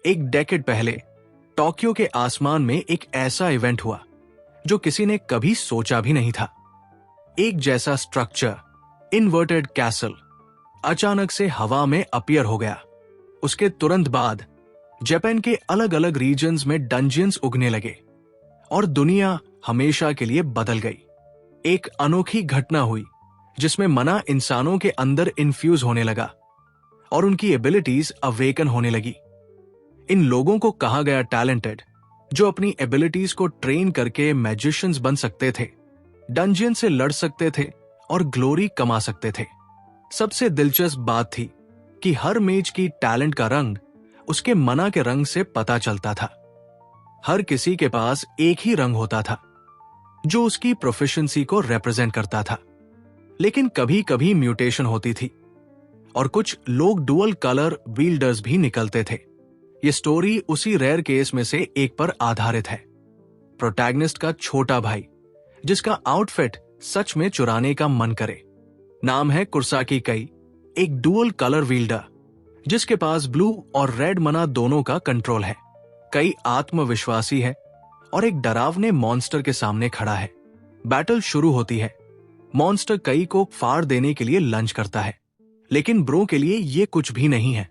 एक डेकेड पहले टोक्यो के आसमान में एक ऐसा इवेंट हुआ जो किसी ने कभी सोचा भी नहीं था। एक जैसा स्ट्रक्चर, इन्वर्टेड कैसल, अचानक से हवा में अपीयर हो गया। उसके तुरंत बाद जापान के अलग अलग रीजन्स में डंजियंस उगने लगे और दुनिया हमेशा के लिए बदल गई। एक अनोखी घटना हुई जिसमें मना इंसानों के अंदर इन्फ्यूज होने लगा और उनकी एबिलिटीज अवेकन होने लगी। इन लोगों को कहा गया टैलेंटेड, जो अपनी एबिलिटीज को ट्रेन करके मैजिशियंस बन सकते थे, डंजियन से लड़ सकते थे और ग्लोरी कमा सकते थे। सबसे दिलचस्प बात थी कि हर मेज की टैलेंट का रंग उसके मना के रंग से पता चलता था। हर किसी के पास एक ही रंग होता था जो उसकी प्रोफिशिएंसी को रिप्रेजेंट करता था, लेकिन कभी कभी म्यूटेशन होती थी और कुछ लोग डुअल कलर विल्डर्स भी निकलते थे। ये स्टोरी उसी रेयर केस में से एक पर आधारित है। प्रोटैगनिस्ट का छोटा भाई जिसका आउटफिट सच में चुराने का मन करे। नाम है कुरसाकी कई, एक डुअल कलर विल्डर जिसके पास ब्लू और रेड मना दोनों का कंट्रोल है। कई आत्मविश्वासी है और एक डरावने मॉन्स्टर के सामने खड़ा है। बैटल शुरू होती है। मॉन्स्टर कई को फाड़ देने के लिए लंच करता है, लेकिन ब्रो के लिए ये कुछ भी नहीं है।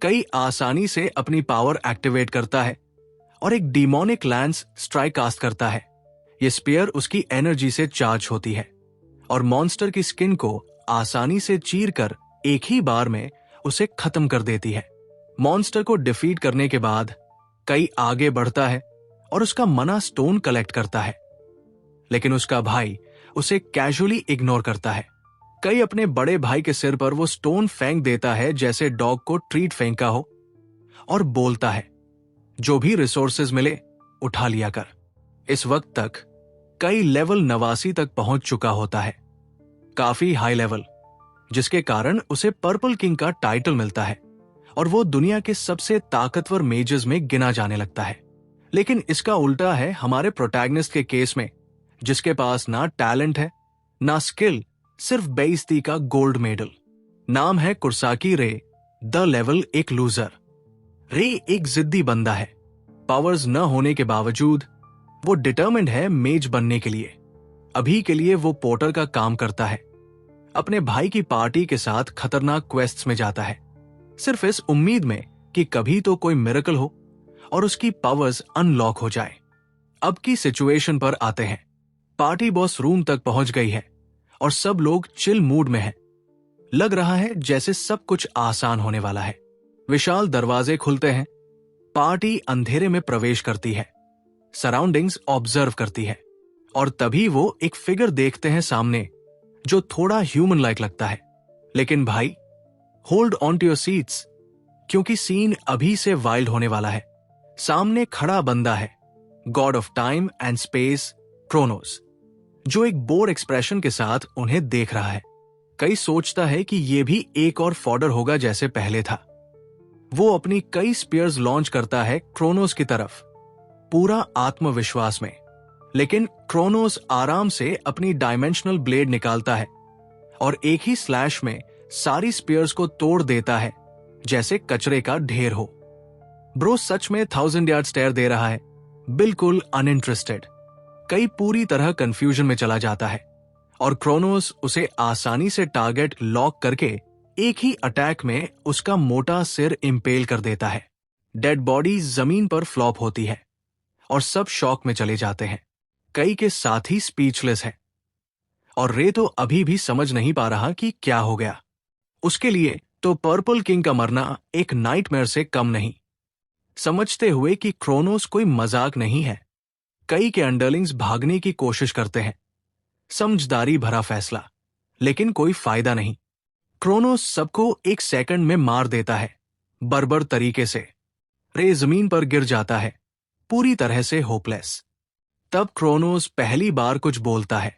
कई आसानी से अपनी पावर एक्टिवेट करता है और एक डीमोनिक लैंस स्ट्राइक कास्ट करता है। ये स्पीयर उसकी एनर्जी से चार्ज होती है और मॉन्स्टर की स्किन को आसानी से चीरकर एक ही बार में उसे खत्म कर देती है। मॉन्स्टर को डिफीट करने के बाद कई आगे बढ़ता है और उसका मना स्टोन कलेक्ट करता है, लेकिन उसका भाई उसे कैजुअली इग्नोर करता है। कई अपने बड़े भाई के सिर पर वो स्टोन फेंक देता है जैसे डॉग को ट्रीट फेंका हो और बोलता है, जो भी रिसोर्सेज मिले उठा लिया कर। इस वक्त तक कई लेवल 89 तक पहुंच चुका होता है, काफी हाई लेवल, जिसके कारण उसे पर्पल किंग का टाइटल मिलता है और वो दुनिया के सबसे ताकतवर मेजर्स में गिना जाने लगता है। लेकिन इसका उल्टा है हमारे प्रोटैगनिस्ट के केस में, जिसके पास ना टैलेंट है ना स्किल, सिर्फ बेइज्जती का गोल्ड मेडल। नाम है कुरसाकी रे द लेवल एक लूजर। रे एक जिद्दी बंदा है। पावर्स न होने के बावजूद वो डिटर्मिन्ड है मेज बनने के लिए। अभी के लिए वो पोर्टर का काम करता है। अपने भाई की पार्टी के साथ खतरनाक क्वेस्ट्स में जाता है, सिर्फ इस उम्मीद में कि कभी तो कोई मिरेकल हो और उसकी पावर्स अनलॉक हो जाए। अब की सिचुएशन पर आते हैं। पार्टी बॉस रूम तक पहुंच गई है और सब लोग चिल मूड में हैं। लग रहा है जैसे सब कुछ आसान होने वाला है। विशाल दरवाजे खुलते हैं। पार्टी अंधेरे में प्रवेश करती है, सराउंडिंग्स ऑब्जर्व करती है और तभी वो एक फिगर देखते हैं सामने जो थोड़ा ह्यूमन लाइक लगता है। लेकिन भाई, hold on to your seats, क्योंकि सीन अभी से वाइल्ड होने वाला है। सामने खड़ा बंदा है god of time and space, Kronos, जो एक बोर एक्सप्रेशन के साथ उन्हें देख रहा है। कई सोचता है कि यह भी एक और फॉर्डर होगा जैसे पहले था। वो अपनी कई स्पीयर्स लॉन्च करता है क्रोनोस की तरफ, पूरा आत्मविश्वास में। लेकिन क्रोनोस आराम से अपनी डायमेंशनल ब्लेड निकालता है और एक ही स्लैश में सारी स्पीयर्स को तोड़ देता है जैसे कचरे का ढेर हो। ब्रो सच में 1000 यार्ड स्टेयर दे रहा है, बिल्कुल अनइंटरेस्टेड। कई पूरी तरह कंफ्यूजन में चला जाता है और क्रोनोस उसे आसानी से टारगेट लॉक करके एक ही अटैक में उसका मोटा सिर इंपेल कर देता है। डेड बॉडी जमीन पर फ्लॉप होती है और सब शॉक में चले जाते हैं। कई के साथी स्पीचलेस है और रे तो अभी भी समझ नहीं पा रहा कि क्या हो गया। उसके लिए तो पर्पल किंग का मरना एक नाइटमेयर से कम नहीं। समझते हुए कि क्रोनोस कोई मजाक नहीं है, कई के अंडरलिंग्स भागने की कोशिश करते हैं। समझदारी भरा फैसला, लेकिन कोई फायदा नहीं। क्रोनोस सबको एक सेकंड में मार देता है, बर्बर तरीके से। रे जमीन पर गिर जाता है, पूरी तरह से होपलेस। तब क्रोनोस पहली बार कुछ बोलता है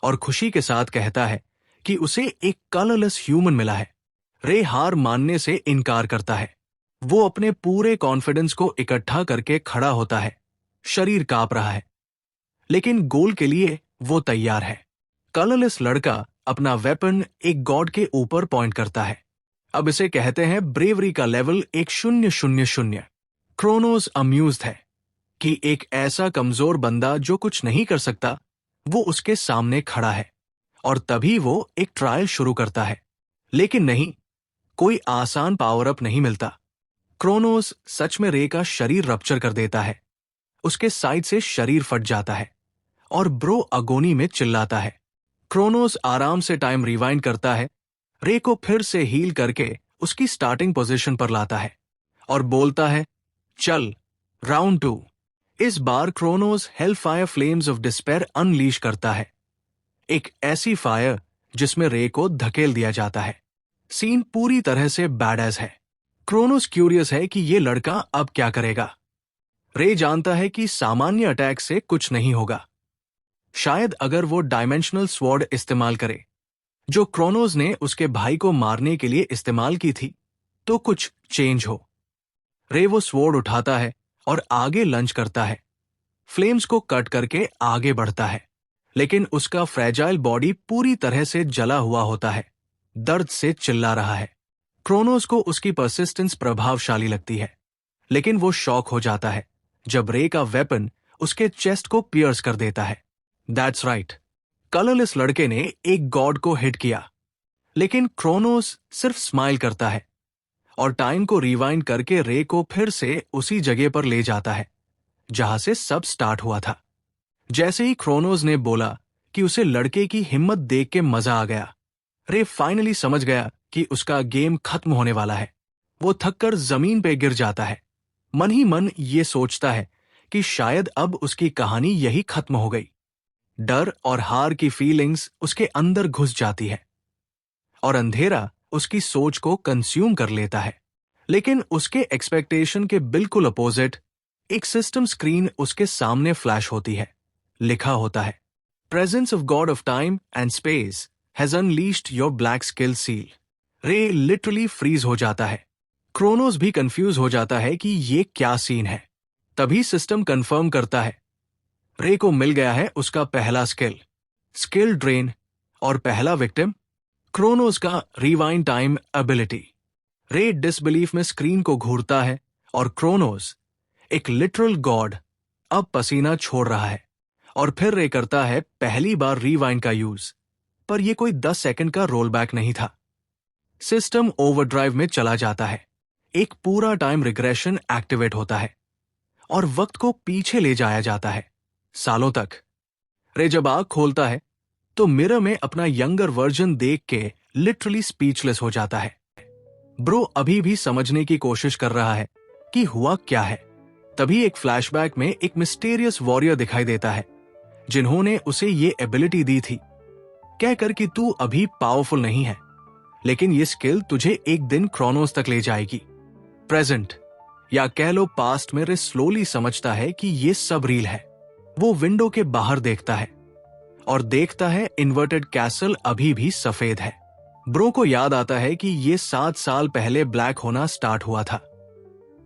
और खुशी के साथ कहता है कि उसे एक कलरलेस ह्यूमन मिला है। रे हार मानने से इनकार करता है। वो अपने पूरे कॉन्फिडेंस को इकट्ठा करके खड़ा होता है, शरीर कांप रहा है, लेकिन गोल के लिए वो तैयार है। कलरलेस लड़का अपना वेपन एक गॉड के ऊपर पॉइंट करता है। अब इसे कहते हैं ब्रेवरी का लेवल 1000। क्रोनोस अम्यूज्ड है कि एक ऐसा कमजोर बंदा जो कुछ नहीं कर सकता वो उसके सामने खड़ा है, और तभी वो एक ट्रायल शुरू करता है। लेकिन नहीं, कोई आसान पावर अप नहीं मिलता। क्रोनोस सच में रे का शरीर रप्चर कर देता है। उसके साइड से शरीर फट जाता है और ब्रो अगोनी में चिल्लाता है। क्रोनोस आराम से टाइम रिवाइंड करता है, रे को फिर से हील करके उसकी स्टार्टिंग पोजीशन पर लाता है और बोलता है, चल राउंड 2। इस बार Kronos hell fire flames of despair unleash करता है, एक ऐसी फायर जिसमें रे को धकेल दिया जाता है। सीन पूरी तरह से बैडएस है। क्रोनोस क्यूरियस है कि ये लड़का अब क्या करेगा। रे जानता है कि सामान्य अटैक से कुछ नहीं होगा। शायद अगर वो डायमेंशनल स्वॉर्ड इस्तेमाल करे, जो क्रोनोस ने उसके भाई को मारने के लिए इस्तेमाल की थी, तो कुछ चेंज हो। रे वो स्वॉर्ड उठाता है और आगे लंच करता है, फ्लेम्स को कट करके आगे बढ़ता है, लेकिन उसका फ्रेजाइल बॉडी पूरी तरह से जला हुआ होता है, दर्द से चिल्ला रहा है। क्रोनोस को उसकी परसिस्टेंस प्रभावशाली लगती है, लेकिन वो शॉक हो जाता है जब रे का वेपन उसके चेस्ट को पियर्स कर देता है। दैट्स राइट, कलरलेस लड़के ने एक गॉड को हिट किया, लेकिन क्रोनोस सिर्फ स्माइल करता है और टाइम को रिवाइंड करके रे को फिर से उसी जगह पर ले जाता है जहां से सब स्टार्ट हुआ था। जैसे ही क्रोनोस ने बोला कि उसे लड़के की हिम्मत देख के मजा आ गया, रे फाइनली समझ गया कि उसका गेम खत्म होने वाला है। वो थककर जमीन पे गिर जाता है, मन ही मन ये सोचता है कि शायद अब उसकी कहानी यही खत्म हो गई। डर और हार की फीलिंग्स उसके अंदर घुस जाती है और अंधेरा उसकी सोच को कंज्यूम कर लेता है। लेकिन उसके एक्सपेक्टेशन के बिल्कुल अपोजिट एक सिस्टम स्क्रीन उसके सामने फ्लैश होती है। लिखा होता है, presence of God of time and space has unleashed your black skill seal. रे लिटरली फ्रीज हो जाता है। क्रोनोस भी कंफ्यूज हो जाता है कि ये क्या सीन है। तभी सिस्टम कंफर्म करता है, रे को मिल गया है उसका पहला स्किल ड्रेन, और पहला विक्टिम क्रोनोस का रिवाइंड टाइम एबिलिटी। रे डिसबिलीफ में स्क्रीन को घूरता है और क्रोनोस, एक लिटरल गॉड, अब पसीना छोड़ रहा है। और फिर रे करता है पहली बार रिवाइंड का यूज, पर यह कोई 10 सेकंड का रोल बैक नहीं था। सिस्टम ओवरड्राइव में चला जाता है, एक पूरा टाइम रिग्रेशन एक्टिवेट होता है और वक्त को पीछे ले जाया जाता है, सालों तक। रे जब आंख खोलता है तो मिरर में अपना यंगर वर्जन देख के लिटरली स्पीचलेस हो जाता है। ब्रो अभी भी समझने की कोशिश कर रहा है कि हुआ क्या है। तभी एक फ्लैशबैक में एक मिस्टीरियस वॉरियर दिखाई देता है, जिन्होंने उसे ये एबिलिटी दी थी, कहकर कि तू अभी पावरफुल नहीं है, लेकिन ये स्किल तुझे एक दिन क्रोनोस तक ले जाएगी। प्रेजेंट या कह लो पास्ट में रे स्लोली समझता है कि ये सब रील है। वो विंडो के बाहर देखता है और देखता है इन्वर्टेड कैसल अभी भी सफेद है। ब्रो को याद आता है कि ये 7 साल पहले ब्लैक होना स्टार्ट हुआ था,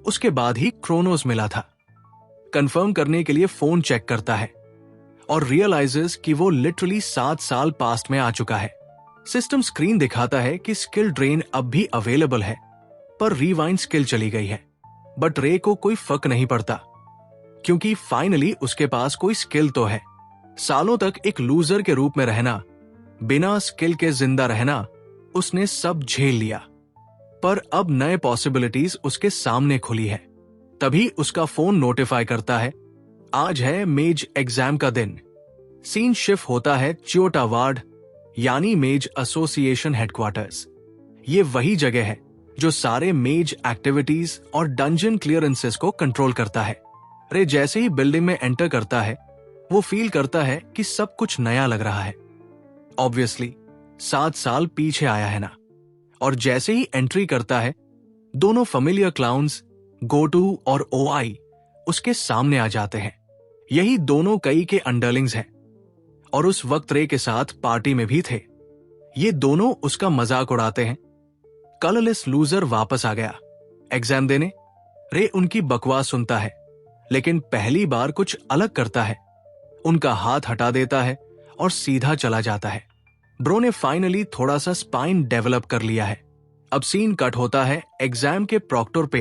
उसके बाद ही क्रोनोस मिला था। कंफर्म करने के लिए फोन चेक करता है और रियलाइजेस कि वो लिटरली 7 साल पास्ट में आ चुका है। सिस्टम स्क्रीन दिखाता है कि स्किल ड्रेन अब भी अवेलेबल है, पर रिवाइंड स्किल चली गई है। बट रे को कोई फर्क नहीं पड़ता, क्योंकि फाइनली उसके पास कोई स्किल तो है। सालों तक एक लूजर के रूप में रहना, बिना स्किल के जिंदा रहना, उसने सब झेल लिया, पर अब नए पॉसिबिलिटीज उसके सामने खुली है। तभी उसका फोन नोटिफाई करता है, आज है मेज एग्जाम का दिन। सीन शिफ्ट होता है च्योटा वार्ड, यानी मेज एसोसिएशन हेडक्वार्टर्स। ये वही जगह है जो सारे मेज एक्टिविटीज और डंजन क्लियरेंसेस को कंट्रोल करता है। रे जैसे ही बिल्डिंग में एंटर करता है, वो फील करता है कि सब कुछ नया लग रहा है। ऑब्वियसली 7 साल पीछे आया है ना। और जैसे ही एंट्री करता है, दोनों फेमिलियर क्लाउन्स गोटू और ओआई उसके सामने आ जाते हैं। यही दोनों कई के अंडरलिंग्स हैं और उस वक्त रे के साथ पार्टी में भी थे। ये दोनों उसका मजाक उड़ाते हैं। कलरलेस लूजर वापस आ गया एग्जाम देने। रे उनकी बकवास सुनता है, लेकिन पहली बार कुछ अलग करता है। उनका हाथ हटा देता है और सीधा चला जाता है। ब्रो ने फाइनली थोड़ा सा स्पाइन डेवलप कर लिया है। अब सीन कट होता है एग्जाम के प्रॉक्टर पे।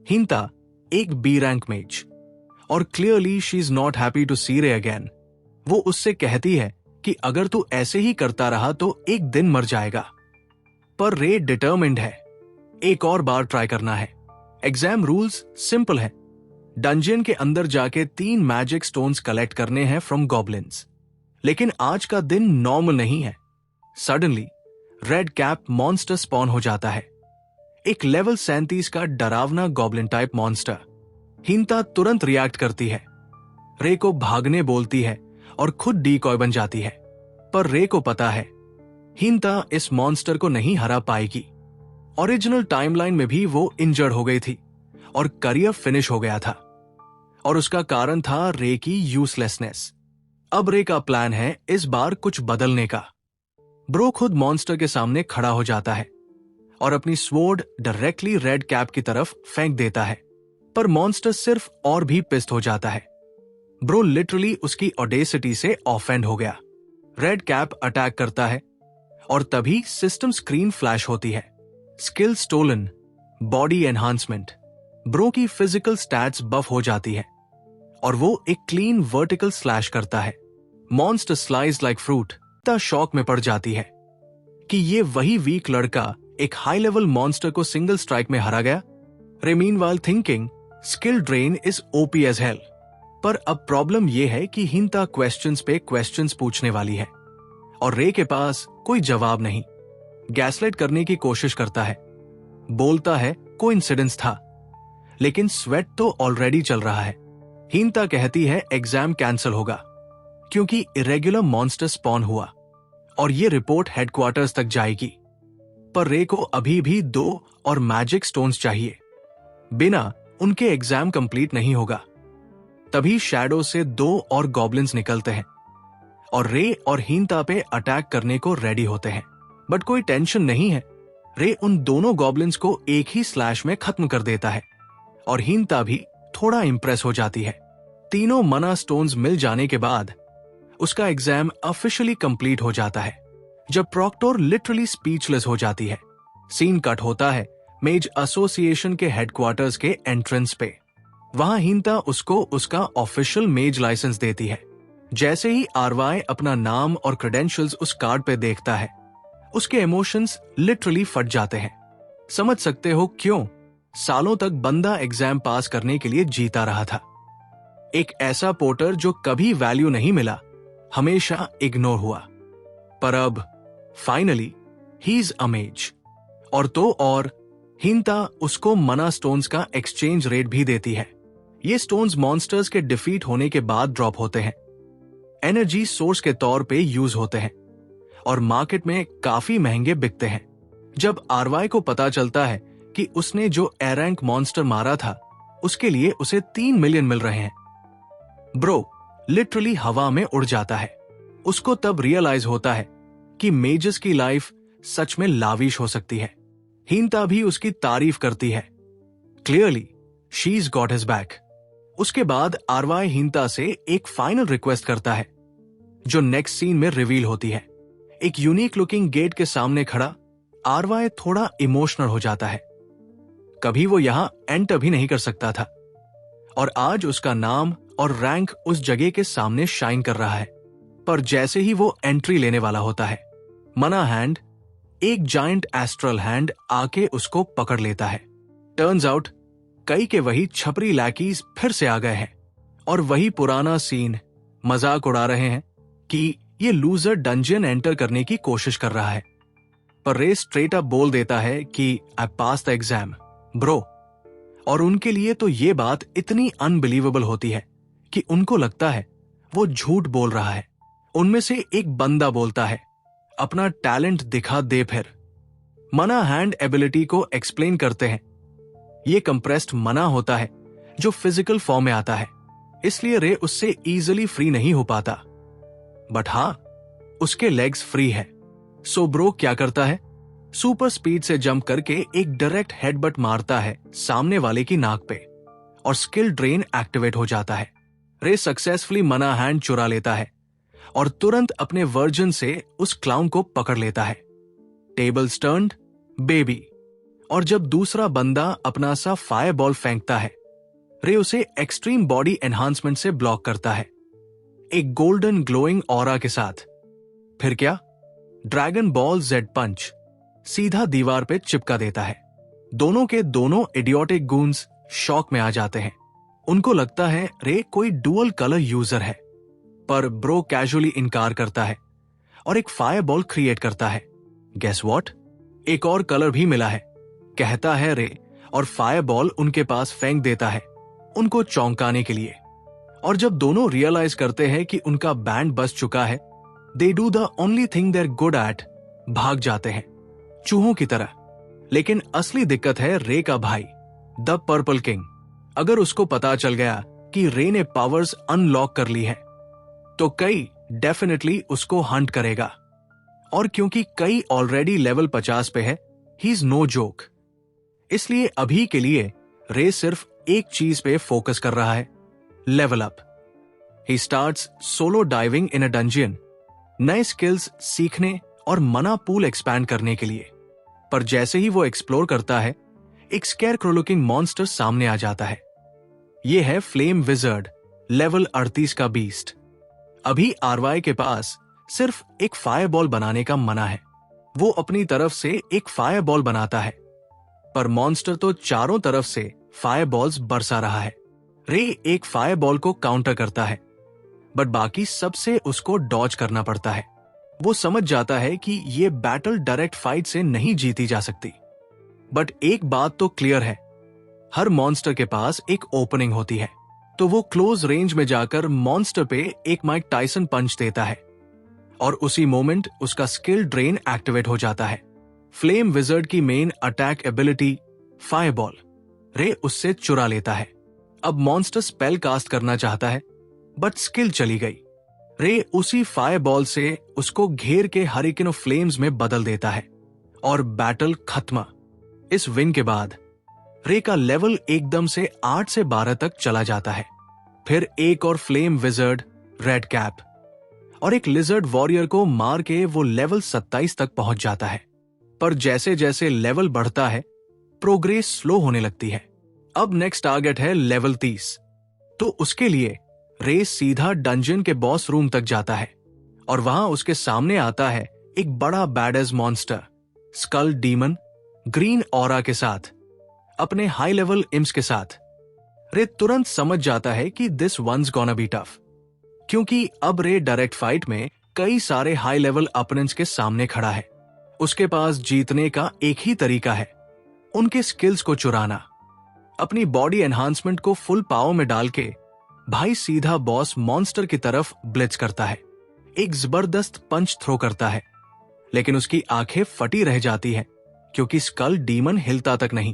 हिंता एक बी रैंक मेज, और clearly she is not happy to see Ray again. वो उससे कहती है कि अगर तू ऐसे ही करता रहा तो एक दिन मर जाएगा। पर रे डिटर्मिन्ड है, एक और बार ट्राई करना है। एग्जाम रूल्स सिंपल है, डंजन के अंदर जाके 3 मैजिक स्टोन्स कलेक्ट करने हैं फ्रॉम गॉब्लिन्स। लेकिन आज का दिन नॉर्मल नहीं है। Suddenly red cap monster spawn हो जाता है, एक लेवल 37 का डरावना गॉब्लिन टाइप मॉन्स्टर। हिंता तुरंत रिएक्ट करती है, रे को भागने बोलती है और खुद डीकॉय बन जाती है। पर रे को पता है हिंता इस मॉन्स्टर को नहीं हरा पाएगी। ओरिजिनल टाइमलाइन में भी वो इंजर्ड हो गई थी और करियर फिनिश हो गया था, और उसका कारण था रे की यूजलेसनेस। अब रे का प्लान है इस बार कुछ बदलने का। ब्रो खुद मॉन्स्टर के सामने खड़ा हो जाता है और अपनी स्वॉर्ड डायरेक्टली रेड कैप की तरफ फेंक देता है। पर मॉन्स्टर सिर्फ और भी पिस्ट हो जाता है। ब्रो लिटरली उसकी ऑडेसिटी से ऑफेंड हो गया। रेड कैप अटैक करता है और तभी सिस्टम स्क्रीन फ्लैश होती है। Skill stolen, body enhancement. Bro की फिजिकल स्टैट्स बफ हो जाती है और वो एक क्लीन वर्टिकल स्लैश करता है। Monster slice like fruit. ता शॉक में पड़ जाती है कि ये वही वीक लड़का एक हाई लेवल मॉन्स्टर को सिंगल स्ट्राइक में हरा गया। Ray meanwhile thinking skill drain is OP as hell. पर अब प्रॉब्लम यह है कि हिंता क्वेश्चंस पे क्वेश्चंस पूछने वाली है और रे के पास कोई जवाब नहीं। गैसलाइट करने की कोशिश करता है, बोलता है कोइंसिडेंस था, लेकिन स्वेट तो ऑलरेडी चल रहा है। हिंता कहती है एग्जाम कैंसिल होगा क्योंकि इरेगुलर मॉन्स्टर स्पॉन हुआ और ये रिपोर्ट हेडक्वार्टर्स तक जाएगी। पर रे को अभी भी 2 और मैजिक स्टोन्स चाहिए, बिना उनके एग्जाम कंप्लीट नहीं होगा। तभी शैडो से 2 और गॉब्लिन्स निकलते हैं और रे और हिंता पे अटैक करने को रेडी होते हैं। बट कोई टेंशन नहीं है, रे उन दोनों गॉब्लिन्स को एक ही स्लैश में खत्म कर देता है और हिंता भी थोड़ा इंप्रेस हो जाती है। तीनों मना स्टोन्स मिल जाने के बाद उसका एग्जाम ऑफिशियली कंप्लीट हो जाता है, जब प्रॉक्टर लिटरली स्पीचलेस हो जाती है। सीन कट होता है मेज एसोसिएशन के हेडक्वार्टर्स के एंट्रेंस पे। वहां हिंता उसको उसका ऑफिशियल मेज लाइसेंस देती है। जैसे ही आरवाई अपना नाम और क्रेडेंशियल्स उस कार्ड पे देखता है, उसके इमोशंस लिटरली फट जाते हैं। समझ सकते हो क्यों? सालों तक बंदा एग्जाम पास करने के लिए जीता रहा था। एक ऐसा पोर्टर जो कभी वैल्यू नहीं मिला, हमेशा इग्नोर हुआ। पर अब फाइनली ही इज अमेज। और तो और हिंता उसको मना स्टोन्स का एक्सचेंज रेट भी देती है। ये स्टोन्स मॉन्स्टर्स के डिफीट होने के बाद ड्रॉप होते हैं, एनर्जी सोर्स के तौर पे यूज होते हैं और मार्केट में काफी महंगे बिकते हैं। जब आरवाई को पता चलता है कि उसने जो ए रैंक मॉन्स्टर मारा था, उसके लिए उसे 3 मिलियन मिल रहे हैं, ब्रो लिटरली हवा में उड़ जाता है। उसको तब रियलाइज होता है कि मेजस की लाइफ सच में लाविश हो सकती है। हिंता भी उसकी तारीफ करती है। Clearly she is got his back. उसके बाद आरवाई हिंता से एक फाइनल रिक्वेस्ट करता है, जो नेक्स्ट सीन में रिवील होती है। एक यूनिक लुकिंग गेट के सामने खड़ा आरवाई थोड़ा इमोशनल हो जाता है। कभी वो यहां एंटर भी नहीं कर सकता था और आज उसका नाम और रैंक उस जगह के सामने शाइन कर रहा है। पर जैसे ही वो एंट्री लेने वाला होता है, मना हैंड, एक जायंट एस्ट्रल हैंड आके उसको पकड़ लेता है। टर्न्स आउट कई के वही छपरी लैकीज फिर से आ गए हैं और वही पुराना सीन मजाक उड़ा रहे हैं कि ये लूजर डंजन एंटर करने की कोशिश कर रहा है। पर रे स्ट्रेट अप बोल देता है कि आई पास द एग्जाम ब्रो। और उनके लिए तो ये बात इतनी अनबिलीवेबल होती है कि उनको लगता है वो झूठ बोल रहा है। उनमें से एक बंदा बोलता है, अपना टैलेंट दिखा दे फिर। मना हैंड एबिलिटी को एक्सप्लेन करते हैं। ये कंप्रेस्ड मना होता है जो फिजिकल फॉर्म में आता है, इसलिए रे उससे इजीली फ्री नहीं हो पाता। बट हां, उसके लेग्स फ्री है। सो ब्रो क्या करता है, सुपर स्पीड से जंप करके एक डायरेक्ट हेडबट मारता है सामने वाले की नाक पे और स्किल ड्रेन एक्टिवेट हो जाता है। रे सक्सेसफुली मना हैंड चुरा लेता है और तुरंत अपने वर्जन से उस क्लाउन को पकड़ लेता है। Table turned baby. और जब दूसरा बंदा अपना सा फायरबॉल फेंकता है, रे उसे एक्सट्रीम बॉडी एनहांसमेंट से ब्लॉक करता है, एक गोल्डन ग्लोइंग ऑरा के साथ। फिर क्या, ड्रैगन बॉल जेड पंच सीधा दीवार पे चिपका देता है। दोनों के दोनों इडियोटिक गूंस शॉक में आ जाते हैं। उनको लगता है रे कोई डुअल कलर यूजर है, पर ब्रो कैजुअली इनकार करता है और एक फायर बॉल क्रिएट करता है। गेस व्हाट, एक और कलर भी मिला है, कहता है रे, और फायर बॉल उनके पास फेंक देता है, उनको चौंकाने के लिए। और जब दोनों रियलाइज करते हैं कि उनका बैंड बज चुका है, they do the only thing they are good at, भाग जाते हैं चूहों की तरह। लेकिन असली दिक्कत है रे का भाई, द पर्पल किंग। अगर उसको पता चल गया कि रे ने पावर्स अनलॉक कर ली है, तो कई डेफिनेटली उसको हंट करेगा। और क्योंकि कई ऑलरेडी लेवल 50 पे है, ही इज नो जोक। इसलिए अभी के लिए रे सिर्फ एक चीज पे फोकस कर रहा है, level up. He starts solo diving in a dungeon, नए स्किल्स सीखने और मना पूल एक्सपैंड करने के लिए। पर जैसे ही वो एक्सप्लोर करता है, एक स्केयरक्रो लुकिंग मॉन्स्टर सामने आ जाता है। ये है फ्लेम विजर्ड, लेवल 38 का बीस्ट। अभी आरवाई के पास सिर्फ एक फायर बॉल बनाने का मना है। वो अपनी तरफ से एक फायर बॉल बनाता है, पर मॉन्स्टर तो चारों तरफ से फायर बॉल्स बरसा रहा है। रे एक फायर बॉल को काउंटर करता है, बट बाकी सबसे उसको डॉज करना पड़ता है। वो समझ जाता है कि ये बैटल डायरेक्ट फाइट से नहीं जीती जा सकती। बट एक बात तो क्लियर है, हर मॉन्स्टर के पास एक ओपनिंग होती है। तो वो क्लोज रेंज में जाकर मॉन्स्टर पे एक माइक टाइसन पंच देता है, और उसी मोमेंट उसका स्किल ड्रेन एक्टिवेट हो जाता है। फ्लेम विजर्ड की मेन अटैक एबिलिटी फायरबॉल रे उससे चुरा लेता है। अब मॉन्स्टर स्पेल कास्ट करना चाहता है, बट स्किल चली गई। रे उसी फायरबॉल से उसको घेर के हरिकेन ऑफ फ्लेम्स में बदल देता है, और बैटल खत्म। इस विन के बाद रे का लेवल एकदम से 8 से 12 तक चला जाता है। फिर एक और फ्लेम विजर्ड, रेड कैप और एक लिजर्ड वॉरियर को मार के वो लेवल 27 तक पहुंच जाता है। पर जैसे जैसे लेवल बढ़ता है, प्रोग्रेस स्लो होने लगती है। अब नेक्स्ट टारगेट है लेवल 30। तो उसके लिए रे सीधा डंजन के बॉस रूम तक जाता है, और वहां उसके सामने आता है एक बड़ा बैडेज monster, skull demon, green aura के साथ, अपने हाई लेवल इम्स के साथ। रे तुरंत समझ जाता है कि this one's gonna be tough, क्योंकि अब रे डायरेक्ट फाइट में कई सारे हाई लेवल अपोनेंट्स के सामने खड़ा है। उसके पास जीतने का एक ही तरीका है, उनके स्किल्स को चुराना। अपनी बॉडी एनहांसमेंट को फुल पावर में डाल के भाई सीधा बॉस मॉन्स्टर की तरफ ब्लिट्ज करता है, एक जबरदस्त पंच थ्रो करता है, लेकिन उसकी आंखें फटी रह जाती हैं, क्योंकि स्कल डीमन हिलता तक नहीं।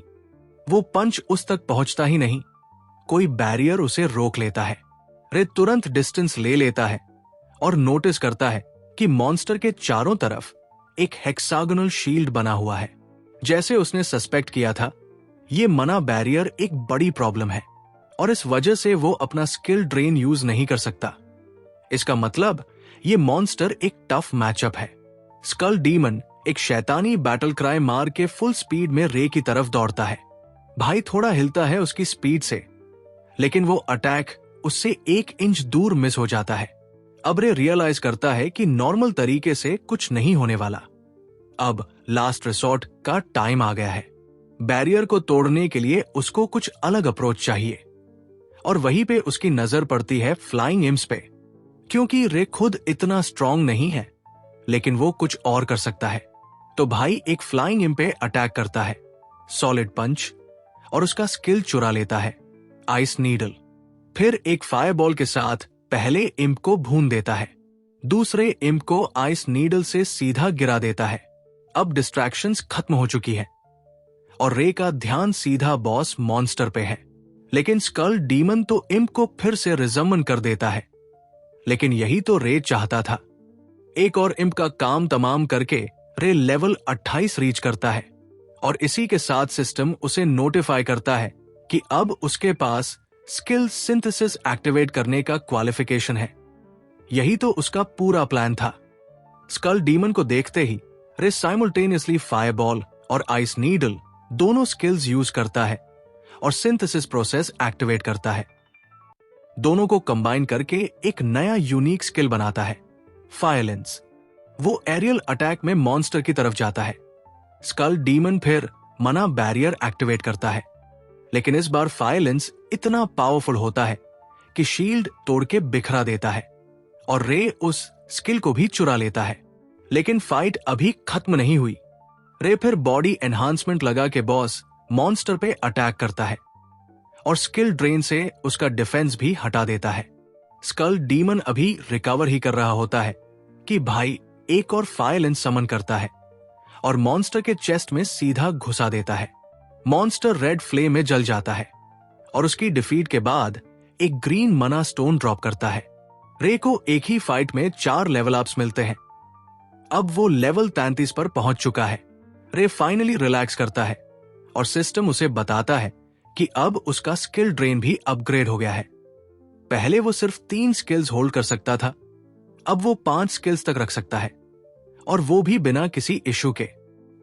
वो पंच उस तक पहुंचता ही नहीं, कोई बैरियर उसे रोक लेता है। रे तुरंत डिस्टेंस ले लेता है और नोटिस करता है कि मॉन्स्टर के चारों तरफ एक हेक्सागोनल शील्ड बना हुआ है। जैसे उसने सस्पेक्ट किया था, ये मना बैरियर एक बड़ी प्रॉब्लम है, और इस वजह से वो अपना स्किल ड्रेन यूज नहीं कर सकता। इसका मतलब ये मॉन्स्टर एक टफ मैचअप है। स्कल डीमन एक शैतानी बैटल क्राई मार के फुल स्पीड में रे की तरफ दौड़ता है। भाई थोड़ा हिलता है उसकी स्पीड से, लेकिन वो अटैक उससे 1 इंच दूर मिस हो जाता है। अब रे रियलाइज करता है कि नॉर्मल तरीके से कुछ नहीं होने वाला। अब लास्ट रिसोर्ट का टाइम आ गया है। बैरियर को तोड़ने के लिए उसको कुछ अलग अप्रोच चाहिए, और वहीं पे उसकी नजर पड़ती है फ्लाइंग इम्स पे। क्योंकि रे खुद इतना स्ट्रांग नहीं है, लेकिन वो कुछ और कर सकता है। तो भाई एक फ्लाइंग इम्प पे अटैक करता है, सॉलिड पंच, और उसका स्किल चुरा लेता है, आइस नीडल। फिर एक फायरबॉल के साथ पहले इम्प को भून देता है, दूसरे इम्प को आइस नीडल से सीधा गिरा देता है। अब डिस्ट्रैक्शंस खत्म हो चुकी है, और रे का ध्यान सीधा बॉस मॉन्स्टर पे है। लेकिन स्कल डीमन तो इम्प को फिर से रिजमन कर देता है, लेकिन यही तो रे चाहता था। एक और इम्प का काम तमाम करके रे लेवल 28 रीच करता है, और इसी के साथ सिस्टम उसे नोटिफाई करता है कि अब उसके पास स्किल सिंथेसिस एक्टिवेट करने का क्वालिफिकेशन है। यही तो उसका पूरा प्लान था। स्कल डीमन को देखते ही रे साइमल्टेनियसली फायरबॉल और आइस नीडल दोनों स्किल्स यूज करता है, और सिंथेसिस प्रोसेस एक्टिवेट करता है। दोनों को कंबाइन करके एक नया यूनिक स्किल बनाता है, फायलेंस। वो एरियल अटैक में मॉन्स्टर की तरफ जाता है। स्कल डीमन फिर मना बैरियर एक्टिवेट करता है, लेकिन इस बार फायलेंस इतना पावरफुल होता है कि शील्ड तोड़ के बिखरा देता है और रे उस स्किल को भी चुरा लेता है। लेकिन फाइट अभी खत्म नहीं हुई। रे फिर बॉडी एनहांसमेंट लगा के बॉस मॉन्स्टर पे अटैक करता है और स्किल ड्रेन से उसका डिफेंस भी हटा देता है। स्कल डीमन अभी रिकवर ही कर रहा होता है कि भाई एक और फायलेंस समन करता है और मॉन्स्टर के चेस्ट में सीधा घुसा देता है। मॉन्स्टर रेड फ्लेम में जल जाता है और उसकी डिफीट के बाद एक ग्रीन मना स्टोन ड्रॉप करता है। रे को एक ही फाइट में 4 लेवल अप्स मिलते हैं। अब वो लेवल 33 पर पहुंच चुका है। रे फाइनली रिलैक्स करता है और सिस्टम उसे बताता है कि अब उसका स्किल ड्रेन भी अपग्रेड हो गया है। पहले वो सिर्फ 3 स्किल्स होल्ड कर सकता था, अब वो 5 स्किल्स तक रख सकता है, और वो भी बिना किसी इशू के।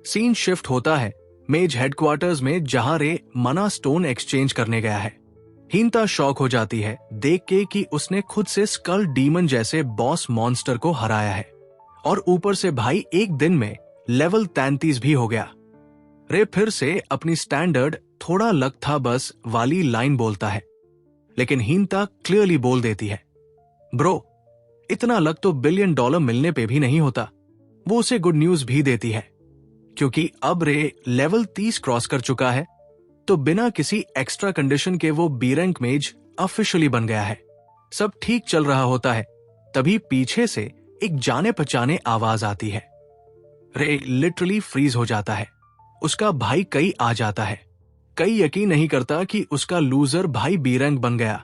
सीन शिफ्ट होता है मेज हेडक्वार्टर्स में, जहां रे मना स्टोन एक्सचेंज करने गया है। हीनता शॉक हो जाती है देख के कि उसने खुद से स्कल डीमन जैसे बॉस मॉन्स्टर को हराया है, और ऊपर से भाई एक दिन में लेवल 33 भी हो गया। रे फिर से अपनी स्टैंडर्ड थोड़ा लक था बस वाली लाइन बोलता है, लेकिन हीनता क्लियरली बोल देती है, ब्रो इतना लक तो $1 बिलियन मिलने पे भी नहीं होता। वो उसे गुड न्यूज भी देती है, क्योंकि अब रे लेवल 30 क्रॉस कर चुका है, तो बिना किसी एक्स्ट्रा कंडीशन के वो बी रैंक मेज ऑफिशियली बन गया है। सब ठीक चल रहा होता है, तभी पीछे से एक जाने पहचाने आवाज आती है। रे लिटरली फ्रीज हो जाता है। उसका भाई कई आ जाता है। कई यकीन नहीं करता कि उसका लूजर भाई बी रैंक बन गया।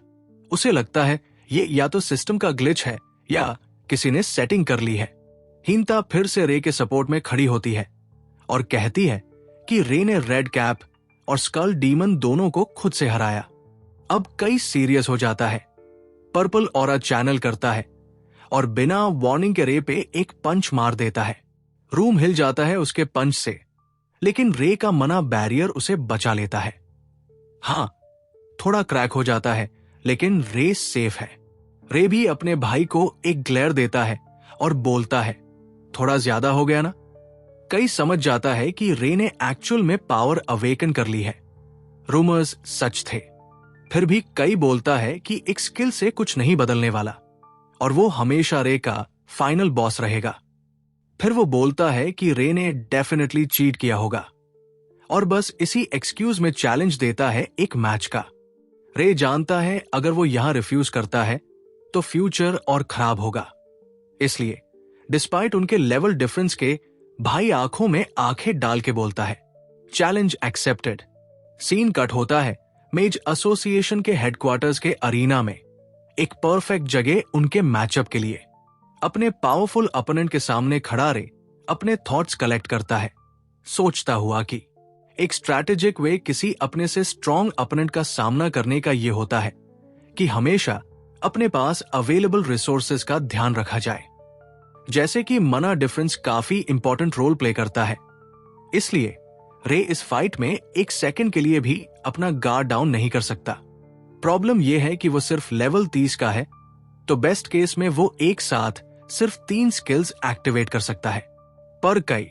उसे लगता है ये या तो सिस्टम का ग्लिच है या किसी ने सेटिंग कर ली है। हीनता फिर से रे के सपोर्ट में खड़ी होती है और कहती है कि रे ने रेड कैप और स्कल डीमन दोनों को खुद से हराया। अब कई सीरियस हो जाता है, पर्पल ऑरा चैनल करता है और बिना वार्निंग के रे पे एक पंच मार देता है। रूम हिल जाता है उसके पंच से, लेकिन रे का मना बैरियर उसे बचा लेता है। हाँ, थोड़ा क्रैक हो जाता है, लेकिन रे सेफ है। रे भी अपने भाई को एक ग्लेयर देता है और बोलता है, थोड़ा ज्यादा हो गया ना। कई समझ जाता है कि रे ने एक्चुअल में पावर अवेकन कर ली है। रूमर्स सच थे। फिर भी कई बोलता है कि एक स्किल से कुछ नहीं बदलने वाला और वो हमेशा रे का फाइनल बॉस रहेगा। फिर वो बोलता है कि रे ने डेफिनेटली चीट किया होगा और बस इसी एक्सक्यूज में चैलेंज देता है एक मैच का। रे जानता है अगर वो यहां रिफ्यूज करता है तो फ्यूचर और खराब होगा। इसलिए डिस्पाइट उनके लेवल डिफरेंस के, भाई आंखों में आंखें डाल के बोलता है, चैलेंज एक्सेप्टेड। सीन कट होता है मेज एसोसिएशन के हेडक्वार्टर्स के अरीना में, एक परफेक्ट जगह उनके मैचअप के लिए। अपने पावरफुल अपोनेंट के सामने खड़ा रे अपने थॉट्स कलेक्ट करता है, सोचता हुआ कि एक स्ट्रैटेजिक वे किसी अपने से स्ट्रॉन्ग अपोनेंट का सामना करने का यह होता है कि हमेशा अपने पास अवेलेबल रिसोर्सेज का ध्यान रखा जाए। जैसे कि मना डिफरेंस काफी इंपॉर्टेंट रोल प्ले करता है, इसलिए रे इस फाइट में एक सेकंड के लिए भी अपना गार्ड डाउन नहीं कर सकता। प्रॉब्लम यह है कि वो सिर्फ लेवल 30 का है, तो बेस्ट केस में वो एक साथ सिर्फ 3 स्किल्स एक्टिवेट कर सकता है। पर कई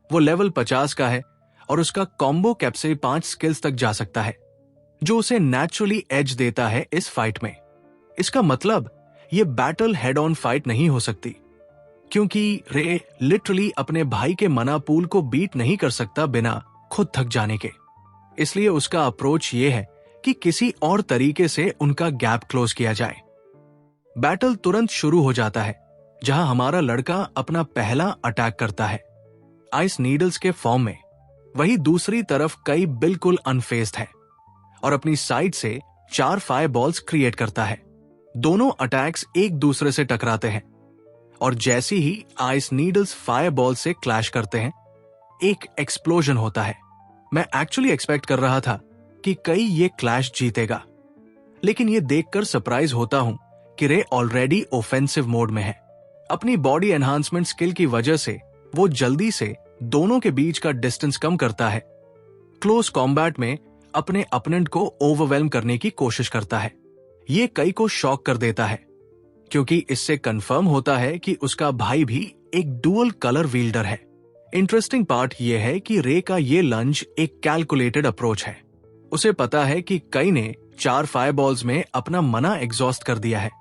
वो लेवल 50 का है और उसका कॉम्बो कैप से 5 स्किल्स तक जा सकता है, जो उसे नेचुरली एज देता है इस फाइट में। इसका मतलब ये बैटल हेड ऑन फाइट नहीं हो सकती, क्योंकि रे लिटरली अपने भाई के मना पूल को बीट नहीं कर सकता बिना खुद थक जाने के। इसलिए उसका अप्रोच ये है कि किसी और तरीके से उनका गैप क्लोज किया जाए। बैटल तुरंत शुरू हो जाता है, जहां हमारा लड़का अपना पहला अटैक करता है आइस नीडल्स के फॉर्म में। वही दूसरी तरफ कई बिल्कुल अनफेज्ड है और अपनी साइड से 4 फायर बॉल्स क्रिएट करता है। दोनों अटैक्स एक दूसरे से टकराते हैं और जैसी ही आइस नीडल्स फायर बॉल से क्लैश करते हैं, एक एक्सप्लोजन होता है। मैं एक्चुअली एक्सपेक्ट कर रहा था कि कई ये क्लैश जीतेगा, लेकिन ये देखकर सरप्राइज होता हूं कि रे ऑलरेडी ऑफेंसिव मोड में है। अपनी बॉडी एनहांसमेंट स्किल की वजह से वो जल्दी से दोनों के बीच का डिस्टेंस कम करता है। क्लोज कॉम्बैट में अपने अपोनेंट को ओवरवेल्म करने की कोशिश करता है। ये कई को शॉक कर देता है, क्योंकि इससे कंफर्म होता है कि उसका भाई भी एक डुअल कलर विल्डर है। इंटरेस्टिंग पार्ट यह है कि रे का ये लंज एक कैलकुलेटेड अप्रोच है। उसे पता है कि कई ने 4 फायरबॉल्स में अपना मना एग्जॉस्ट कर दिया है,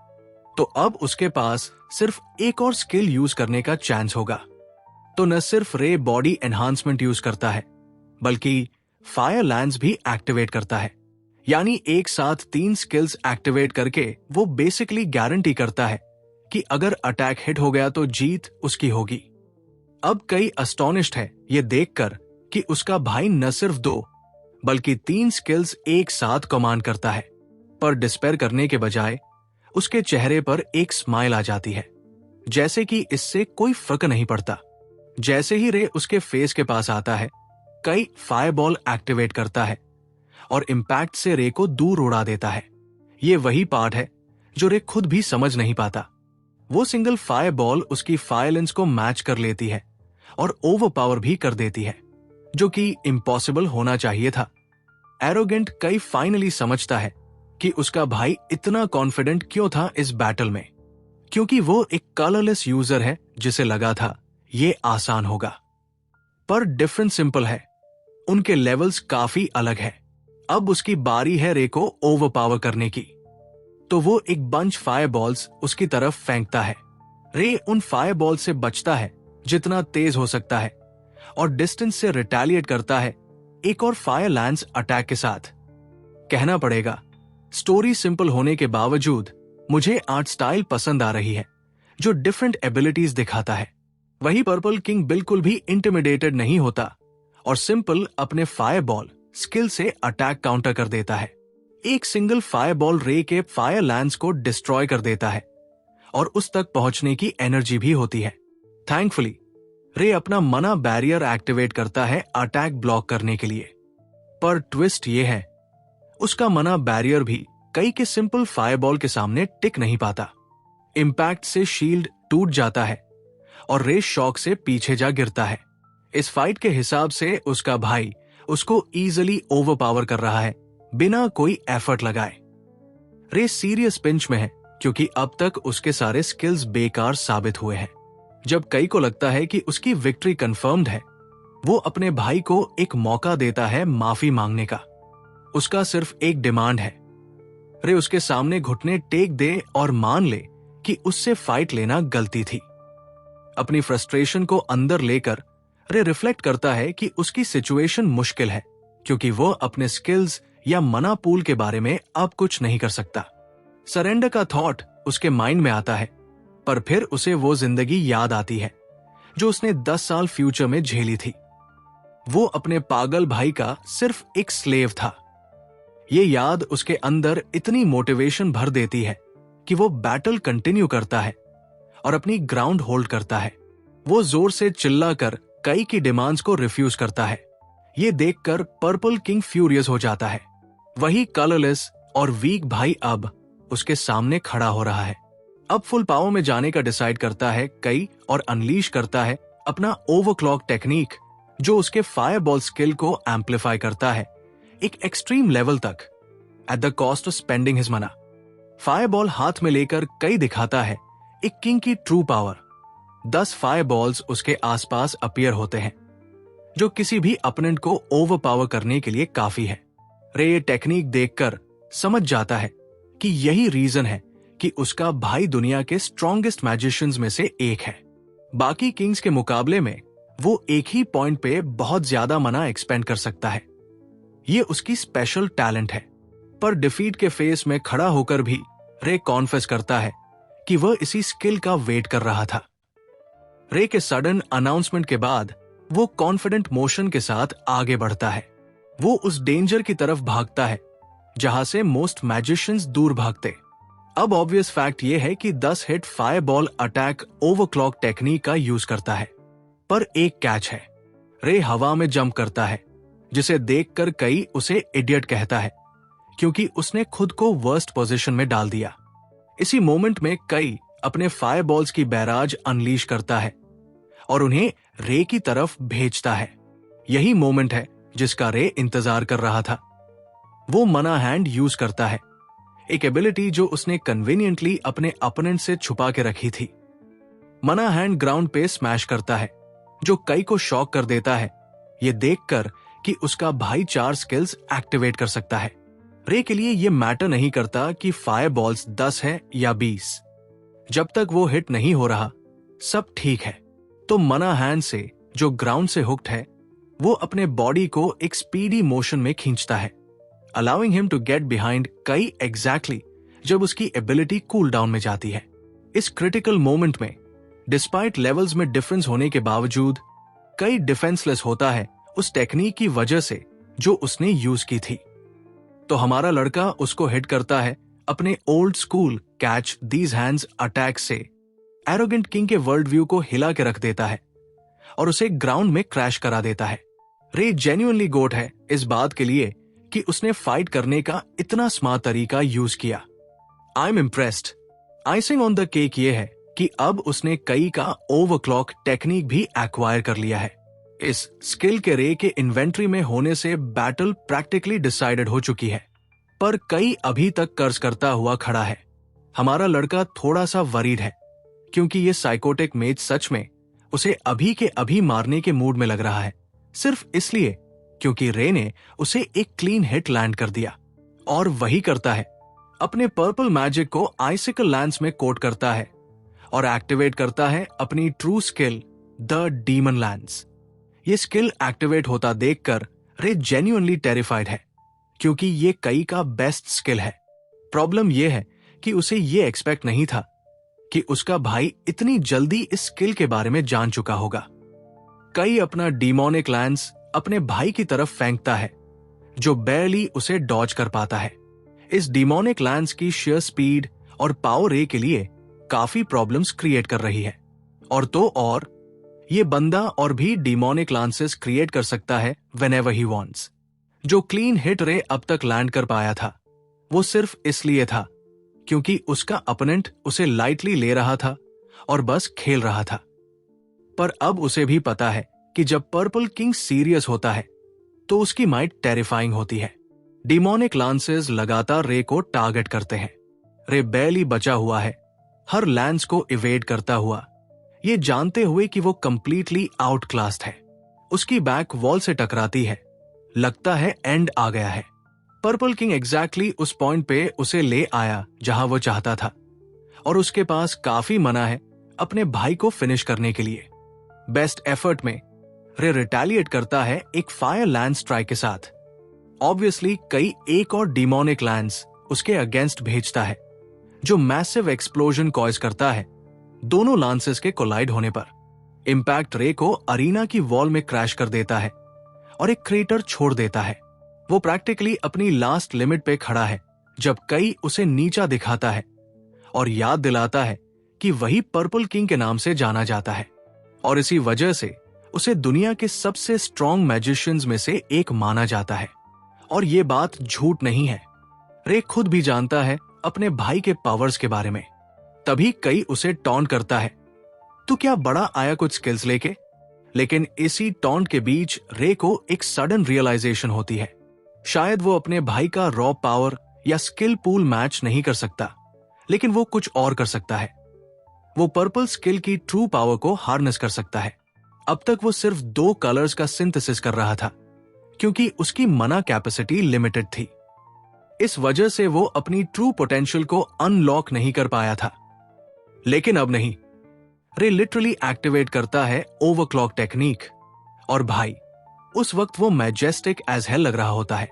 तो अब उसके पास सिर्फ एक और स्किल यूज करने का चांस होगा। तो न सिर्फ रे बॉडी एनहांसमेंट यूज करता है, बल्कि फायर लैंड्स भी एक्टिवेट करता है। यानी एक साथ 3 स्किल्स एक्टिवेट करके वो बेसिकली गारंटी करता है कि अगर अटैक हिट हो गया तो जीत उसकी होगी। अब कई अस्टॉनिश्ड है ये देखकर कि उसका भाई न सिर्फ 2 बल्कि 3 स्किल्स एक साथ कमांड करता है, पर डिस्पेयर करने के बजाय उसके चेहरे पर एक स्माइल आ जाती है, जैसे कि इससे कोई फर्क नहीं पड़ता। जैसे ही रे उसके फेस के पास आता है, कई फायरबॉल एक्टिवेट करता है और इंपैक्ट से रे को दूर उड़ा देता है। ये वही पार्ट है जो रे खुद भी समझ नहीं पाता। वो सिंगल फायरबॉल उसकी फायलेंस को मैच कर लेती है और ओवरपावर भी कर देती है, जो कि इम्पॉसिबल होना चाहिए था। एरोगेंट कई फाइनली समझता है कि उसका भाई इतना कॉन्फिडेंट क्यों था इस बैटल में, क्योंकि वो एक कलरलेस यूजर है जिसे लगा था ये आसान होगा। पर डिफरेंस सिंपल है, उनके लेवल्स काफी अलग है। अब उसकी बारी है रे को ओवरपावर करने की, तो वो एक बंच फायरबॉल्स उसकी तरफ फेंकता है। रे उन फायरबॉल से बचता है जितना तेज हो सकता है और डिस्टेंस से रिटेलिएट करता है एक और फायर लैंड्स अटैक के साथ। कहना पड़ेगा, स्टोरी सिंपल होने के बावजूद मुझे आर्ट स्टाइल पसंद आ रही है, जो डिफरेंट एबिलिटीज दिखाता है। वही पर्पल किंग बिल्कुल भी इंटिमिडेटेड नहीं होता और सिंपल अपने फायरबॉल स्किल से अटैक काउंटर कर देता है। एक सिंगल फायरबॉल रे के फायर लैंड्स को डिस्ट्रॉय कर देता है और उस तक पहुंचने की एनर्जी भी होती है। थैंकफुली रे अपना मना बैरियर एक्टिवेट करता है अटैक ब्लॉक करने के लिए। पर ट्विस्ट ये है, उसका मना बैरियर भी कई के सिंपल फायरबॉल के सामने टिक नहीं पाता। इंपैक्ट से शील्ड टूट जाता है और रे शॉक से पीछे जा गिरता है। इस फाइट के हिसाब से उसका भाई उसको इजीली ओवरपावर कर रहा है बिना कोई एफर्ट लगाए। रे सीरियस पिंच में है, क्योंकि अब तक उसके सारे स्किल्स बेकार साबित हुए हैं। जब कई को लगता है कि उसकी विक्ट्री कंफर्म्ड है, वो अपने भाई को एक मौका देता है माफी मांगने का। उसका सिर्फ एक डिमांड है, रे उसके सामने घुटने टेक दे और मान ले कि उससे फाइट लेना गलती थी। अपनी फ्रस्ट्रेशन को अंदर लेकर रे रिफ्लेक्ट करता है कि उसकी सिचुएशन मुश्किल है, क्योंकि वो अपने स्किल्स या मना पूल के बारे में अब कुछ नहीं कर सकता। सरेंडर का थॉट उसके माइंड में आता है, पर फिर उसे वो जिंदगी याद आती है जो उसने 10 साल फ्यूचर में झेली थी। वो अपने पागल भाई का सिर्फ एक स्लेव था। ये याद उसके अंदर इतनी मोटिवेशन भर देती है कि वो बैटल कंटिन्यू करता है और अपनी ग्राउंड होल्ड करता है। वो जोर से चिल्लाकर कई की डिमांड्स को रिफ्यूज करता है। ये देखकर पर्पल किंग फ्यूरियस हो जाता है। वही कलरलेस और वीक भाई अब उसके सामने खड़ा हो रहा है। अब फुल पावर में जाने का डिसाइड करता है कई और अनलीश करता है अपना ओवरक्लॉक टेक्निक, जो उसके फायरबॉल स्किल को एम्पलीफाई करता है एक एक्सट्रीम लेवल तक, at the cost of spending his मना। फायरबॉल हाथ में लेकर कई दिखाता है एक किंग की ट्रू पावर। 10 फायरबॉल्स उसके आसपास अपीयर होते हैं, जो किसी भी अपोनेंट को ओवरपावर करने के लिए काफी है। रे ये टेक्निक देखकर समझ जाता है कि यही रीजन है कि उसका भाई दुनिया के स्ट्रॉन्गेस्ट मैजिशियंस में से एक है। बाकी किंग्स के मुकाबले में वो एक ही पॉइंट पे बहुत ज्यादा मना एक्सपेंड कर सकता है। ये उसकी स्पेशल टैलेंट है। पर डिफीट के फेस में खड़ा होकर भी रे कॉन्फेस करता है कि वह इसी स्किल का वेट कर रहा था। रे के सडन अनाउंसमेंट के बाद वो कॉन्फिडेंट मोशन के साथ आगे बढ़ता है। वो उस डेंजर की तरफ भागता है जहां से मोस्ट मैजिशियंस दूर भागते। अब ऑब्वियस फैक्ट ये है कि 10 hit fireball attack overclock technique का यूज करता है, पर एक कैच है। रे हवा में जंप करता है, जिसे देखकर कई उसे इडियट कहता है, क्योंकि उसने खुद को वर्स्ट पोजीशन में डाल दिया। इसी मोमेंट में कई अपने फायरबॉल्स की बैराज अनलीश करता है और उन्हें रे की तरफ भेजता है। यही मोमेंट है जिसका रे इंतजार कर रहा था। वो मना हैंड यूज करता है, एक एबिलिटी जो उसने कन्वीनियंटली अपने अपोनेंट से छुपा के रखी थी। मना हैंड ग्राउंड पे स्मैश करता है, जो कई को शॉक कर देता है ये देखकर कि उसका भाई 4 स्किल्स एक्टिवेट कर सकता है। रे के लिए ये मैटर नहीं करता कि फायर बॉल्स 10 है या 20, जब तक वो हिट नहीं हो रहा सब ठीक है। तो मना हैंड से, जो ग्राउंड से हुक्ड है, वो अपने बॉडी को एक स्पीडी मोशन में खींचता है, allowing him to get behind कई एग्जैक्टली जब उसकी एबिलिटी कूल डाउन में जाती है। इस क्रिटिकल मोमेंट में डिस्पाइट लेवल्स में डिफरेंस होने के बावजूद कई डिफेंसलेस होता है उस टेक्निक की वजह से जो उसने यूज की थी। तो हमारा लड़का उसको हिट करता है अपने old school catch these hands attack से, एरोगेंट किंग के वर्ल्ड व्यू को हिला के रख देता है और उसे ग्राउंड में क्रैश करा देता है। रे जेन्युइनली गोट है इस बात के लिए कि उसने फाइट करने का इतना स्मार्ट तरीका यूज किया। I am impressed. Icing on the cake ये है कि अब उसने कई का ओवरक्लॉक टेक्निक भी एक्वायर कर लिया है। इस स्किल के रे के इन्वेंट्री में होने से बैटल प्रैक्टिकली डिसाइडेड हो चुकी है, पर कई अभी तक कर्ज करता हुआ खड़ा है। हमारा लड़का थोड़ा सा वरीड है क्योंकि ये साइकोटिक मेज सच में उसे अभी के अभी मारने के मूड में लग रहा है, सिर्फ इसलिए क्योंकि रे ने उसे एक क्लीन हिट लैंड कर दिया। और वही करता है, अपने पर्पल मैजिक को आइसिकल लैंस में कोट करता है और एक्टिवेट करता है अपनी true skill the demon lens. ये स्किल एक्टिवेट होता देखकर रे जेन्युइनली टेरिफाइड है क्योंकि ये कई का बेस्ट स्किल है। प्रॉब्लम यह है कि उसे ये एक्सपेक्ट नहीं था कि उसका भाई इतनी जल्दी इस स्किल के बारे में जान चुका होगा। कई अपना डीमोनिक लैंस अपने भाई की तरफ फेंकता है, जो बैरली उसे डॉज कर पाता है। इस डीमोनिक लैंस की शेयर स्पीड और पावर रे के लिए काफी प्रॉब्लम्स क्रिएट कर रही है। और तो और ये बंदा और भी डीमोनिक लांसेस क्रिएट कर सकता है व्हेनेवर ही वांट्स। जो क्लीन हिट रे अब तक लैंड कर पाया था वो सिर्फ इसलिए था क्योंकि उसका अपोनेंट उसे लाइटली ले रहा था और बस खेल रहा था। पर अब उसे भी पता है कि जब पर्पल किंग सीरियस होता है तो उसकी माइट टेरिफाइंग होती है। डिमोनिक लांसेस लगातार रे को टारगेट करते हैं। रे बैरली बचा हुआ है, हर लैंस को इवेड करता हुआ, ये जानते हुए कि वो कंप्लीटली आउटक्लास्ड है। उसकी बैक वॉल से टकराती है, लगता है एंड आ गया है। पर्पल किंग एग्जैक्टली उस पॉइंट पे उसे ले आया जहां वो चाहता था और उसके पास काफी मना है अपने भाई को फिनिश करने के लिए। बेस्ट एफर्ट में रे रिटेलिएट करता है एक फायर लैंस स्ट्राइक के साथ। ऑब्वियसली कई एक और डिमोनिक लैंस उसके अगेंस्ट भेजता है, जो मैसिव एक्सप्लोजन कॉज करता है दोनों लांसेस के कोलाइड होने पर। इंपैक्ट रे को अरीना की वॉल में क्रैश कर देता है और एक क्रेटर छोड़ देता है। वो प्रैक्टिकली अपनी लास्ट लिमिट पे खड़ा है जब कई उसे नीचा दिखाता है और याद दिलाता है कि वही पर्पल किंग के नाम से जाना जाता है और इसी वजह से उसे दुनिया के सबसे स्ट्रॉन्ग मैजिशियंस में से एक माना जाता है। और ये बात झूठ नहीं है, रे खुद भी जानता है अपने भाई के पावर्स के बारे में। तभी कई उसे टॉन्ट करता है, तू क्या बड़ा आया कुछ स्किल्स लेके। लेकिन इसी टॉन्ट के बीच रे को एक सडन रियलाइजेशन होती है, शायद वो अपने भाई का रॉ पावर या स्किल पूल मैच नहीं कर सकता, लेकिन वो कुछ और कर सकता है। वो पर्पल स्किल की ट्रू पावर को हार्नेस कर सकता है। अब तक वो सिर्फ 2 कलर्स का सिंथेसिस कर रहा था क्योंकि उसकी मना कैपेसिटी लिमिटेड थी। इस वजह से वो अपनी ट्रू पोटेंशियल को अनलॉक नहीं कर पाया था। लेकिन अब नहीं, रे लिटरली एक्टिवेट करता है ओवरक्लॉक टेक्निक और भाई उस वक्त वो मैजेस्टिक एज हेल लग रहा होता है।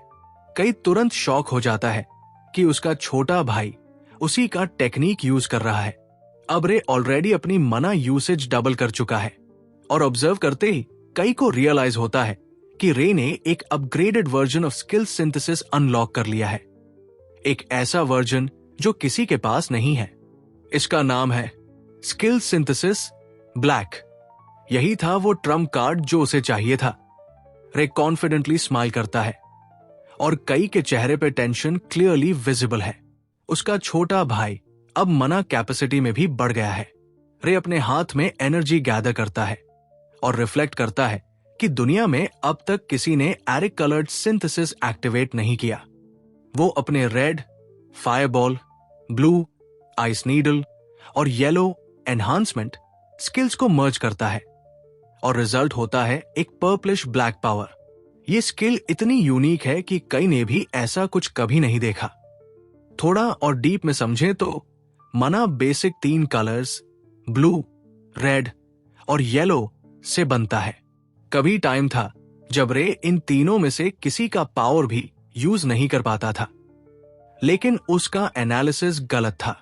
कई तुरंत शॉक हो जाता है कि उसका छोटा भाई उसी का टेक्निक यूज कर रहा है। अब रे ऑलरेडी अपनी मना यूसेज डबल कर चुका है और ऑब्जर्व करते ही कई को रियलाइज होता है कि रे ने एक upgraded version of skill synthesis unlock कर लिया है, एक ऐसा वर्जन जो किसी के पास नहीं है। इसका नाम है स्किल सिंथेसिस ब्लैक। यही था वो ट्रम्प कार्ड जो उसे चाहिए था। रे कॉन्फिडेंटली स्माइल करता है और कई के चेहरे पे टेंशन क्लियरली विजिबल है। उसका छोटा भाई अब मना कैपेसिटी में भी बढ़ गया है। रे अपने हाथ में एनर्जी गैदर करता है और रिफ्लेक्ट करता है कि दुनिया में अब तक किसी ने एरिक कलर्ड सिंथेसिस एक्टिवेट नहीं किया। वो अपने red, fireball, blue, ice needle और येलो एनहांसमेंट स्किल्स को मर्ज करता है और रिजल्ट होता है एक पर्पलिश ब्लैक पावर। ये स्किल इतनी यूनिक है कि कई ने भी ऐसा कुछ कभी नहीं देखा। थोड़ा और डीप में समझें तो मना बेसिक 3 कलर्स ब्लू, रेड और येलो से बनता है। कभी टाइम था जब रे इन तीनों में से किसी का पावर भी यूज नहीं कर पाता था, लेकिन उसका एनालिसिस गलत था।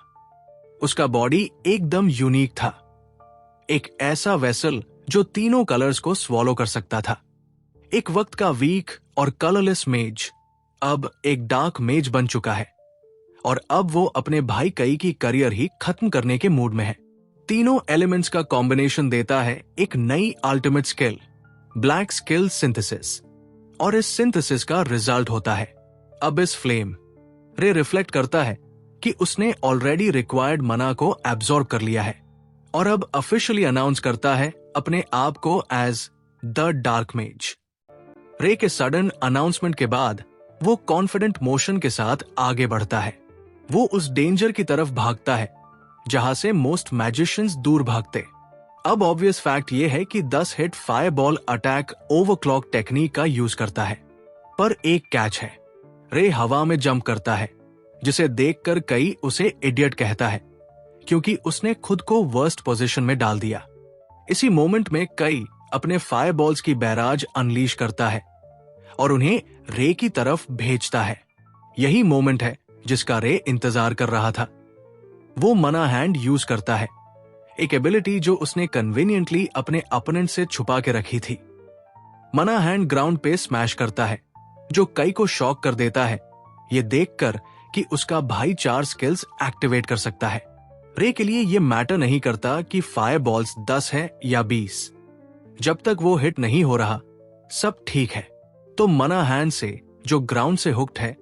उसका बॉडी एकदम यूनिक था, एक ऐसा वेसल जो तीनों कलर्स को स्वॉलो कर सकता था। एक वक्त का वीक और कलरलेस मेज अब एक डार्क मेज बन चुका है और अब वो अपने भाई कई की करियर ही खत्म करने के मूड में है। तीनों एलिमेंट्स का कॉम्बिनेशन देता है एक नई ultimate skill, black skill synthesis, और इस सिंथेसिस का रिजल्ट होता है अबिस फ्लेम। रे रिफ्लेक्ट करता है कि उसने ऑलरेडी रिक्वायर्ड मना को एब्जॉर्ब कर लिया है और अब ऑफिशियली अनाउंस करता है अपने आप को एज द डार्क मेज। रे के सडन अनाउंसमेंट के बाद वो कॉन्फिडेंट मोशन के साथ आगे बढ़ता है। वो उस डेंजर की तरफ भागता है जहां से मोस्ट मैजिशियंस दूर भागते। अब ऑब्वियस फैक्ट ये है कि 10 hit fireball attack overclock technique का यूज करता है, पर एक कैच है। रे हवा में जंप करता है, जिसे देखकर कई उसे इडियट कहता है क्योंकि उसने खुद को वर्स्ट पोजीशन में डाल दिया। इसी मोमेंट में कई अपने फायरबॉल्स की बैराज अनलीश करता है और उन्हें रे की तरफ भेजता है। यही मोमेंट है जिसका रे इंतजार कर रहा था। वो मना हैंड यूज करता है, एक एबिलिटी जो उसने कन्वीनियंटली अपने अपोनेंट से छुपा के रखी थी। मना हैंड ग्राउंड पे स्मैश करता है, जो कई को शॉक कर देता है ये देखकर कि उसका भाई 4 स्किल्स एक्टिवेट कर सकता है। रे के लिए ये मैटर नहीं करता कि फायरबॉल्स 10 है या 20। जब तक वो हिट नहीं हो रहा सब ठीक है। तो मना हैंड से जो ग्राउंड से हुक्ड है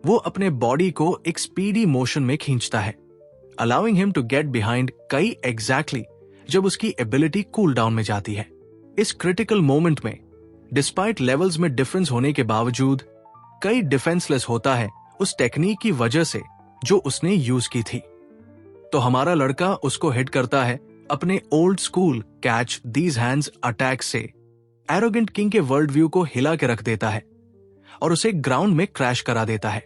वो अपने बॉडी को एक स्पीडी मोशन में खींचता है, allowing him to get behind कई एग्जैक्टली जब उसकी एबिलिटी कूल डाउन में जाती है। इस क्रिटिकल मोमेंट में डिस्पाइट लेवल्स में डिफरेंस होने के बावजूद कई डिफेंसलेस होता है उस टेक्निक की वजह से जो उसने यूज की थी। तो हमारा लड़का उसको हिट करता है अपने old school catch these hands attack से। एरोगेंट किंग के वर्ल्ड व्यू को हिला के रख देता है और उसे ग्राउंड में क्रैश करा देता है।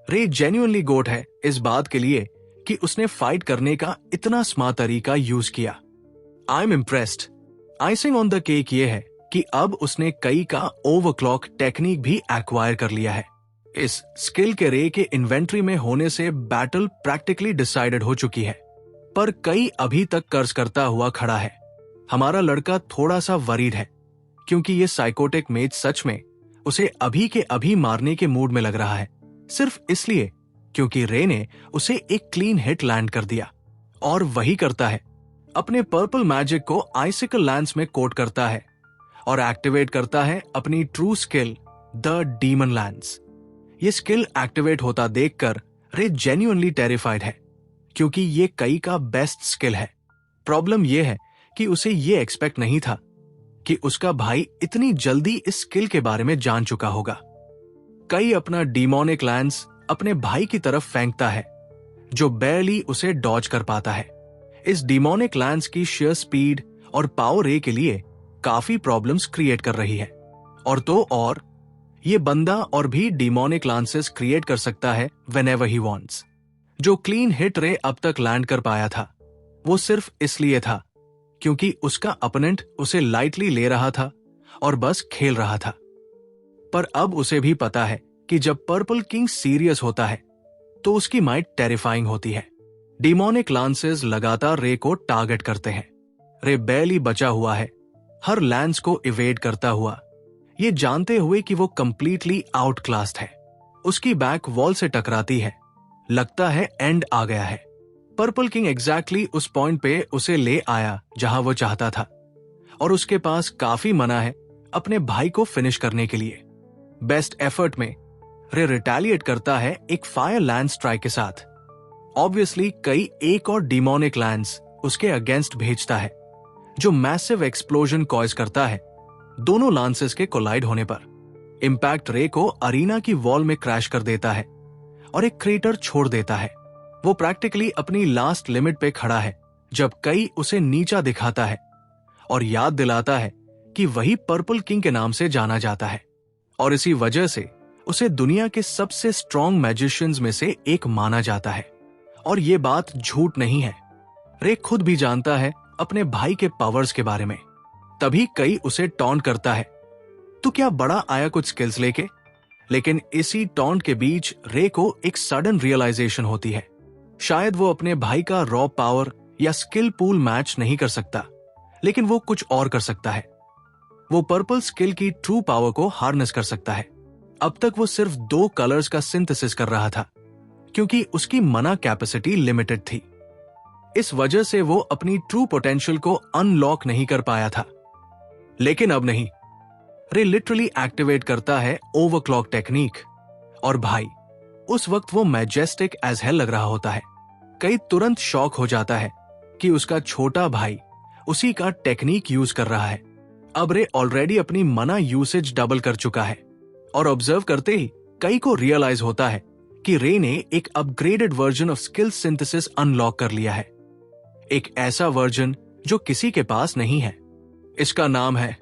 रे जेन्युइनली गोट है इस बात के लिए कि उसने फाइट करने का इतना स्मार्ट तरीका यूज किया। I am impressed. Icing on the cake ये है कि अब उसने कई का ओवरक्लॉक टेक्निक भी एक्वायर कर लिया है। इस स्किल के रे के इन्वेंट्री में होने से बैटल प्रैक्टिकली डिसाइडेड हो चुकी है, पर कई अभी तक कर्ज करता हुआ खड़ा है। हमारा लड़का थोड़ा सा वरीड है क्योंकि ये साइकोटिक मेज सच में उसे अभी के अभी मारने के मूड में लग रहा है, सिर्फ इसलिए क्योंकि रे ने उसे एक क्लीन हिट लैंड कर दिया। और वही करता है, अपने पर्पल मैजिक को आइसिकल लैंस में कोट करता है और एक्टिवेट करता है अपनी true skill the demon lens. ये स्किल एक्टिवेट होता देखकर रे जेन्युइनली टेरिफाइड है क्योंकि ये कई का बेस्ट स्किल है। प्रॉब्लम ये है कि उसे ये एक्सपेक्ट नहीं था कि उसका भाई इतनी जल्दी इस स्किल के बारे में जान चुका होगा। कई अपना डीमोनिक लैंस अपने भाई की तरफ फेंकता है जो बैरली उसे डॉज कर पाता है। इस डीमोनिक लैंस की शेयर स्पीड और पावर रे के लिए काफी प्रॉब्लम्स क्रिएट कर रही है। और तो और ये बंदा और भी डीमोनिक लांसेस क्रिएट कर सकता है व्हेनेवर ही वांट्स। जो क्लीन हिट रे अब तक लैंड कर पाया था वो सिर्फ इसलिए था क्योंकि उसका अपोनेंट उसे लाइटली ले रहा था और बस खेल रहा था। पर अब उसे भी पता है कि जब पर्पल किंग सीरियस होता है तो उसकी माइट टेरिफाइंग होती है। डीमोनिक लांसेस लगातार रे को टारगेट करते हैं। रे बैरली बचा हुआ है, हर लैंस को इवेड करता हुआ, ये जानते हुए कि वो कंप्लीटली आउट क्लास्ड है। उसकी बैक वॉल से टकराती है, लगता है एंड आ गया है। पर्पल किंग एग्जैक्टली उस पॉइंट पे उसे ले आया जहां वो चाहता था और उसके पास काफी मना है अपने भाई को फिनिश करने के लिए। बेस्ट एफर्ट में रे रिटेलिएट करता है एक फायर लैंस स्ट्राइक के साथ। ऑब्वियसली कई एक और डीमोनिक लैंस उसके अगेंस्ट भेजता है जो मैसिव एक्सप्लोजन कॉज करता है दोनों लांसेस के कोलाइड होने पर। इंपैक्ट रे को अरीना की वॉल में क्रैश कर देता है और एक क्रेटर छोड़ देता है। वो प्रैक्टिकली अपनी लास्ट लिमिट पे खड़ा है जब कई उसे नीचा दिखाता है और याद दिलाता है कि वही पर्पल किंग के नाम से जाना जाता है और इसी वजह से उसे दुनिया के सबसे स्ट्रॉन्ग मैजिशियंस में से एक माना जाता है। और ये बात झूठ नहीं है, रे खुद भी जानता है अपने भाई के पावर्स के बारे में। तभी कई उसे टॉन्ट करता है, तू क्या बड़ा आया कुछ स्किल्स लेके? लेकिन इसी टॉन्ट के बीच रे को एक सडन रियलाइजेशन होती है, शायद वो अपने भाई का रॉ पावर या स्किल पूल मैच नहीं कर सकता, लेकिन वो कुछ और कर सकता है। वो पर्पल स्किल की ट्रू पावर को हार्नेस कर सकता है। अब तक वो सिर्फ 2 कलर्स का सिंथेसिस कर रहा था क्योंकि उसकी मना कैपेसिटी लिमिटेड थी। इस वजह से वो अपनी ट्रू पोटेंशियल को अनलॉक नहीं कर पाया था। लेकिन अब नहीं, रे लिटरली एक्टिवेट करता है ओवरक्लॉक टेक्निक और भाई उस वक्त वो मैजेस्टिक एज हेल लग रहा होता है। कई तुरंत शॉक हो जाता है कि उसका छोटा भाई उसी का टेक्निक यूज कर रहा है। अब रे ऑलरेडी अपनी मना यूसेज डबल कर चुका है और ऑब्जर्व करते ही कई को रियलाइज होता है कि रे ने एक upgraded version of skill synthesis unlock कर लिया है, एक ऐसा वर्जन जो किसी के पास नहीं है। इसका नाम है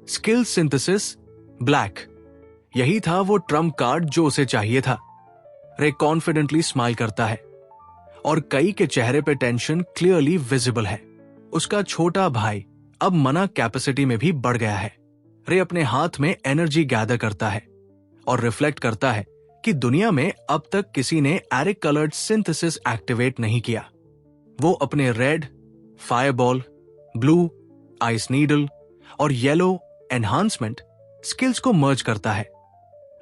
स्किल सिंथेसिस ब्लैक। यही था वो ट्रम्प कार्ड जो उसे चाहिए था। रे कॉन्फिडेंटली स्माइल करता है और कई के चेहरे पे टेंशन क्लियरली विजिबल है। उसका छोटा भाई अब मना कैपेसिटी में भी बढ़ गया है। रे अपने हाथ में एनर्जी गैदर करता है और रिफ्लेक्ट करता है कि दुनिया में अब तक किसी ने एरिक कलर्ड सिंथेसिस एक्टिवेट नहीं किया। वो अपने red, fireball, blue, ice needle और येलो एनहांसमेंट स्किल्स को मर्ज करता है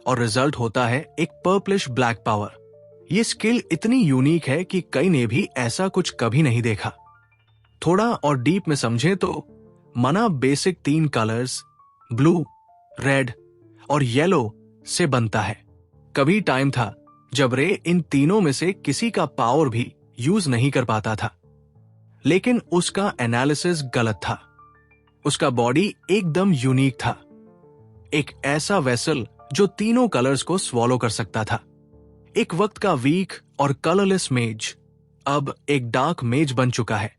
और रिजल्ट होता है एक पर्पलिश ब्लैक पावर। ये स्किल इतनी यूनिक है कि कई ने भी ऐसा कुछ कभी नहीं देखा। थोड़ा और डीप में समझे तो मना बेसिक 3 कलर्स ब्लू, रेड और येलो से बनता है। कभी टाइम था जब रे इन तीनों में से किसी का पावर भी यूज नहीं कर पाता था, लेकिन उसका एनालिसिस गलत था। उसका बॉडी एकदम यूनिक था, एक ऐसा वेसल जो तीनों कलर्स को स्वॉलो कर सकता था। एक वक्त का वीक और कलरलेस मेज अब एक डार्क मेज बन चुका है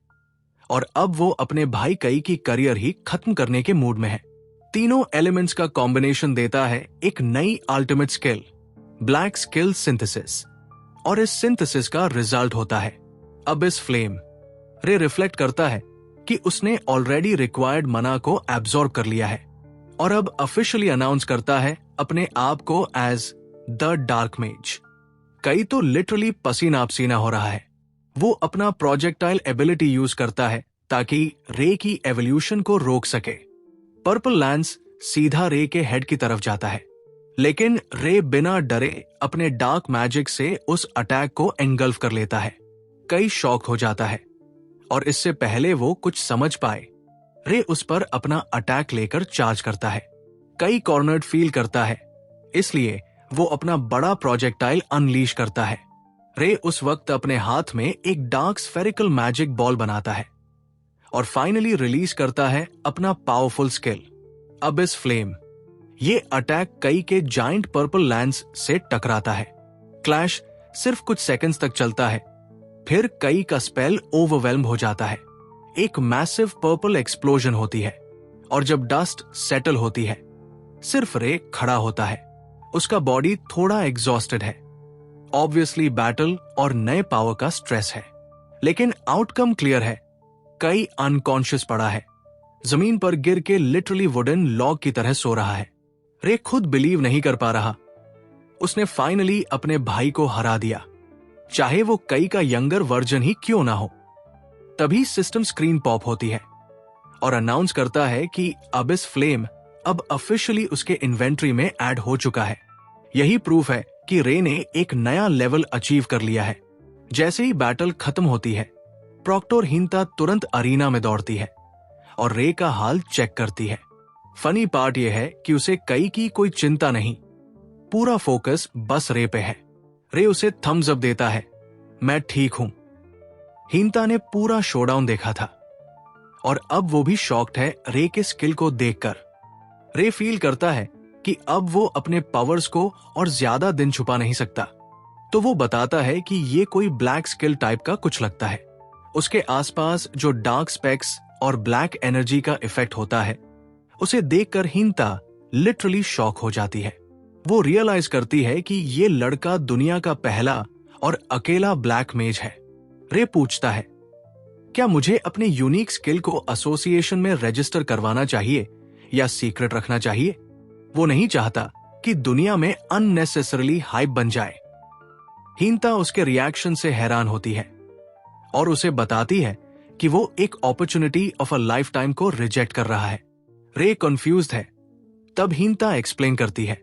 और अब वो अपने भाई कई की करियर ही खत्म करने के मूड में है। तीनों एलिमेंट्स का कॉम्बिनेशन देता है एक नई ultimate skill, black skill synthesis, और इस सिंथेसिस का रिजल्ट होता है अबिस फ्लेम। रे रिफ्लेक्ट करता है कि उसने ऑलरेडी रिक्वायर्ड मना को एब्जॉर्ब कर लिया है और अब ऑफिशियली अनाउंस करता है अपने आप को एज द डार्क मेज। कई तो लिटरली पसीना पसीना हो रहा है। वो अपना प्रोजेक्टाइल एबिलिटी यूज करता है ताकि रे की एवोल्यूशन को रोक सके। पर्पल लैंस सीधा रे के हेड की तरफ जाता है, लेकिन रे बिना डरे अपने डार्क मैजिक से उस अटैक को एंगल्फ कर लेता है। कई शॉक हो जाता है और इससे पहले वो कुछ समझ पाए, रे उस पर अपना अटैक लेकर चार्ज करता है। कई कॉर्नर्ड फील करता है, इसलिए वो अपना बड़ा प्रोजेक्टाइल अनलीश करता है। रे उस वक्त अपने हाथ में एक डार्क स्फेरिकल मैजिक बॉल बनाता है और फाइनली रिलीज करता है अपना पावरफुल स्किल अबिस फ्लेम। ये अटैक कई के जाइंट पर्पल लैंस से टकराता है। क्लैश सिर्फ कुछ सेकंड्स तक चलता है, फिर कई का स्पेल ओवरवेल्म हो जाता है। एक मैसिव पर्पल एक्सप्लोजन होती है और जब डस्ट सेटल होती है, सिर्फ रे खड़ा होता है। उसका बॉडी थोड़ा एग्जॉस्टेड है, ऑब्वियसली बैटल और नए पावर का स्ट्रेस है, लेकिन आउटकम क्लियर है। कई अनकॉन्शियस पड़ा है, जमीन पर गिर के लिटरली वुडन लॉग की तरह सो रहा है। रे खुद बिलीव नहीं कर पा रहा, उसने फाइनली अपने भाई को हरा दिया, चाहे वो कई का यंगर वर्जन ही क्यों ना हो। तभी सिस्टम स्क्रीन पॉप होती है और अनाउंस करता है कि अबिस फ्लेम अब ऑफिशियली उसके इन्वेंट्री में ऐड हो चुका है। यही प्रूफ है कि रे ने एक नया लेवल अचीव कर लिया है। जैसे ही बैटल खत्म होती है, प्रॉक्टर हिंता तुरंत अरीना में दौड़ती है और रे का हाल चेक करती है। फनी पार्ट यह है कि उसे कई की कोई चिंता नहीं, पूरा फोकस बस रे पे है। रे उसे थम्स अप देता है, मैं ठीक हूं। हिंता ने पूरा शोडाउन देखा था और अब वो भी शॉक्ड है रे के स्किल को देखकर। रे फील करता है कि अब वो अपने पावर्स को और ज्यादा दिन छुपा नहीं सकता। तो वो बताता है कि ये कोई ब्लैक स्किल टाइप का कुछ लगता है। उसके आसपास जो डार्क स्पेक्स और ब्लैक एनर्जी का इफेक्ट होता है, उसे देखकर हिंता लिटरली शॉक हो जाती है। वो रियलाइज करती है कि ये लड़का दुनिया का पहला और अकेला ब्लैक मेज है। रे पूछता है, क्या मुझे अपने यूनिक स्किल को एसोसिएशन में रजिस्टर करवाना चाहिए या सीक्रेट रखना चाहिए? वो नहीं चाहता कि दुनिया में अननेसेसरली हाइप बन जाए। हिंता उसके रिएक्शन से हैरान होती है और उसे बताती है कि वो एक opportunity of a life time को रिजेक्ट कर रहा है। रे कंफ्यूज्ड है। तब हिंता एक्सप्लेन करती है,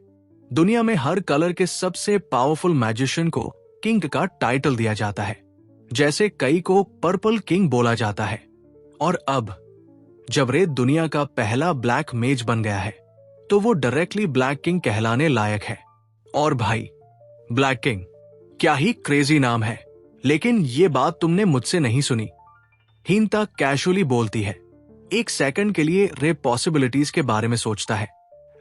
दुनिया में हर कलर के सबसे पावरफुल मैजिशियन को किंग का टाइटल दिया जाता है, जैसे कई को पर्पल किंग बोला जाता है। और अब जब रे दुनिया का पहला ब्लैक मेज बन गया है, तो वो डायरेक्टली ब्लैक किंग कहलाने लायक है। और भाई, ब्लैक किंग, क्या ही क्रेजी नाम है। लेकिन ये बात तुमने मुझसे नहीं सुनी, हिंता कैजुअली बोलती है। एक सेकंड के लिए रे पॉसिबिलिटीज के बारे में सोचता है,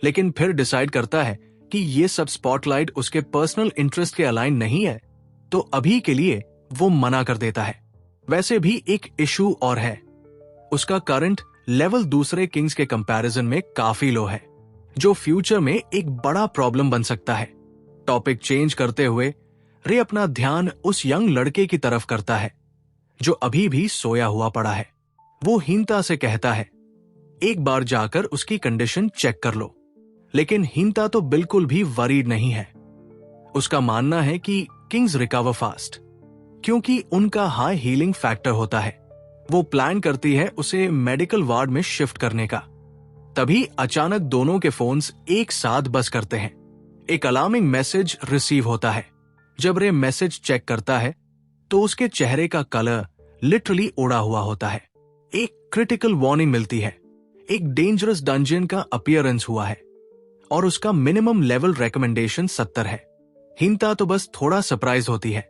लेकिन फिर डिसाइड करता है कि ये सब स्पॉटलाइट उसके पर्सनल इंटरेस्ट के अलाइन नहीं है, तो अभी के लिए वो मना कर देता है। वैसे भी एक इशू और है, उसका करंट लेवल दूसरे किंग्स के कंपैरिजन में काफी लो है, जो फ्यूचर में एक बड़ा प्रॉब्लम बन सकता है। टॉपिक चेंज करते हुए रे अपना ध्यान उस यंग लड़के की तरफ करता है जो अभी भी सोया हुआ पड़ा है। वो हिंता से कहता है, एक बार जाकर उसकी कंडीशन चेक कर लो। लेकिन हिंता तो बिल्कुल भी वरीड नहीं है। उसका मानना है कि किंग्स रिकवर फास्ट, क्योंकि उनका हाई हीलिंग फैक्टर होता है। वो प्लान करती है उसे मेडिकल वार्ड में शिफ्ट करने का। तभी अचानक दोनों के फोन्स एक साथ बज करते हैं। एक अलार्मिंग मैसेज रिसीव होता है। जब रे मैसेज चेक करता है तो उसके चेहरे का कलर लिटरली उड़ा हुआ होता है। एक क्रिटिकल वार्निंग मिलती है, एक डेंजरस डंजन का अपीयरेंस हुआ है और उसका मिनिमम लेवल रिकमेंडेशन 70 है। हिंता तो बस थोड़ा सरप्राइज होती है,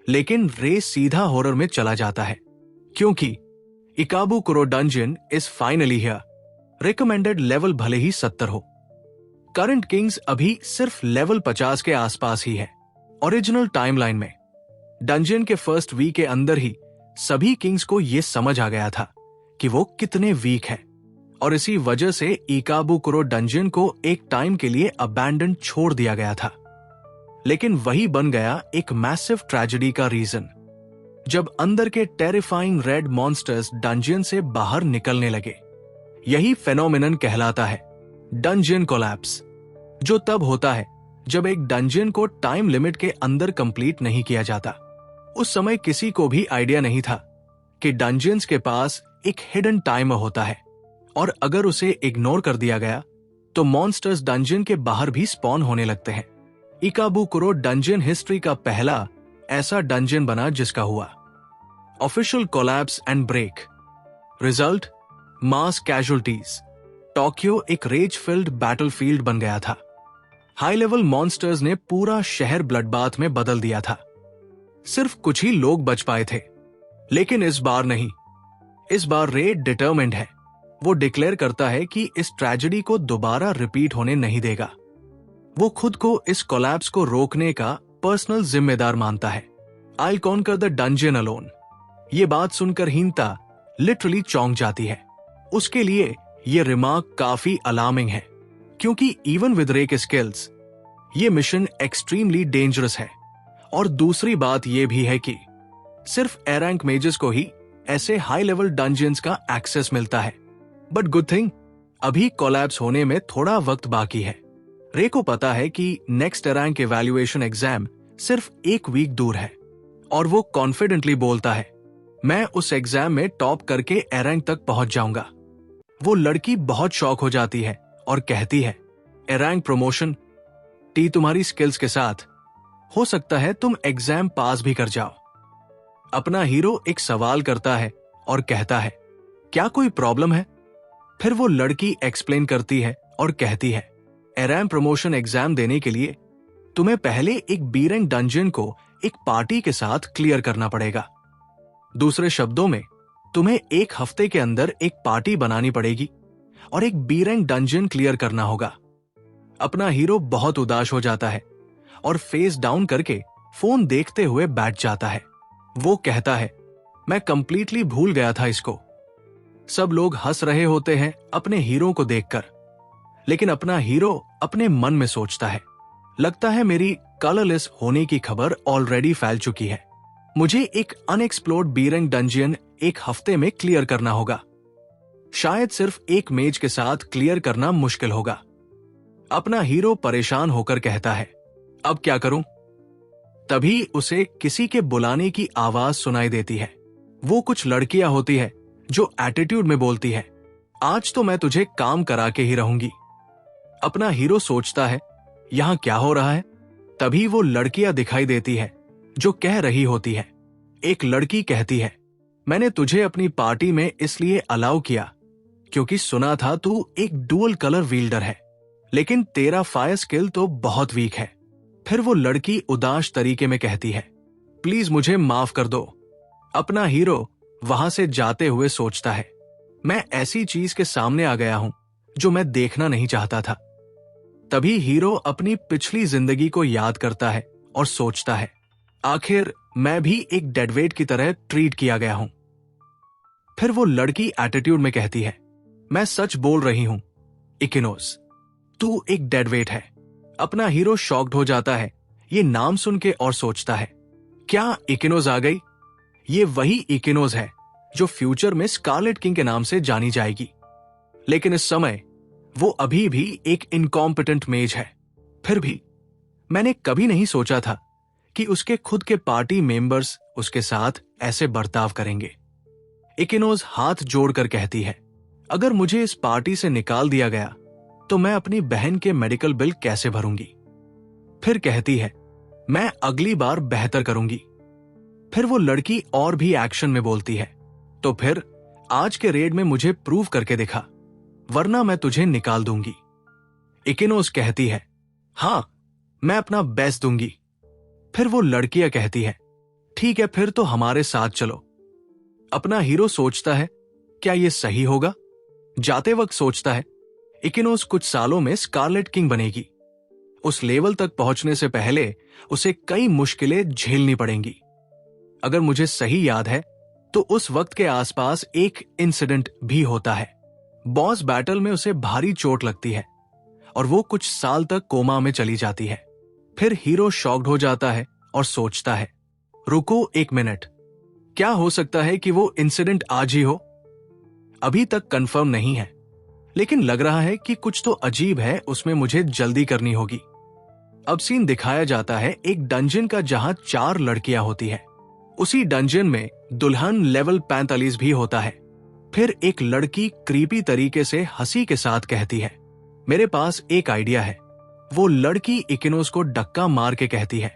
लेकिन रे सीधा हॉरर में चला जाता है, क्योंकि Ikebukuro dungeon is finally here. Recommended level भले ही 70 हो, करंट किंग्स अभी सिर्फ लेवल 50 के आसपास ही है। ओरिजिनल टाइमलाइन में डंजन के फर्स्ट वीक के अंदर ही सभी किंग्स को यह समझ आ गया था कि वो कितने वीक है, और इसी वजह से इकाबुकुरो डंजन को एक टाइम के लिए अबैंडन छोड़ दिया गया था। लेकिन वही बन गया एक मैसिव ट्रेजेडी का रीजन, जब अंदर के टेरिफाइंग रेड मॉन्स्टर्स डंजन से बाहर निकलने लगे। यही फेनोमेनन कहलाता है डंजन कोलैप्स, जो तब होता है जब एक डंजन को टाइम लिमिट के अंदर कंप्लीट नहीं किया जाता। उस समय किसी को भी आइडिया नहीं था कि डंजन्स के पास एक हिडन टाइमर होता है, और अगर उसे इग्नोर कर दिया गया तो मॉन्स्टर्स डंजन के बाहर भी स्पॉन होने लगते हैं। इकाबुकुरो डंजन हिस्ट्री का पहला ऐसा डंजन बना जिसका हुआ official collapse and break. Result, mass casualties. Tokyo एक रेज फिल्ड बैटलफील्ड बन गया था। हाई लेवल मॉन्स्टर्स ने पूरा शहर ब्लडबाथ में बदल दिया था। सिर्फ कुछ ही लोग बच पाए थे, लेकिन इस बार नहीं। इस बार रे डिटरमिन्ड है। वो डिक्लेयर करता है कि इस ट्रेजेडी को दोबारा रिपीट होने नहीं देगा। वो खुद को इस कोलैप्स को रोकने का पर्सनल जिम्मेदार मानता है। I'll conquer the dungeon alone। ये बात सुनकर हिंता लिटरली चौंक जाती है। उसके लिए ये रिमार्क काफी अलार्मिंग है, क्योंकि इवन विद रे के स्किल्स ये मिशन एक्सट्रीमली डेंजरस है। और दूसरी बात ये भी है कि सिर्फ ए रैंक मेजेस को ही ऐसे हाई लेवल डंजन्स का एक्सेस मिलता है। बट गुड थिंग, अभी कोलैप्स होने में थोड़ा वक्त बाकी है। रे को पता है कि नेक्स्ट रैंक इवैल्यूएशन एग्जाम सिर्फ एक वीक दूर है, और वो कॉन्फिडेंटली बोलता है, मैं उस एग्जाम में टॉप करके ए रैंक तक पहुंच जाऊंगा। वो लड़की बहुत शॉक हो जाती है और कहती है, ए रैंक प्रमोशन टी तुम्हारी स्किल्स के साथ हो सकता है तुम एग्जाम पास भी कर जाओ। अपना हीरो एक सवाल करता है और कहता है, क्या कोई प्रॉब्लम है? फिर वो लड़की एक्सप्लेन करती है और कहती है, ए रैंक प्रमोशन एग्जाम देने के लिए तुम्हें पहले एक बी रैंक डंजन को एक पार्टी के साथ क्लियर करना पड़ेगा। दूसरे शब्दों में, तुम्हें एक हफ्ते के अंदर एक पार्टी बनानी पड़ेगी और एक बी रैंक डंजन क्लियर करना होगा। अपना हीरो बहुत उदास हो जाता है और फेस डाउन करके फोन देखते हुए बैठ जाता है। वो कहता है, मैं कंप्लीटली भूल गया था इसको। सब लोग हंस रहे होते हैं अपने हीरो को देखकर, लेकिन अपना हीरो अपने मन में सोचता है, लगता है मेरी कलरलेस होने की खबर ऑलरेडी फैल चुकी है। मुझे एक अनएक्सप्लोर्ड बीरंग डंजियन एक हफ्ते में क्लियर करना होगा। शायद सिर्फ एक मेज के साथ क्लियर करना मुश्किल होगा। अपना हीरो परेशान होकर कहता है, अब क्या करूं? तभी उसे किसी के बुलाने की आवाज सुनाई देती है। वो कुछ लड़कियां होती है जो एटीट्यूड में बोलती है, आज तो मैं तुझे काम करा के ही रहूंगी। अपना हीरो सोचता है, यहां क्या हो रहा है? तभी वो लड़कियां दिखाई देती है जो कह रही होती है। एक लड़की कहती है, मैंने तुझे अपनी पार्टी में इसलिए अलाउ किया क्योंकि सुना था तू एक डुअल कलर विल्डर है, लेकिन तेरा फायर स्किल तो बहुत वीक है। फिर वो लड़की उदास तरीके में कहती है, प्लीज मुझे माफ कर दो। अपना हीरो वहां से जाते हुए सोचता है, मैं ऐसी चीज के सामने आ गया हूं जो मैं देखना नहीं चाहता था। तभी हीरो अपनी पिछली जिंदगी को याद करता है और सोचता है, आखिर मैं भी एक डेडवेट की तरह ट्रीट किया गया हूं। फिर वो लड़की एटीट्यूड में कहती है, मैं सच बोल रही हूं इकिनोस, तू एक डेडवेट है। अपना हीरो शॉक्ड हो जाता है ये नाम सुन के और सोचता है, क्या इकिनोस आ गई? ये वही इकिनोस है जो फ्यूचर में स्कारलेट किंग के नाम से जानी जाएगी, लेकिन इस समय वो अभी भी एक इनकॉम्पिटेंट मेज है। फिर भी मैंने कभी नहीं सोचा था कि उसके खुद के पार्टी मेंबर्स उसके साथ ऐसे बर्ताव करेंगे। इकिनोस हाथ जोड़कर कहती है, अगर मुझे इस पार्टी से निकाल दिया गया तो मैं अपनी बहन के मेडिकल बिल कैसे भरूंगी? फिर कहती है, मैं अगली बार बेहतर करूंगी। फिर वो लड़की और भी एक्शन में बोलती है, तो फिर आज के रेड में मुझे प्रूव करके दिखा, वरना मैं तुझे निकाल दूंगी। इकिनोस कहती है, हां, मैं अपना बेस्ट दूंगी। फिर वो लड़कियां कहती है, ठीक है, फिर तो हमारे साथ चलो। अपना हीरो सोचता है, क्या यह सही होगा? जाते वक्त सोचता है, इकिनोस कुछ सालों में स्कारलेट किंग बनेगी। उस लेवल तक पहुंचने से पहले उसे कई मुश्किलें झेलनी पड़ेंगी। अगर मुझे सही याद है तो उस वक्त के आसपास एक इंसिडेंट भी होता है। बॉस बैटल में उसे भारी चोट लगती है और वो कुछ साल तक कोमा में चली जाती है। फिर हीरो शॉक्ड हो जाता है और सोचता है, रुको एक मिनट, क्या हो सकता है कि वो इंसिडेंट आज ही हो? अभी तक कंफर्म नहीं है, लेकिन लग रहा है कि कुछ तो अजीब है, उसमें मुझे जल्दी करनी होगी। अब सीन दिखाया जाता है एक डंजन का जहां 4 लड़कियां होती है। उसी डंजन में दुल्हन लेवल 45 भी होता है। फिर एक लड़की क्रीपी तरीके से हंसी के साथ कहती है, मेरे पास एक आइडिया है। वो लड़की इकिनोस को डक्का मार के कहती है,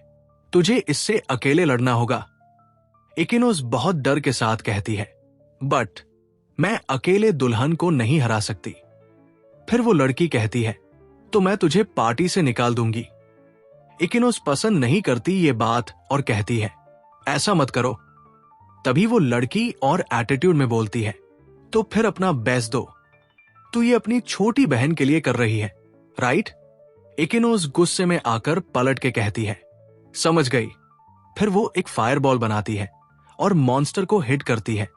तुझे इससे अकेले लड़ना होगा। इकिनोस बहुत डर के साथ कहती है, बट मैं अकेले दुल्हन को नहीं हरा सकती। फिर वो लड़की कहती है, तो मैं तुझे पार्टी से निकाल दूंगी। इकिनोस पसंद नहीं करती ये बात और कहती है, ऐसा मत करो। तभी वो लड़की और एटीट्यूड में बोलती है, तो फिर अपना बेस्ट दो। तू ये अपनी छोटी बहन के लिए कर रही है, राइट? इकिनोस गुस्से में आकर पलट के कहती है, समझ गई। फिर वो एक फायरबॉल बनाती है और मॉन्स्टर को हिट करती है,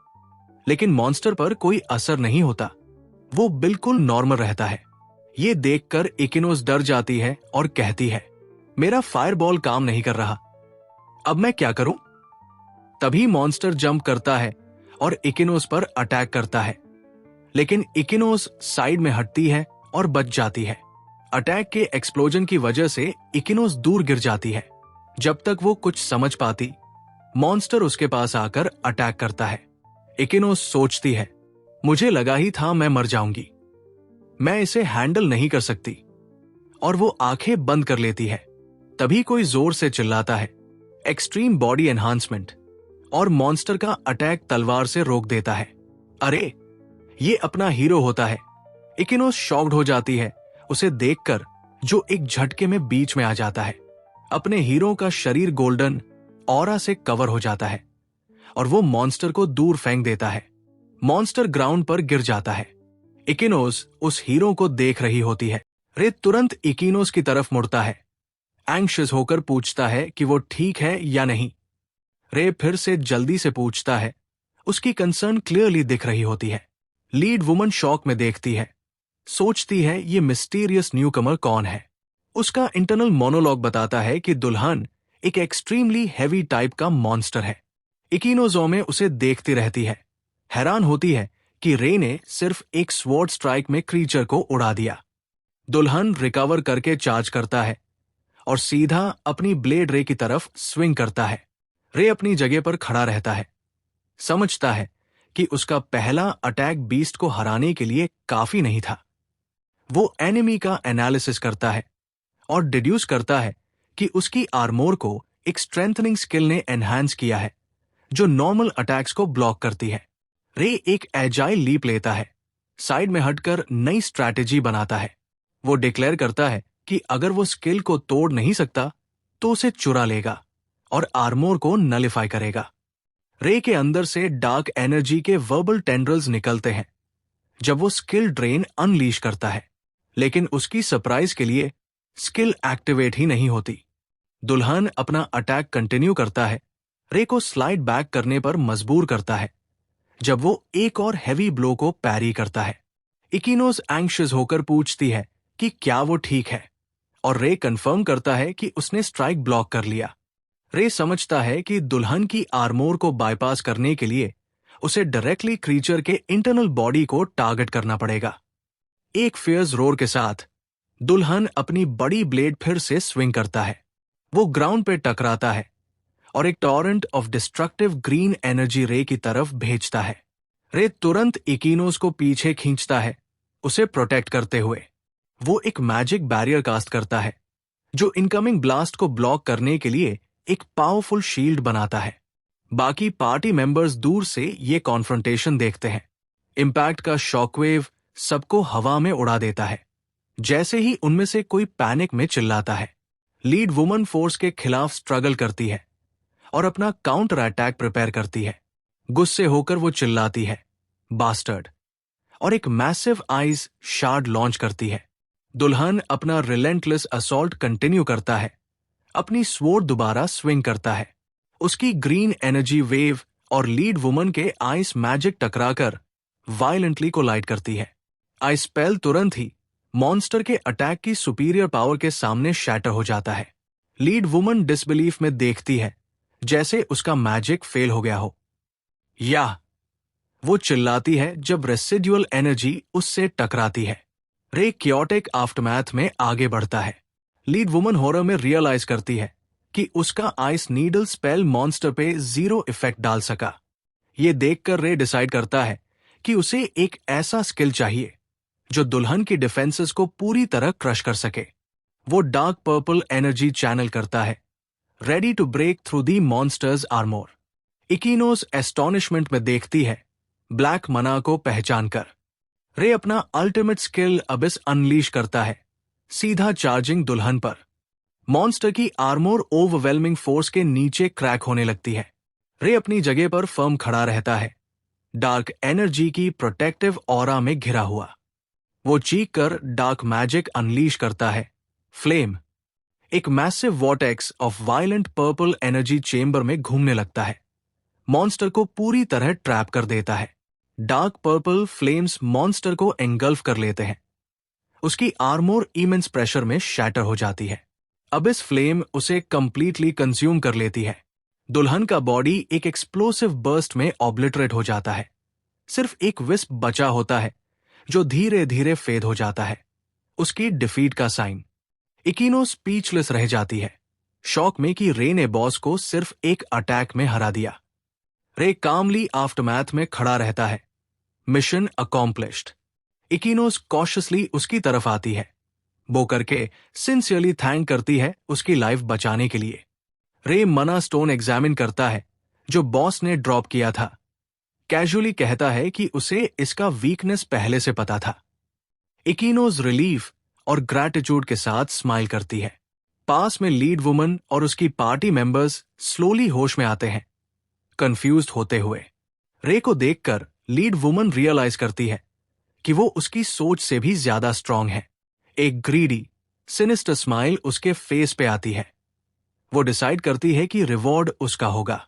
लेकिन मॉन्स्टर पर कोई असर नहीं होता। वो बिल्कुल नॉर्मल रहता है। ये देखकर इकिनोस डर जाती है और कहती है, मेरा फायरबॉल काम नहीं कर रहा, अब मैं क्या करूं? तभी मॉन्स्टर जंप करता है और इकिनोस पर अटैक करता है, लेकिन इकिनोस साइड में हटती है और बच जाती है। अटैक के एक्सप्लोजन की वजह से इकिनोस दूर गिर जाती है। जब तक वो कुछ समझ पाती, मॉन्स्टर उसके पास आकर अटैक करता है। इकिनोस सोचती है, मुझे लगा ही था मैं मर जाऊंगी, मैं इसे हैंडल नहीं कर सकती, और वो आंखें बंद कर लेती है। तभी कोई जोर से चिल्लाता है, एक्सट्रीम बॉडी एनहांसमेंट, और मॉन्स्टर का अटैक तलवार से रोक देता है। अरे, ये अपना हीरो होता है। इकिनोस शॉक्ड हो जाती है उसे देखकर, जो एक झटके में बीच में आ जाता है। अपने हीरो का शरीर गोल्डन ऑरा से कवर हो जाता है और वो मॉन्स्टर को दूर फेंक देता है। मॉन्स्टर ग्राउंड पर गिर जाता है। इकिनोस उस हीरो को देख रही होती है। रे तुरंत इकिनोस की तरफ मुड़ता है। एंग्शियस होकर पूछता है कि वो ठीक है या नहीं। रे फिर से जल्दी से पूछता है। उसकी कंसर्न क्लियरली दिख रही होती है। लीड वुमन शॉक में देखती है, सोचती है ये मिस्टीरियस न्यूकमर कौन है। उसका इंटरनल मोनोलॉग बताता है कि दुल्हन एक एक्सट्रीमली हैवी टाइप का मॉन्स्टर है। इकिनोजो में उसे देखती रहती है, हैरान होती है कि रे ने सिर्फ एक स्वॉर्ड स्ट्राइक में क्रीचर को उड़ा दिया। दुल्हन रिकवर करके चार्ज करता है और सीधा अपनी ब्लेड रे की तरफ स्विंग करता है। रे अपनी जगह पर खड़ा रहता है, समझता है कि उसका पहला अटैक बीस्ट को हराने के लिए काफी नहीं था। वो एनिमी का एनालिसिस करता है और डिड्यूस करता है कि उसकी आर्मोर को एक स्ट्रेंथनिंग स्किल ने एनहांस किया है जो नॉर्मल अटैक्स को ब्लॉक करती है। रे एक एजाइल लीप लेता है, साइड में हटकर नई स्ट्रैटेजी बनाता है। वो डिक्लेयर करता है कि अगर वो स्किल को तोड़ नहीं सकता तो उसे चुरा लेगा और आर्मोर को नलिफाई करेगा। रे के अंदर से डार्क एनर्जी के वर्बल टेंड्रल्स निकलते हैं जब वो स्किल ड्रेन अनलीश करता है, लेकिन उसकी सरप्राइज के लिए स्किल एक्टिवेट ही नहीं होती। दुल्हन अपना अटैक कंटिन्यू करता है, रे को स्लाइड बैक करने पर मजबूर करता है जब वो एक और हैवी ब्लो को पैरी करता है। इकिनोज एंग्शियस होकर पूछती है कि क्या वो ठीक है, और रे कंफर्म करता है कि उसने स्ट्राइक ब्लॉक कर लिया। रे समझता है कि दुल्हन की आर्मोर को बाईपास करने के लिए उसे डायरेक्टली क्रीचर के इंटरनल बॉडी को टारगेट करना पड़ेगा। एक फियर्स रोर के साथ दुल्हन अपनी बड़ी ब्लेड फिर से स्विंग करता है। वो ग्राउंड पे टकराता है और एक torrent of destructive green energy रे की तरफ भेजता है। रे तुरंत इकिनोज को पीछे खींचता है, उसे प्रोटेक्ट करते हुए। वो एक मैजिक बैरियर कास्ट करता है जो इनकमिंग ब्लास्ट को ब्लॉक करने के लिए एक पावरफुल शील्ड बनाता है। बाकी पार्टी मेंबर्स दूर से ये कॉन्फ्रंटेशन देखते हैं। इम्पैक्ट का शॉकवेव सबको हवा में उड़ा देता है। जैसे ही उनमें से कोई पैनिक में चिल्लाता है, लीड वुमन फोर्स के खिलाफ स्ट्रगल करती है और अपना काउंटर अटैक प्रिपेयर करती है। गुस्से होकर वो चिल्लाती है, बास्टर्ड, और एक मैसिव आइज शार्ड लॉन्च करती है। दुल्हन अपना रिलेंटलेस असॉल्ट कंटिन्यू करता है, अपनी स्वॉर्ड दोबारा स्विंग करता है। उसकी ग्रीन एनर्जी वेव और लीड वुमन के आइस मैजिक टकराकर वायलेंटली कोलाइड करती है। आइस स्पेल तुरंत ही मॉन्स्टर के अटैक की सुपीरियर पावर के सामने शैटर हो जाता है। लीड वुमन डिसबिलीफ में देखती है जैसे उसका मैजिक फेल हो गया हो। या वो चिल्लाती है जब रेसिडुअल एनर्जी उससे टकराती है। रे क्योटिक आफ्टरमैथ में आगे बढ़ता है। लीड वुमन हॉरर में रियलाइज करती है कि उसका आइस नीडल स्पेल मॉन्स्टर पे 0 इफेक्ट डाल सका। ये देखकर रे डिसाइड करता है कि उसे एक ऐसा स्किल चाहिए जो दुल्हन की डिफेंसेस को पूरी तरह क्रश कर सके। वो डार्क पर्पल एनर्जी चैनल करता है, ready to break through the monster's armour. इकिनोज एस्टॉनिशमेंट में देखती है ब्लैक मना को पहचान कर। रे अपना अल्टीमेट स्किल अबिस अनलीश करता है, सीधा चार्जिंग दुल्हन पर। मॉन्स्टर की आर्मोर ओवरवेलमिंग फोर्स के नीचे क्रैक होने लगती है। रे अपनी जगह पर फर्म खड़ा रहता है, डार्क एनर्जी की प्रोटेक्टिव ऑरा में घिरा हुआ। वो चीख कर डार्क मैजिक अनलीश करता है, फ्लेम। एक massive vortex of violent purple energy chamber में घूमने लगता है, मॉन्स्टर को पूरी तरह ट्रैप कर देता है। डार्क पर्पल फ्लेम्स मॉन्स्टर को एंगल्फ कर लेते हैं। उसकी आर्मोर इमेंस प्रेशर में शैटर हो जाती है। अब इस फ्लेम उसे कंप्लीटली कंज्यूम कर लेती है। दुल्हन का बॉडी एक एक्सप्लोसिव बर्स्ट में ऑब्लिटरेट हो जाता है। सिर्फ एक विस्प बचा होता है जो धीरे धीरे फेड हो जाता है, उसकी डिफीट का साइन। इकिनो स्पीचलेस रह जाती है, शॉक में कि रे ने बॉस को सिर्फ एक अटैक में हरा दिया। रे कामली आफ्टरमैथ में खड़ा रहता है, मिशन अकॉम्प्लिश्ड। इकिनोस कॉशियसली उसकी तरफ आती है, वो करके सिंसियरली थैंक करती है उसकी लाइफ बचाने के लिए। रे मना स्टोन एग्जामिन करता है जो बॉस ने ड्रॉप किया था। कैजुअली कहता है कि उसे इसका वीकनेस पहले से पता था। इकिनोस रिलीफ और ग्रैटिट्यूड के साथ स्माइल करती है। पास में लीड वुमन और उसकी पार्टी मेंबर्स स्लोली होश में आते हैं, कंफ्यूज्ड होते हुए। रे को देखकर लीड वुमन रियलाइज करती है कि वो उसकी सोच से भी ज्यादा स्ट्रांग है, एक ग्रीडी सिनिस्टर स्माइल उसके फेस पे आती है। वो डिसाइड करती है कि रिवॉर्ड उसका होगा।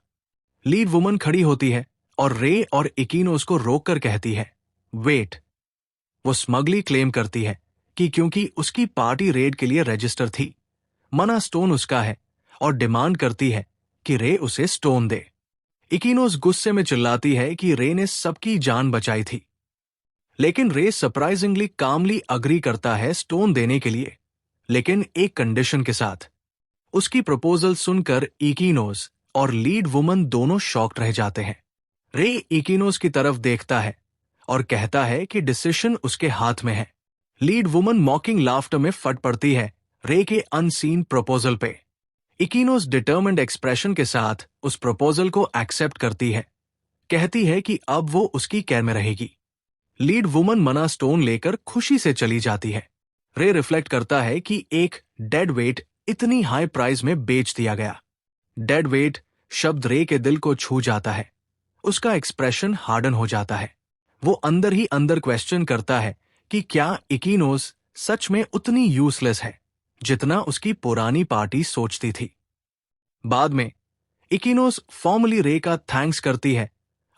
लीड वुमन खड़ी होती है और रे और इकिनोस को रोककर कहती है, वेट। वो स्मगली क्लेम करती है कि क्योंकि उसकी पार्टी रेड के लिए रजिस्टर थी, मना स्टोन उसका है, और डिमांड करती है कि रे उसे स्टोन दे। इकिनोस गुस्से में चिल्लाती है कि रे ने सबकी जान बचाई थी, लेकिन रे सरप्राइजिंगली कामली अग्री करता है स्टोन देने के लिए, लेकिन एक कंडीशन के साथ। उसकी प्रपोजल सुनकर इकिनोस और लीड वुमन दोनों शॉक्ड रह जाते हैं। रे इकिनोस की तरफ देखता है और कहता है कि डिसीजन उसके हाथ में है। लीड वुमन मॉकिंग लाफ्टर में फट पड़ती है रे के अनसीन प्रपोजल पे। इकिनोस डिटर्मिन्ड एक्सप्रेशन के साथ उस प्रपोजल को एक्सेप्ट करती है, कहती है कि अब वो उसकी केयर में रहेगी। लीड वुमन मना स्टोन लेकर खुशी से चली जाती है। रे रिफ्लेक्ट करता है कि एक डेड वेट इतनी हाई प्राइस में बेच दिया गया। डेड वेट शब्द रे के दिल को छू जाता है। उसका एक्सप्रेशन हार्डन हो जाता है। वो अंदर ही अंदर क्वेश्चन करता है कि क्या इकिनोस सच में उतनी यूजलेस है जितना उसकी पुरानी पार्टी सोचती थी। बाद में इकिनोस फॉर्मली रे का थैंक्स करती है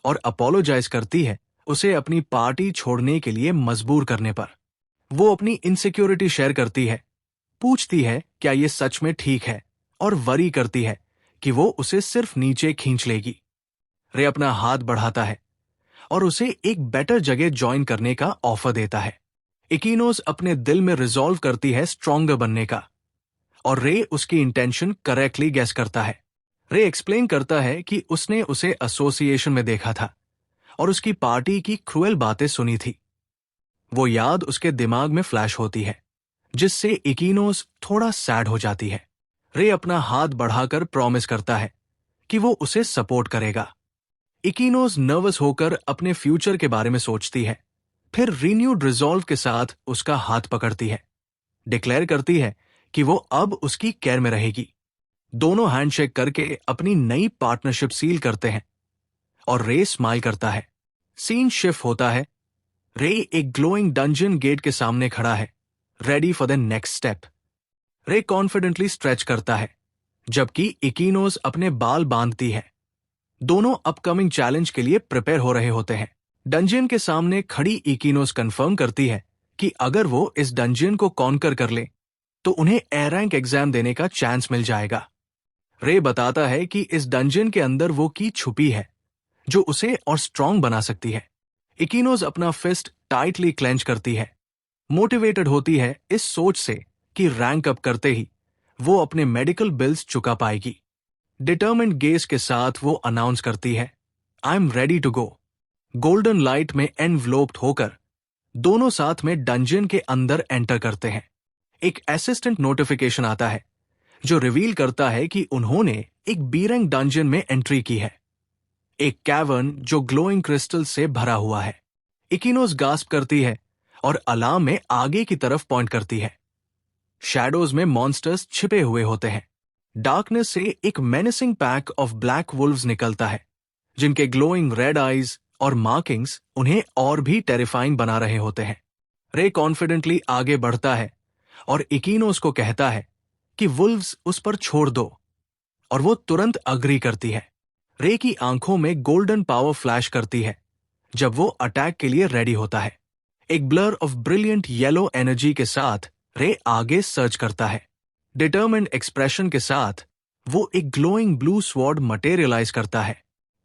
और अपोलोजाइज करती है उसे अपनी पार्टी छोड़ने के लिए मजबूर करने पर। वो अपनी इनसिक्योरिटी शेयर करती है, पूछती है क्या ये सच में ठीक है, और वरी करती है कि वो उसे सिर्फ नीचे खींच लेगी। रे अपना हाथ बढ़ाता है और उसे एक बेटर जगह ज्वाइन करने का ऑफर देता है। इकिनोस अपने दिल में रिजॉल्व करती है स्ट्रॉन्गर बनने का, और रे उसकी इंटेंशन करेक्टली गेस करता है। रे एक्सप्लेन करता है कि उसने उसे एसोसिएशन में देखा था और उसकी पार्टी की क्रूएल बातें सुनी थी। वो याद उसके दिमाग में फ्लैश होती है, जिससे इकिनोस थोड़ा सैड हो जाती है। रे अपना हाथ बढ़ाकर प्रॉमिस करता है कि वो उसे सपोर्ट करेगा। इकिनोस नर्वस होकर अपने फ्यूचर के बारे में सोचती है, फिर रीन्यूड रिजॉल्व के साथ उसका हाथ पकड़ती है, डिक्लेयर करती है कि वो अब उसकी केयर में रहेगी। दोनों हैंडशेक करके अपनी नई पार्टनरशिप सील करते हैं और रे स्माइल करता है। सीन शिफ्ट होता है। रे एक ग्लोइंग डंजन गेट के सामने खड़ा है, ready for the next step. रे कॉन्फिडेंटली स्ट्रेच करता है, जबकि इकिनोस अपने बाल बांधती है। दोनों अपकमिंग चैलेंज के लिए प्रिपेयर हो रहे होते हैं। डंजन के सामने खड़ी इकिनोस कंफर्म करती है कि अगर वो इस डंजन को कॉन्कर कर ले तो उन्हें ए रैंक एग्जाम देने का चांस मिल जाएगा। रे बताता है कि इस डंजन के अंदर वो की छुपी है जो उसे और स्ट्रांग बना सकती है। इकिनोस अपना फिस्ट टाइटली क्लेंच करती है, मोटिवेटेड होती है इस सोच से कि रैंक अप करते ही वो अपने मेडिकल बिल्स चुका पाएगी। डिटर्मिन्ड गेज के साथ वो अनाउंस करती है, I am ready to go. Golden light में एनवलोप्ड होकर दोनों साथ में डंजन के अंदर एंटर करते हैं। एक असिस्टेंट नोटिफिकेशन आता है जो रिवील करता है कि उन्होंने एक बी रैंक डंजन में एंट्री की है, एक कैवर्न जो ग्लोइंग क्रिस्टल से भरा हुआ है। इकिनोस गास्प करती है और अलार्म में आगे की तरफ पॉइंट करती है। शैडोज में मॉन्स्टर्स छिपे हुए होते हैं। डार्कनेस से एक menacing pack of black Wolves निकलता है, जिनके ग्लोइंग रेड आईज और मार्किंग्स उन्हें और भी टेरिफाइंग बना रहे होते हैं। रे कॉन्फिडेंटली आगे बढ़ता है और इकिनोस को कहता है कि वुल्व्स उस पर छोड़ दो, और वो तुरंत अग्री करती है। रे की आंखों में गोल्डन पावर फ्लैश करती है जब वो अटैक के लिए रेडी होता है। एक blur of brilliant yellow energy के साथ रे आगे सर्च करता है। डिटर्मिन्ड एक्सप्रेशन के साथ वो एक ग्लोइंग ब्लू स्वॉर्ड मटेरियलाइज करता है।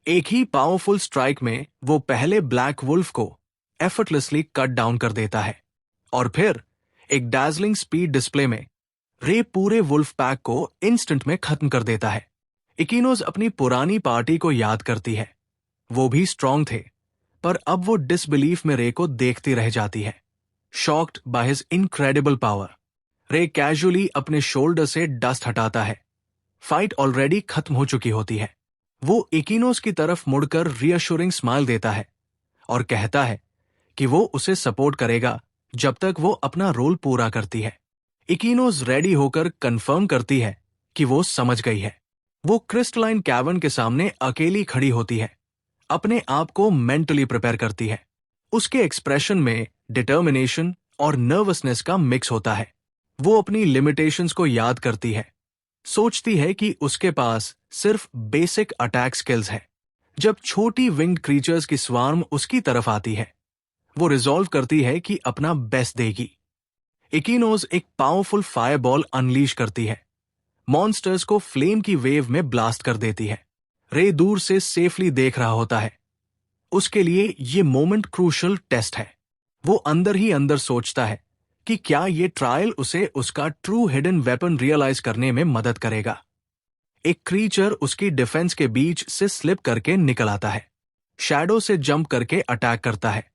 एक ही पावरफुल स्ट्राइक में वो पहले ब्लैक वुल्फ को एफर्टलेसली कट डाउन कर देता है, और फिर एक डैजलिंग स्पीड डिस्प्ले में रे पूरे वुल्फ पैक को इंस्टेंट में खत्म कर देता है। इकिनोस अपनी पुरानी पार्टी को याद करती है। वो भी स्ट्रांग थे, पर अब वो डिसबिलीफ में रे को देखती रह जाती है, shocked by his incredible power. रे कैजुअली अपने शोल्डर से डस्ट हटाता है। फाइट ऑलरेडी खत्म हो चुकी होती है। वो इकिनोस की तरफ मुड़कर रीअश्योरिंग स्माइल देता है और कहता है कि वो उसे सपोर्ट करेगा जब तक वो अपना रोल पूरा करती है। इकिनोस रेडी होकर कंफर्म करती है कि वो समझ गई है। वो क्रिस्टलाइन कैवर्न के सामने अकेली खड़ी होती है, अपने आप को मेंटली प्रिपेयर करती है। उसके एक्सप्रेशन में डिटर्मिनेशन और नर्वसनेस का मिक्स होता है। वो अपनी लिमिटेशंस को याद करती है, सोचती है कि उसके पास सिर्फ बेसिक अटैक स्किल्स है। जब छोटी विंग्ड क्रीचर्स की स्वार्म उसकी तरफ आती है, वो रिजॉल्व करती है कि अपना बेस्ट देगी। इकिनोज एक पावरफुल फायरबॉल अनलीश करती है, मॉन्स्टर्स को फ्लेम की वेव में ब्लास्ट कर देती है। रे दूर से सेफली देख रहा होता है। उसके लिए ये मोमेंट क्रूशल टेस्ट है। वो अंदर ही अंदर सोचता है कि क्या ये ट्रायल उसे उसका ट्रू हिडन वेपन रियलाइज करने में मदद करेगा। एक क्रीचर उसकी डिफेंस के बीच से स्लिप करके निकल आता है, शैडो से जंप करके अटैक करता है,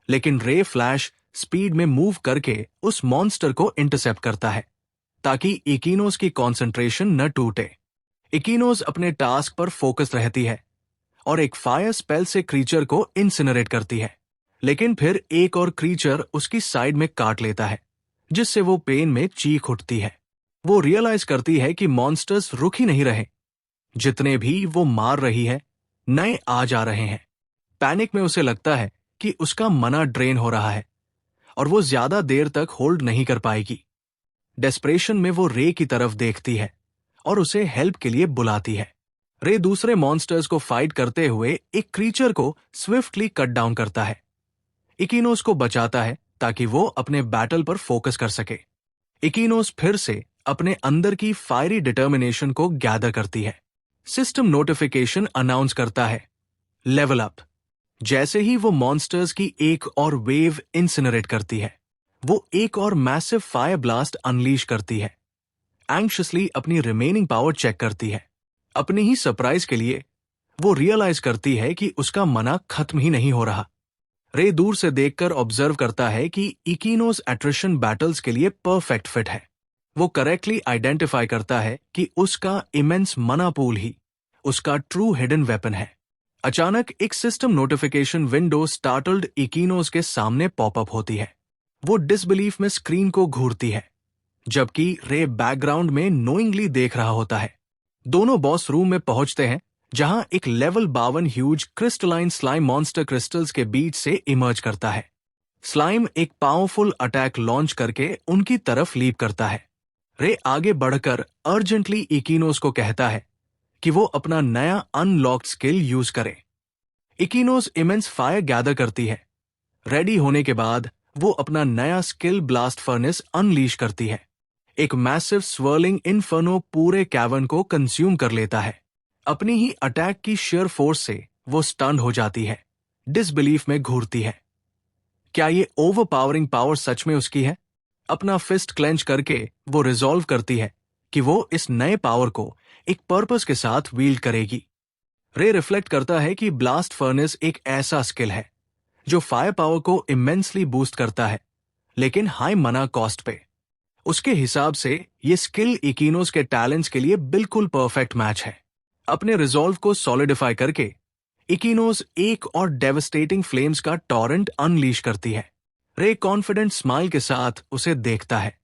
लेकिन रे फ्लैश स्पीड में मूव करके उस मॉन्स्टर को इंटरसेप्ट करता है ताकि इकिनोज की कंसंट्रेशन न टूटे। इकिनोज अपने टास्क पर फोकस रहती है और एक फायर स्पेल से क्रीचर को इंसिनरेट करती है, लेकिन फिर एक और क्रीचर उसकी साइड में काट लेता है, जिससे वो पेन में चीख उठती है। वो रियलाइज करती है कि मॉन्स्टर्स रुक ही नहीं रहे, जितने भी वो मार रही है नए आ जा रहे हैं। पैनिक में उसे लगता है कि उसका मना ड्रेन हो रहा है और वो ज्यादा देर तक होल्ड नहीं कर पाएगी। डेस्परेशन में वो रे की तरफ देखती है और उसे हेल्प के लिए बुलाती है। रे दूसरे मॉन्स्टर्स को फाइट करते हुए एक क्रीचर को स्विफ्टली कट डाउन करता है। इकिनोज को बचाता है ताकि वो अपने बैटल पर फोकस कर सके। इकिनोज फिर से अपने अंदर की फायरी डिटर्मिनेशन को गैदर करती है। सिस्टम नोटिफिकेशन अनाउंस करता है, लेवल अप। जैसे ही वो मॉन्स्टर्स की एक और वेव इंसिनरेट करती है, वो एक और मैसिव फायर ब्लास्ट अनलीश करती है। एंग्शियसली अपनी रिमेनिंग पावर चेक करती है। अपने ही सरप्राइज के लिए वो रियलाइज करती है कि उसका मना खत्म ही नहीं हो रहा। रे दूर से देखकर ऑब्जर्व करता है कि इकिनोज एट्रिशन बैटल्स के लिए परफेक्ट फिट है। वो करेक्टली आइडेंटिफाई करता है कि उसका इमेंस मना पूल ही उसका ट्रू हिडन वेपन है। अचानक एक सिस्टम नोटिफिकेशन विंडो स्टार्टल्ड इकिनोज के सामने पॉपअप होती है। वो डिसबिलीफ में स्क्रीन को घूरती है, जबकि रे बैकग्राउंड में नोइंगली देख रहा होता है। दोनों बॉस रूम में पहुंचते हैं, जहां एक level 52 huge crystalline slime monster crystals के बीच से इमर्ज करता है। स्लाइम एक पावरफुल अटैक लॉन्च करके उनकी तरफ लीप करता है। रे आगे बढ़कर अर्जेंटली इकिनोज को कहता है कि वो अपना नया अनलॉक्ड स्किल यूज करे। इकिनोज इमेंस फायर गैदर करती है। रेडी होने के बाद वो अपना नया स्किल ब्लास्ट फर्नेस अनलीश करती है। एक मैसिव स्वर्लिंग इन्फर्नो पूरे कैवर्न को कंज्यूम कर लेता है। अपनी ही अटैक की शेयर फोर्स से वो स्टन हो जाती है, डिसबिलीफ में घूरती है। क्या ये ओवरपावरिंग पावर सच में उसकी है? अपना फिस्ट क्लेंच करके वो रिजॉल्व करती है कि वो इस नए पावर को एक पर्पस के साथ वील्ड करेगी। रे रिफ्लेक्ट करता है कि ब्लास्ट फर्नेस एक ऐसा स्किल है जो फायर पावर को इमेंसली बूस्ट करता है, लेकिन हाई मना कॉस्ट पे। उसके हिसाब से ये स्किल इकिनोज के टैलेंट्स के लिए बिल्कुल परफेक्ट मैच है। अपने रिजॉल्व को सॉलिडिफाई करके इकिनोज एक और डेवस्टेटिंग फ्लेम्स का टॉरेंट अनलीश करती है। रे कॉन्फिडेंट स्माइल के साथ उसे देखता है।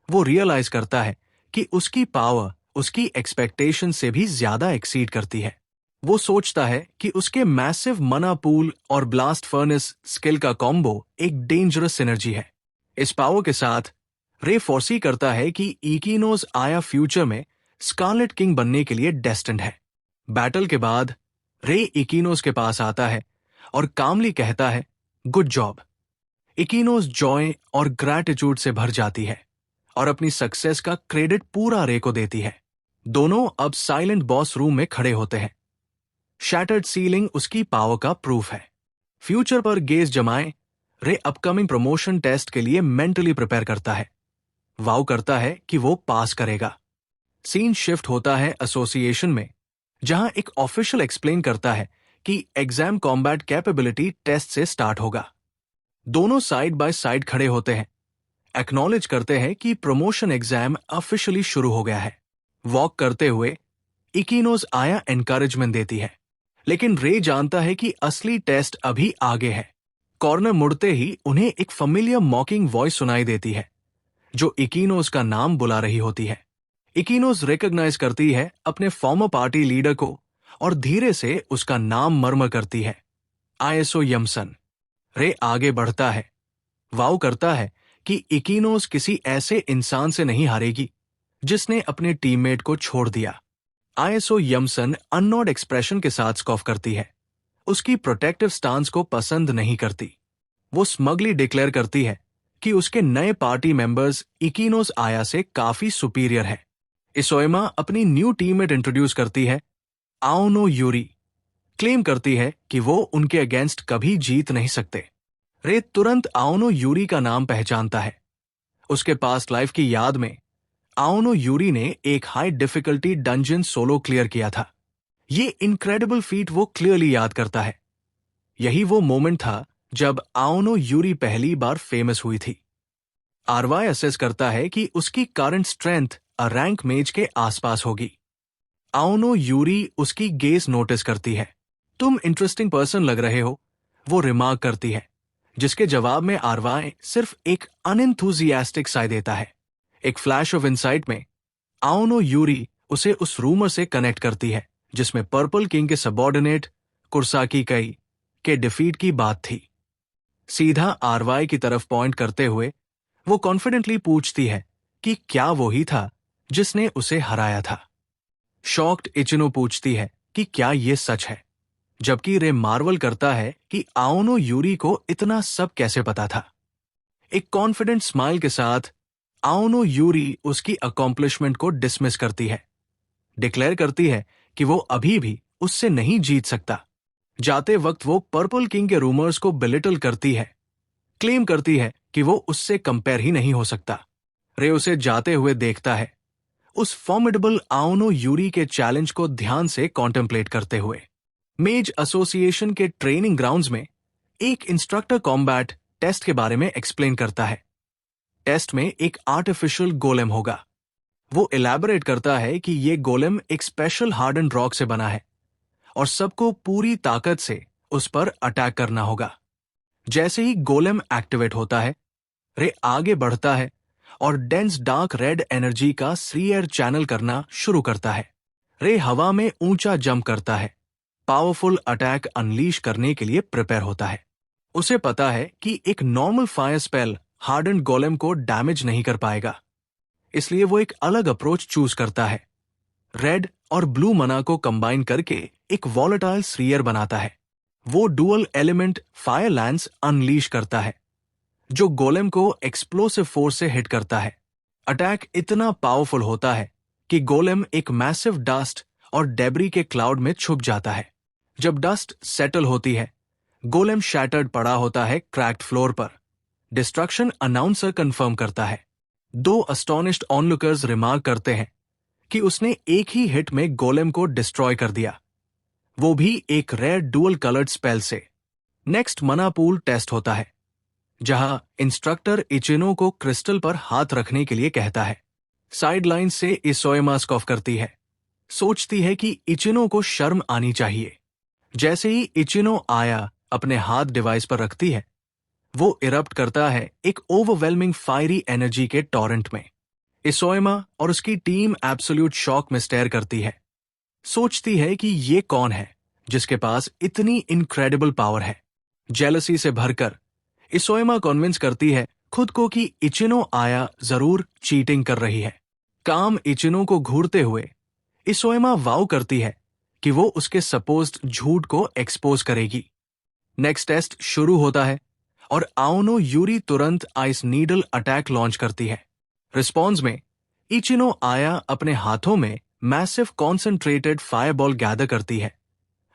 वो रियलाइज करता है कि उसकी पावर उसकी एक्सपेक्टेशन से भी ज्यादा एक्सीड करती है। वो सोचता है कि उसके मैसिव मना पूल और ब्लास्ट फर्नेस स्किल का कॉम्बो एक डेंजरस सिनर्जी है। इस पावर के साथ रे फोर्सी करता है कि इकिनोज आया फ्यूचर में स्कारलेट किंग बनने के लिए डेस्टिन्ड है। बैटल के बाद रे इकिनोज के पास आता है और कामली कहता है, गुड जॉब। इकिनोज जॉय और ग्रैटिट्यूड से भर जाती है और अपनी सक्सेस का क्रेडिट पूरा रे को देती है। दोनों अब साइलेंट बॉस रूम में खड़े होते हैं। शैटर्ड सीलिंग उसकी पावर का प्रूफ है। फ्यूचर पर गेज जमाए रे अपकमिंग प्रमोशन टेस्ट के लिए मेंटली प्रिपेयर करता है। वाव करता है कि वो पास करेगा। सीन शिफ्ट होता है एसोसिएशन में, जहां एक ऑफिशियल एक्सप्लेन करता है कि एग्जाम कॉम्बैट कैपेबिलिटी टेस्ट से स्टार्ट होगा। दोनों साइड बाय साइड खड़े होते हैं, एक्नॉलेज करते हैं कि प्रमोशन एग्जाम ऑफिशियली शुरू हो गया है। वॉक करते हुए इकिनोज आया एनकरेजमेंट देती है, लेकिन रे जानता है कि असली टेस्ट अभी आगे है। कॉर्नर मुड़ते ही उन्हें एक फैमिलियर मॉकिंग वॉइस सुनाई देती है, जो इकिनोज का नाम बुला रही होती है। इकिनोज रिकॉग्नाइज करती है अपने फॉर्मर पार्टी लीडर को और धीरे से उसका नाम मर्मर करती है, आईएसओ यमसन। रे आगे बढ़ता है, वाव करता है कि इकिनोस किसी ऐसे इंसान से नहीं हारेगी जिसने अपने टीममेट को छोड़ दिया। आईएसओ यमसन अननोड एक्सप्रेशन के साथ स्कॉफ करती है। उसकी प्रोटेक्टिव स्टांस को पसंद नहीं करती। वो स्मगली डिक्लेयर करती है कि उसके नए पार्टी मेंबर्स इकिनोस आया से काफी सुपीरियर है। इसोएमा अपनी न्यू टीममेट इंट्रोड्यूस करती है, आओनो यूरी। क्लेम करती है कि वो उनके अगेंस्ट कभी जीत नहीं सकते। रे तुरंत आओनो यूरी का नाम पहचानता है। उसके पास्ट लाइफ की याद में आओनो यूरी ने एक high difficulty dungeon solo clear किया था। ये इनक्रेडिबल फीट वो क्लियरली याद करता है। यही वो मोमेंट था जब आओनो यूरी पहली बार फेमस हुई थी। आरवाई असेस करता है कि उसकी करंट स्ट्रेंथ रैंक मेज के आसपास होगी। आओनो यूरी उसकी गेज नोटिस करती है। तुम इंटरेस्टिंग पर्सन लग रहे हो, वो रिमार्क करती है, जिसके जवाब में आरवाई सिर्फ एक अनएंथुजियास्टिक साय देता है। एक फ्लैश ऑफ इनसाइट में आओनो यूरी उसे उस रूमर से कनेक्ट करती है जिसमें पर्पल किंग के सबऑर्डिनेट कुरसाकी कई के डिफीट की बात थी। सीधा आरवाई की तरफ पॉइंट करते हुए वो कॉन्फिडेंटली पूछती है कि क्या वो ही था जिसने उसे हराया था। शॉक्ड इचिनो पूछती है कि क्या ये सच है, जबकि रे मार्वल करता है कि आओनो यूरी को इतना सब कैसे पता था। एक कॉन्फिडेंट स्माइल के साथ आओनो यूरी उसकी अकॉम्प्लिशमेंट को डिसमिस करती है। डिक्लेयर करती है कि वो अभी भी उससे नहीं जीत सकता। जाते वक्त वो पर्पल किंग के रूमर्स को बिलिटल करती है। क्लेम करती है कि वो उससे कंपेयर ही नहीं हो सकता। रे उसे जाते हुए देखता है, उस फॉर्मिडेबल आओनो यूरी के चैलेंज को ध्यान से कॉन्टेम्पलेट करते हुए। मेज एसोसिएशन के ट्रेनिंग ग्राउंड्स में एक इंस्ट्रक्टर कॉम्बैट टेस्ट के बारे में एक्सप्लेन करता है। टेस्ट में एक आर्टिफिशियल गोलेम होगा। वो इलैबोरेट करता है कि ये गोलेम एक स्पेशल हार्डन रॉक से बना है और सबको पूरी ताकत से उस पर अटैक करना होगा। जैसे ही गोलेम एक्टिवेट होता है, रे आगे बढ़ता है और डेंस डार्क रेड एनर्जी का फ्री एयर चैनल करना शुरू करता है। रे हवा में ऊंचा जंप करता है, पावरफुल अटैक अनलीश करने के लिए प्रिपेयर होता है। उसे पता है कि एक normal fire spell harden golem को डैमेज नहीं कर पाएगा, इसलिए वो एक अलग अप्रोच चूज करता है। रेड और ब्लू मना को कंबाइन करके एक वॉलेटाइल श्रीयर बनाता है। वो dual element fire lens unleash करता है, जो गोलेम को एक्सप्लोसिव फोर्स से हिट करता है। अटैक इतना पावरफुल होता है कि गोलेम एक मैसिव डस्ट और डेब्री के क्लाउड में छुप जाता है। जब डस्ट सेटल होती है, गोलेम शैटर्ड पड़ा होता है क्रैक्ड फ्लोर पर। डिस्ट्रक्शन अनाउंसर कंफर्म करता है। दो अस्टोनिश्ड ऑनलुकर्स रिमार्क करते हैं कि उसने एक ही हिट में गोलेम को डिस्ट्रॉय कर दिया, वो भी एक रेयर डुअल कलर्ड स्पेल से। नेक्स्ट मना पूल टेस्ट होता है, जहां इंस्ट्रक्टर इचिनो को क्रिस्टल पर हाथ रखने के लिए कहता है। साइडलाइन से इसोएमा स्कॉफ करती है, सोचती है कि इचिनो को शर्म आनी चाहिए। जैसे ही इचिनो आया अपने हाथ डिवाइस पर रखती है, वो इरप्ट करता है एक ओवरवेलमिंग फायरी एनर्जी के टॉरेंट में। इसोएमा और उसकी टीम एब्सोल्यूट शॉक में स्टेयर करती है, सोचती है कि ये कौन है जिसके पास इतनी इनक्रेडिबल पावर है। जेलसी से भरकर इसोएमा कन्विंस करती है खुद को कि इचिनो आया जरूर चीटिंग कर रही है। काम इचिनो को घूरते हुए इसोएमा वाव करती है कि वो उसके सपोज्ड झूठ को एक्सपोज करेगी। नेक्स्ट टेस्ट शुरू होता है और आओनो यूरी तुरंत आइस नीडल अटैक लॉन्च करती है। रिस्पॉन्स में इचिनो आया अपने हाथों में मैसिव कॉन्सेंट्रेटेड फायरबॉल गैदर करती है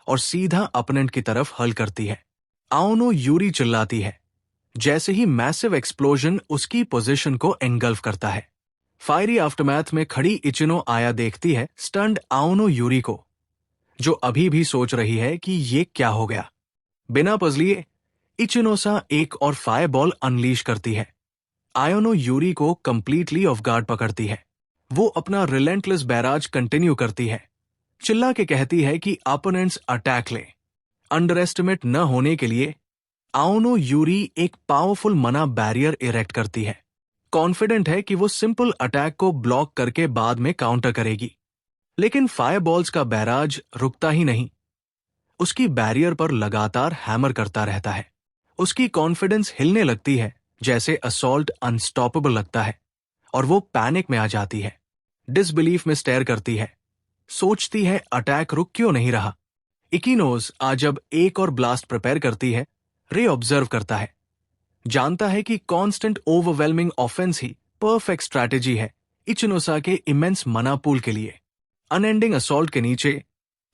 और सीधा अपोनेंट की तरफ हल करती है। आओनो यूरी चिल्लाती है जैसे ही मैसिव एक्सप्लोजन उसकी पोजीशन को एंगल्फ करता है। फायरी आफ्टरमैथ में खड़ी इचिनो आया देखती है स्टन्ड आओनो यूरी को, जो अभी भी सोच रही है कि ये क्या हो गया। बिना पजलिए इचिनोसा एक और फायरबॉल अनलीश करती है। आयोनो यूरी को कंप्लीटली ऑफ गार्ड पकड़ती है। वो अपना रिलेंटलेस बैराज कंटिन्यू करती है, चिल्ला के कहती है कि अपोनेंट्स अटैक ले। अंडर एस्टिमेट न होने के लिए आओनो यूरी एक पावरफुल मना बैरियर इरेक्ट करती है। कॉन्फिडेंट है कि वो सिंपल अटैक को ब्लॉक करके बाद में काउंटर करेगी, लेकिन फायरबॉल्स का बैराज रुकता ही नहीं, उसकी बैरियर पर लगातार हैमर करता रहता है। उसकी कॉन्फिडेंस हिलने लगती है जैसे असॉल्ट अनस्टॉपेबल लगता है और वो पैनिक में आ जाती है, डिसबिलीफ में स्टेयर करती है, सोचती है अटैक रुक क्यों नहीं रहा। इकिनोज आज जब एक और ब्लास्ट प्रिपेयर करती है, रे ऑब्जर्व करता है, जानता है कि कांस्टेंट ओवरवेलमिंग ऑफेंस ही परफेक्ट स्ट्रैटेजी है इचिनोसा के इमेंस मना पूल के लिए। अनएंडिंग असॉल्ट के नीचे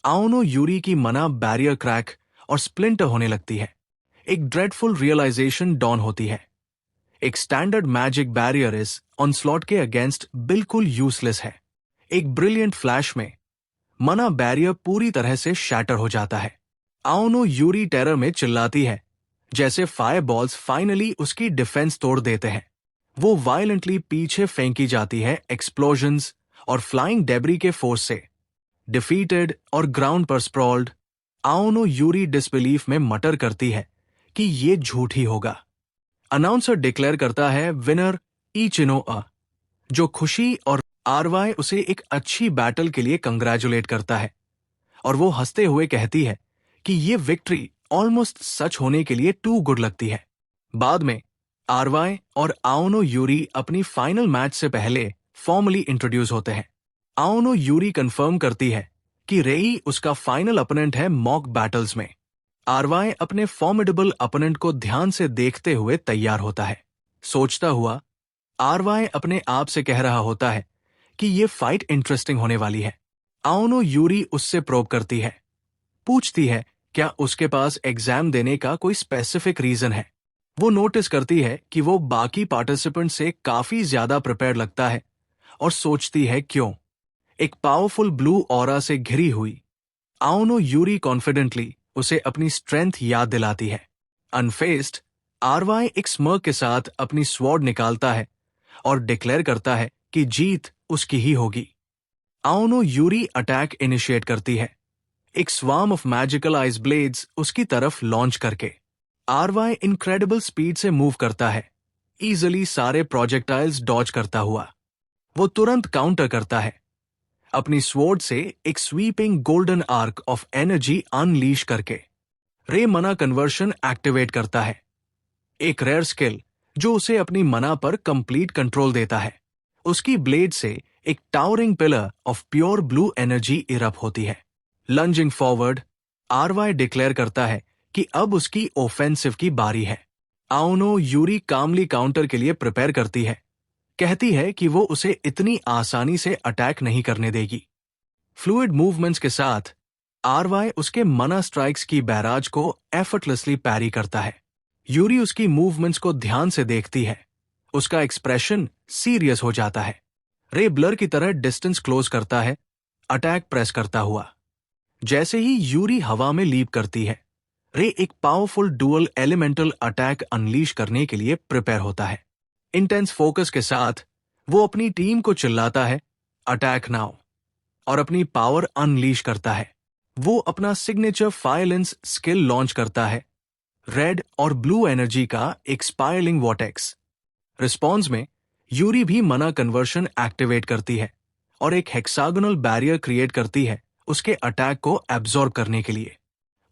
आओनो यूरी की मना बैरियर क्रैक और स्प्लिंटर होने लगती है। एक ड्रेडफुल रियलाइजेशन डॉन होती है। एक स्टैंडर्ड मैजिक बैरियर इस ऑनस्लॉट के अगेंस्ट बिल्कुल यूजलेस है। एक ब्रिलियंट फ्लैश में मना बैरियर पूरी तरह से शैटर हो जाता है। आओनो यूरी टेरर में चिल्लाती है, जैसे फायरबॉल्स फाइनली उसकी डिफेंस तोड़ देते हैं। वो वायलेंटली पीछे फेंकी जाती है एक्सप्लोजन्स और फ्लाइंग डेब्री के फोर्स से। डिफीटेड और ग्राउंड पर स्प्रॉल्ड, आओनो यूरी डिसबिलीफ में मटर करती है कि ये झूठ ही होगा। अनाउंसर डिक्लेयर करता है विनर इचिनो, जो खुशी और आरवाई उसे एक अच्छी बैटल के लिए कंग्रेचुलेट करता है और वो हंसते हुए कहती है कि ये विक्ट्री ऑलमोस्ट सच होने के लिए टू गुड लगती है। बाद में आरवाई और आओनो यूरी अपनी फाइनल मैच से पहले फॉर्मली इंट्रोड्यूस होते हैं। आओनो यूरी कंफर्म करती है कि रेई उसका फाइनल अपोनेंट है मॉक बैटल्स में। आरवाई अपने फॉर्मिडेबल अपोनेंट को ध्यान से देखते हुए तैयार होता है। सोचता हुआ आरवाई अपने आप से कह रहा होता है कि ये फाइट इंटरेस्टिंग होने वाली है। आओनो यूरी उससे प्रोब करती है, पूछती है क्या उसके पास एग्जाम देने का कोई स्पेसिफिक रीजन है। वो नोटिस करती है कि वो बाकी पार्टिसिपेंट से काफी ज्यादा प्रिपेयर लगता है और सोचती है क्यों। एक पावरफुल ब्लू ऑरा से घिरी हुई आओनो यूरी कॉन्फिडेंटली उसे अपनी स्ट्रेंथ याद दिलाती है। अनफेस्ड, आरवाई एक स्मर्क के साथ अपनी स्वॉर्ड निकालता है और डिक्लेयर करता है कि जीत उसकी ही होगी। आओनो यूरी अटैक इनिशिएट करती है, एक swarm of magical ice blades उसकी तरफ लॉन्च करके। आरवाई इनक्रेडिबल स्पीड से मूव करता है, इजिली सारे प्रोजेक्टाइल्स डॉज करता हुआ। वो तुरंत काउंटर करता है, अपनी स्वॉर्ड से एक sweeping golden arc of energy unleash करके। रे मना कन्वर्शन एक्टिवेट करता है, एक रेयर स्किल जो उसे अपनी मना पर कंप्लीट कंट्रोल देता है। उसकी ब्लेड से एक towering pillar of pure blue energy erupt होती है। लंजिंग फॉरवर्ड, आरवाई डिक्लेयर करता है कि अब उसकी ऑफेंसिव की बारी है। आओनो यूरी कामली काउंटर के लिए प्रिपेयर करती है, कहती है कि वो उसे इतनी आसानी से अटैक नहीं करने देगी। फ्लूइड मूवमेंट्स के साथ आरवाई उसके मना स्ट्राइक्स की बैराज को एफर्टलेसली पैरी करता है। यूरी उसकी मूवमेंट्स को ध्यान से देखती है, उसका एक्सप्रेशन सीरियस हो जाता है। रे ब्लर की तरह डिस्टेंस क्लोज करता है, अटैक प्रेस करता हुआ। जैसे ही यूरी हवा में लीप करती है, रे एक powerful dual elemental attack unleash करने के लिए प्रिपेयर होता है। इंटेंस फोकस के साथ वो अपनी टीम को चिल्लाता है, अटैक नाउ, और अपनी पावर अनलीश करता है। वो अपना सिग्नेचर फायलेंस स्किल लॉन्च करता है, रेड और ब्लू एनर्जी का एक स्पायरलिंग वॉटेक्स। रिस्पॉन्स में यूरी भी मना कन्वर्शन एक्टिवेट करती है और एक हेक्सागोनल बैरियर क्रिएट करती है उसके अटैक को एब्जॉर्ब करने के लिए।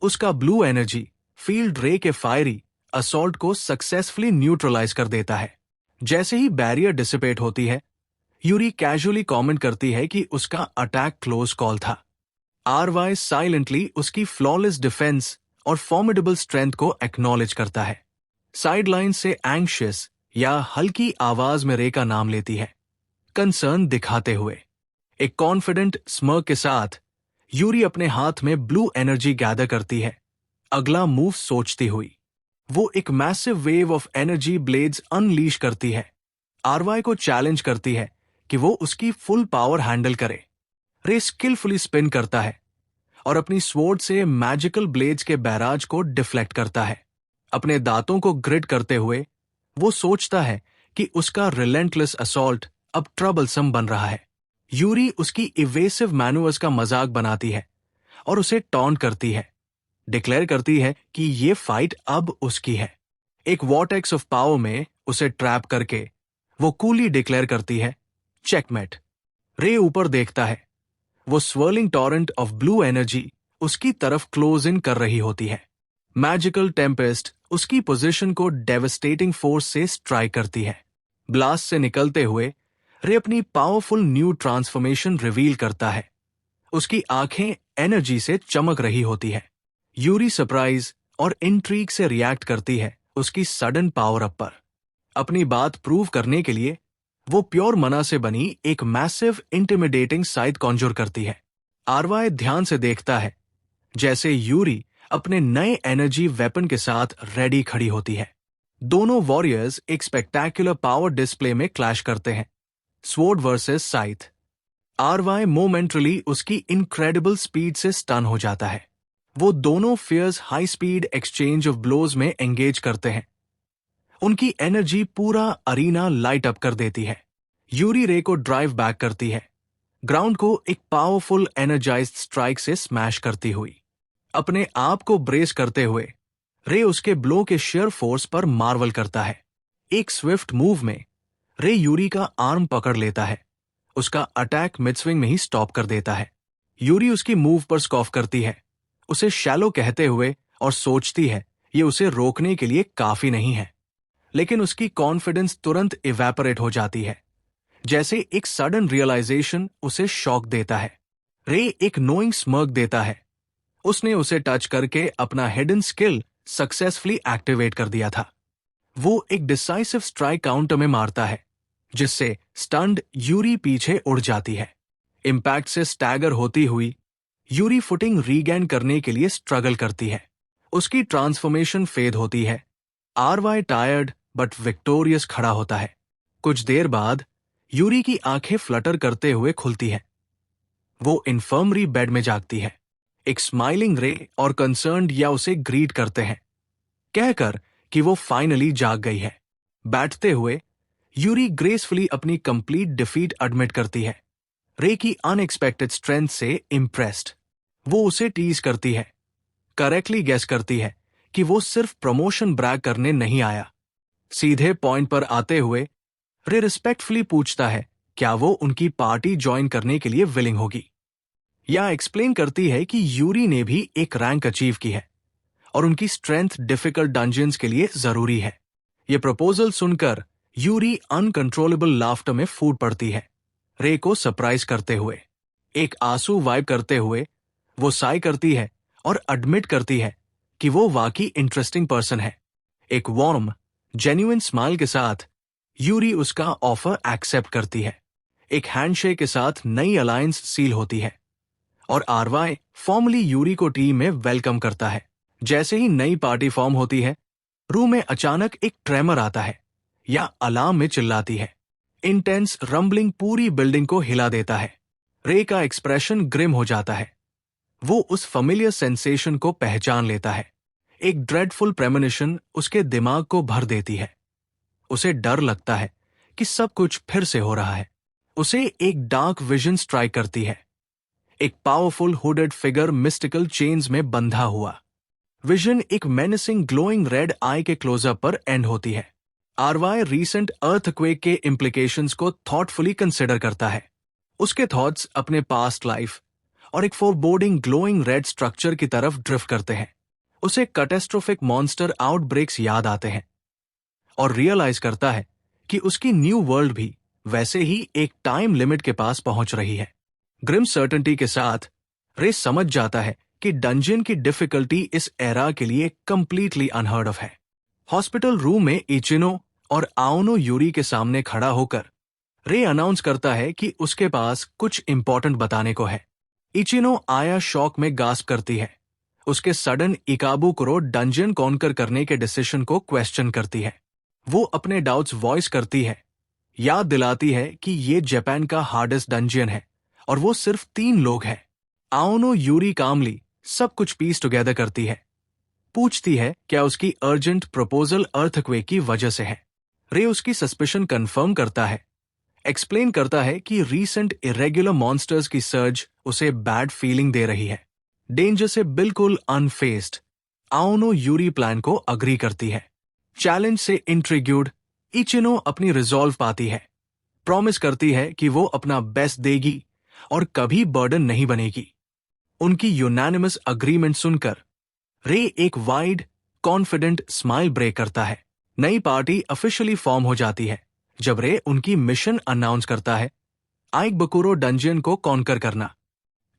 उसका ब्लू एनर्जी फील्ड रे के फायरी असॉल्ट को सक्सेसफुली न्यूट्रलाइज कर देता है। जैसे ही बैरियर डिसिपेट होती है, यूरी कैजुअली कमेंट करती है कि उसका अटैक क्लोज कॉल था। आरवाई साइलेंटली उसकी फ्लॉलेस डिफेंस और फॉर्मिडेबल स्ट्रेंथ को एक्नॉलेज करता है। साइडलाइन से एंग्शियस या हल्की आवाज में रे का नाम लेती है, कंसर्न दिखाते हुए। एक कॉन्फिडेंट स्मर्क के साथ यूरी अपने हाथ में ब्लू एनर्जी गैदर करती है, अगला मूव सोचती हुई। वो एक massive wave of energy blades unleash करती है, आरवाई को चैलेंज करती है कि वो उसकी फुल पावर हैंडल करे। रे स्किलफुली स्पिन करता है और अपनी स्वॉर्ड से मैजिकल ब्लेड्स के बैराज को डिफ्लेक्ट करता है। अपने दांतों को ग्रिड करते हुए वो सोचता है कि उसका रिलेंटलेस असॉल्ट अब ट्रबलसम बन रहा है। यूरी उसकी इवेसिव मैनूवर्स का मजाक बनाती है और उसे टॉन्ट करती है, डिक्लेयर करती है कि ये फाइट अब उसकी है। एक वॉटेक्स ऑफ पावर में उसे ट्रैप करके वो कूली डिक्लेयर करती है, चेकमेट। रे ऊपर देखता है, वो swirling torrent of blue energy उसकी तरफ क्लोज इन कर रही होती है। मैजिकल टेम्पेस्ट उसकी पोजीशन को डेवस्टेटिंग फोर्स से स्ट्राइक करती है। ब्लास्ट से निकलते हुए रे अपनी पावरफुल न्यू ट्रांसफॉर्मेशन रिवील करता है। उसकी आंखें एनर्जी से चमक रही होती है। यूरी सरप्राइज और इंट्रीग से रिएक्ट करती है उसकी सडन पावर अप पर। अपनी बात प्रूव करने के लिए वो प्योर मना से बनी एक मैसिव इंटिमिडेटिंग साइट कॉन्जूर करती है। आरवाई ध्यान से देखता है जैसे यूरी अपने नए एनर्जी वेपन के साथ रेडी खड़ी होती है। दोनों वॉरियर्स एक स्पेक्टैक्युलर पावर डिस्प्ले में क्लैश करते हैं। Sword versus scythe. आरवाई मोमेंटली उसकी इनक्रेडिबल स्पीड से स्टन हो जाता है। वो दोनों fierce high speed exchange of blows में एंगेज करते हैं। उनकी एनर्जी पूरा अरीना लाइट अप कर देती है। यूरी रे को ड्राइव बैक करती है, ग्राउंड को एक पावरफुल एनर्जाइज्ड स्ट्राइक से स्मैश करती हुई। अपने आप को ब्रेस करते हुए रे उसके ब्लो के शेयर फोर्स पर मार्वल करता है। एक स्विफ्ट मूव में रे यूरी का आर्म पकड़ लेता है, उसका अटैक मिड स्विंग में ही स्टॉप कर देता है। यूरी उसकी मूव पर स्कॉफ करती है, उसे शैलो कहते हुए, और सोचती है ये उसे रोकने के लिए काफी नहीं है। लेकिन उसकी कॉन्फिडेंस तुरंत इवेपोरेट हो जाती है, जैसे एक सडन रियलाइजेशन उसे शॉक देता है। रे एक नोइंग स्मर्क देता है। उसने उसे टच करके अपना हिडन स्किल सक्सेसफुली एक्टिवेट कर दिया था। वो एक डिसाइसिव स्ट्राइक काउंटर में मारता है, जिससे स्टन्ड यूरी पीछे उड़ जाती है। इंपैक्ट से स्टैगर होती हुई यूरी फुटिंग रीगेन करने के लिए स्ट्रगल करती है। उसकी ट्रांसफॉर्मेशन फेड होती है। आरवाई टायर्ड बट विक्टोरियस खड़ा होता है। कुछ देर बाद यूरी की आंखें फ्लटर करते हुए खुलती हैं। वो इन्फर्मरी बेड में जागती है। एक स्माइलिंग रे और कंसर्न्ड या उसे ग्रीट करते हैं, कहकर कि वो फाइनली जाग गई है। बैठते हुए यूरी ग्रेसफुली अपनी कंप्लीट डिफीट एडमिट करती है। रे की अनएक्सपेक्टेड स्ट्रेंथ से इम्प्रेस्ड वो उसे टीज करती है, करेक्टली गेस करती है कि वो सिर्फ प्रमोशन ब्रैग करने नहीं आया। सीधे पॉइंट पर आते हुए रे रिस्पेक्टफुली पूछता है क्या वो उनकी पार्टी ज्वाइन करने के लिए विलिंग होगी, या एक्सप्लेन करती है कि यूरी ने भी एक रैंक अचीव की है और उनकी स्ट्रेंथ डिफिकल्ट डंजन्स के लिए जरूरी है। ये प्रपोजल सुनकर यूरी अनकंट्रोलेबल लाफ्टर में फूट पड़ती है, रे को सरप्राइज करते हुए। एक आंसू वाइप करते हुए वो साई करती है और एडमिट करती है कि वो वाकई इंटरेस्टिंग पर्सन है। एक वार्म जेन्युइन स्माइल के साथ यूरी उसका ऑफर एक्सेप्ट करती है। एक हैंडशेक के साथ नई अलायंस सील होती है और आरवाई फॉर्मली यूरी को टीम में वेलकम करता है। जैसे ही नई पार्टी फॉर्म होती है, रूम में अचानक एक ट्रेमर आता है या अलार्म में चिल्लाती है। इंटेंस रंबलिंग पूरी बिल्डिंग को हिला देता है। रे का एक्सप्रेशन ग्रिम हो जाता है। वो उस फेमिलियर सेंसेशन को पहचान लेता है। एक ड्रेडफुल प्रेमोनिशन उसके दिमाग को भर देती है। उसे डर लगता है कि सब कुछ फिर से हो रहा है। उसे एक डार्क विजन स्ट्राइक करती है। एक powerful hooded figure mystical chains में बंधा हुआ। विजन एक मेनेसिंग ग्लोइंग रेड आई के क्लोजअप पर एंड होती है। आरवाई रीसेंट अर्थक्वेक के इम्प्लीकेशंस को थॉटफुली कंसिडर करता है। उसके थॉट्स अपने पास्ट लाइफ और एक फोरबोर्डिंग ग्लोइंग रेड स्ट्रक्चर की तरफ ड्रिफ्ट करते हैं। उसे कैटास्ट्रोफिक मॉन्स्टर आउटब्रेक्स याद आते हैं और रियलाइज करता है कि उसकी न्यू वर्ल्ड भी वैसे ही एक टाइम लिमिट के पास पहुंच रही है। ग्रिम सर्टेनिटी के साथ रे समझ जाता है कि डंजन की डिफिकल्टी इस एरा के लिए कंप्लीटली अनहर्ड ऑफ है। हॉस्पिटल रूम में इचिनो और आओनो यूरी के सामने खड़ा होकर रे अनाउंस करता है कि उसके पास कुछ इंपॉर्टेंट बताने को है। इचिनो आया शॉक में गास्प करती है। उसके सडन इकाबुकुरो डंजन कॉन्कर करने के डिसीजन को क्वेश्चन करती है। वो अपने डाउट्स वॉइस करती है, याद दिलाती है कि ये जापान का हार्डेस्ट डंजन है और वो सिर्फ 3 लोग हैं। आओनो यूरी कामली सब कुछ पीस टुगेदर करती है। पूछती है क्या उसकी अर्जेंट प्रपोजल अर्थक्वेक की वजह से है। रे उसकी सस्पिशन कंफर्म करता है, एक्सप्लेन करता है कि रीसेंट इरेगुलर मॉन्स्टर्स की सर्ज उसे बैड फीलिंग दे रही है। डेंजर से बिल्कुल अनफेस्ड आओनो यूरी प्लान को अग्री करती है। चैलेंज से इंट्रिग्यूड इचिनो अपनी रिजॉल्व पाती है, प्रॉमिस करती है कि वो अपना बेस्ट देगी और कभी बर्डन नहीं बनेगी। उनकी यूनानिमस अग्रीमेंट सुनकर रे एक वाइड कॉन्फिडेंट स्माइल ब्रेक करता है। नई पार्टी ऑफिशियली फॉर्म हो जाती है जब रे उनकी मिशन अनाउंस करता है, आइक बकुरो डंजियन को कॉन्कर करना।